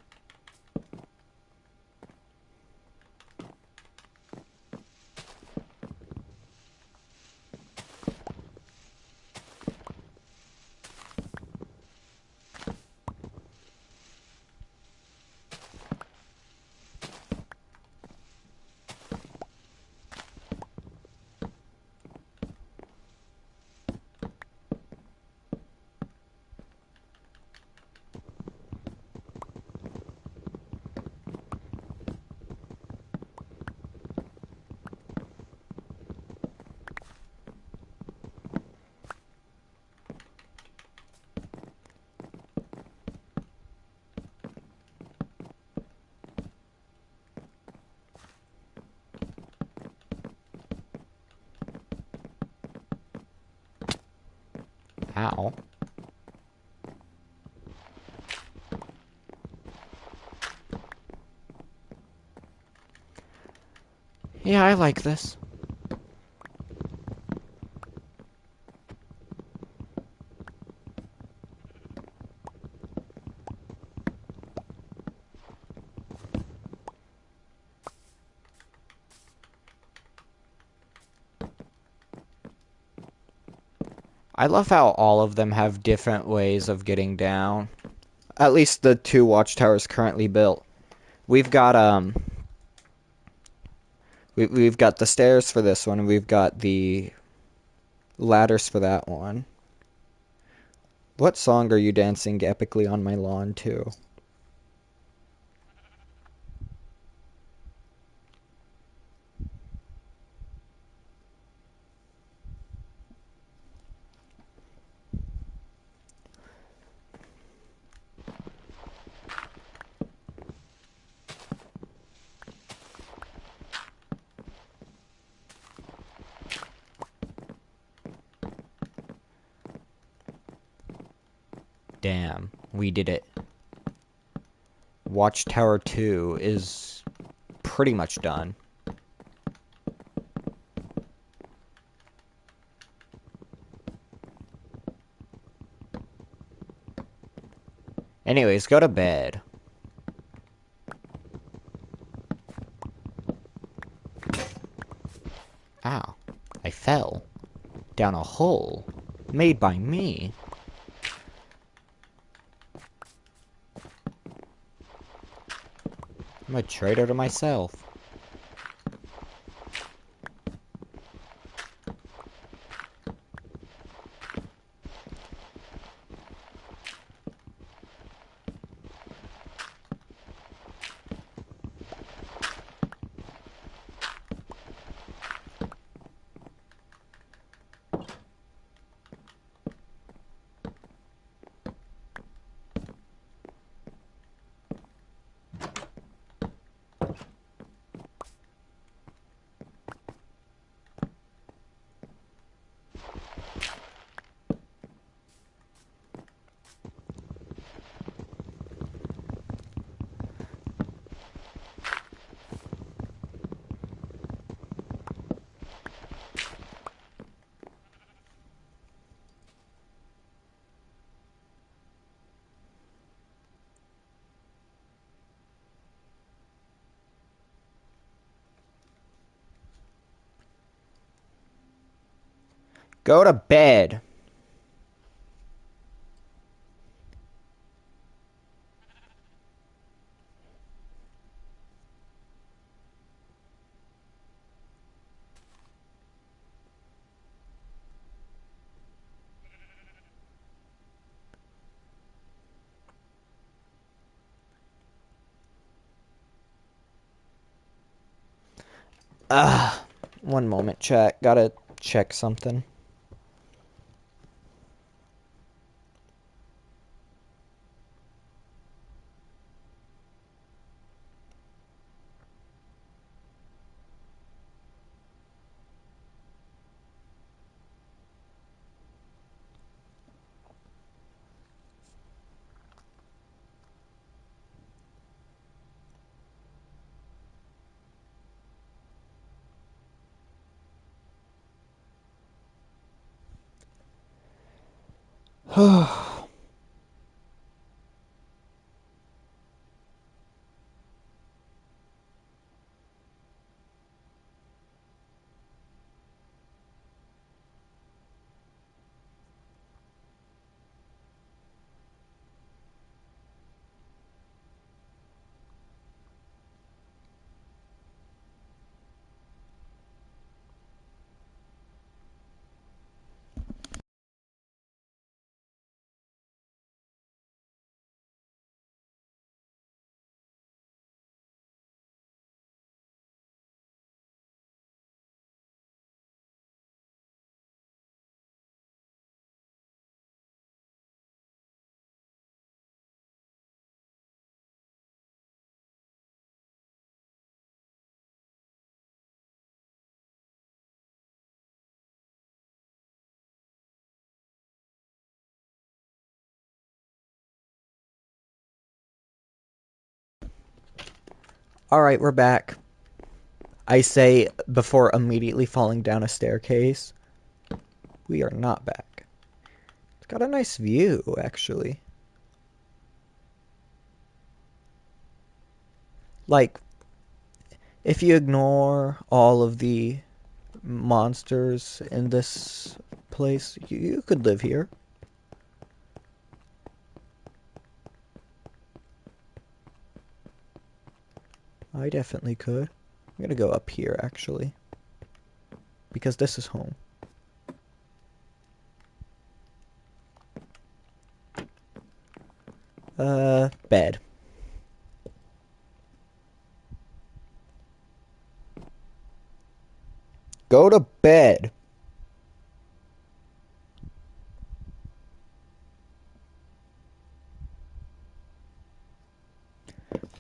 Ow. Yeah, I like this. I love how all of them have different ways of getting down. At least the two watchtowers currently built. We've got we've got the stairs for this one, and we've got the ladders for that one. What song are you dancing epically on my lawn to? Damn, we did it. Watchtower 2 is pretty much done. Anyways, go to bed. Ow. I fell. Down a hole. Made by me. I'm a traitor to myself. Go to bed. One moment, chat. Gotta check something. Alright, we're back. I say before immediately falling down a staircase. We are not back. It's got a nice view, actually. Like, if you ignore all of the monsters in this place, you could live here. I definitely could. I'm gonna go up here, actually. Because this is home. Bed. Go to bed.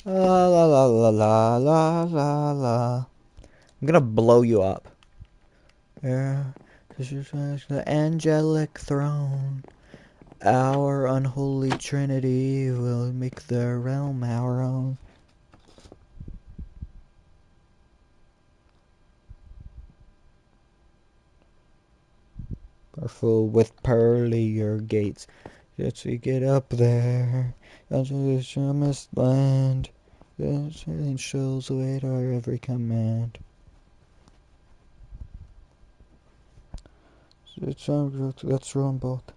La la la la la la la la. I'm gonna blow you up. Yeah, this is the angelic throne. Our unholy trinity will make the realm our own. Are full with pearlier gates. Let's we get up there. Unto the promised land. The angels await our every command. Let's run both.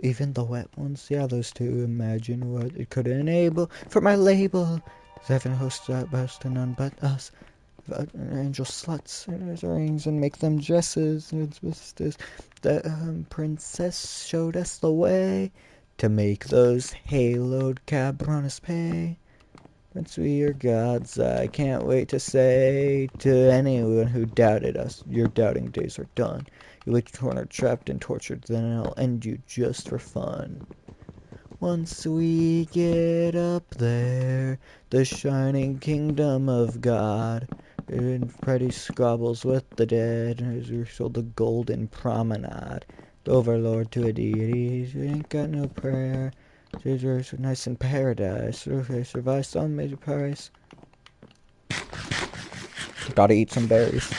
Even the wet ones, yeah, those two. Imagine what it could enable for my label. Seven hosts that boast and none but us. Angel sluts and rings and make them dresses. The princess showed us the way to make those haloed cabrones pay. Once we are gods, I can't wait to say to anyone who doubted us, your doubting days are done. You lay cornered, trapped, and tortured, then I'll end you just for fun. Once we get up there, the shining kingdom of God, and pretty squabbles with the dead, as we sold the golden promenade. The overlord to a deity, ain't got no prayer. Jesus, nice in paradise. Survive some major price. Gotta eat some berries.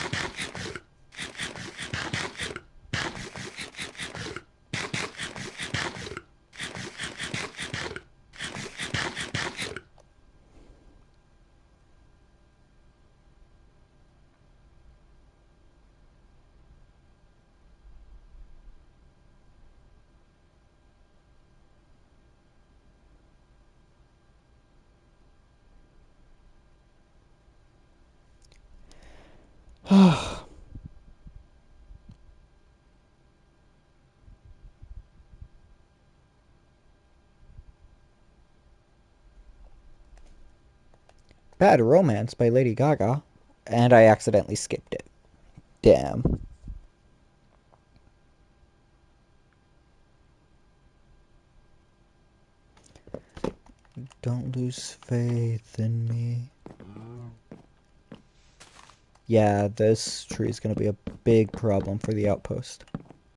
Bad Romance by Lady Gaga, and I accidentally skipped it. Damn. Don't lose faith in me. Yeah, this tree is going to be a big problem for the outpost.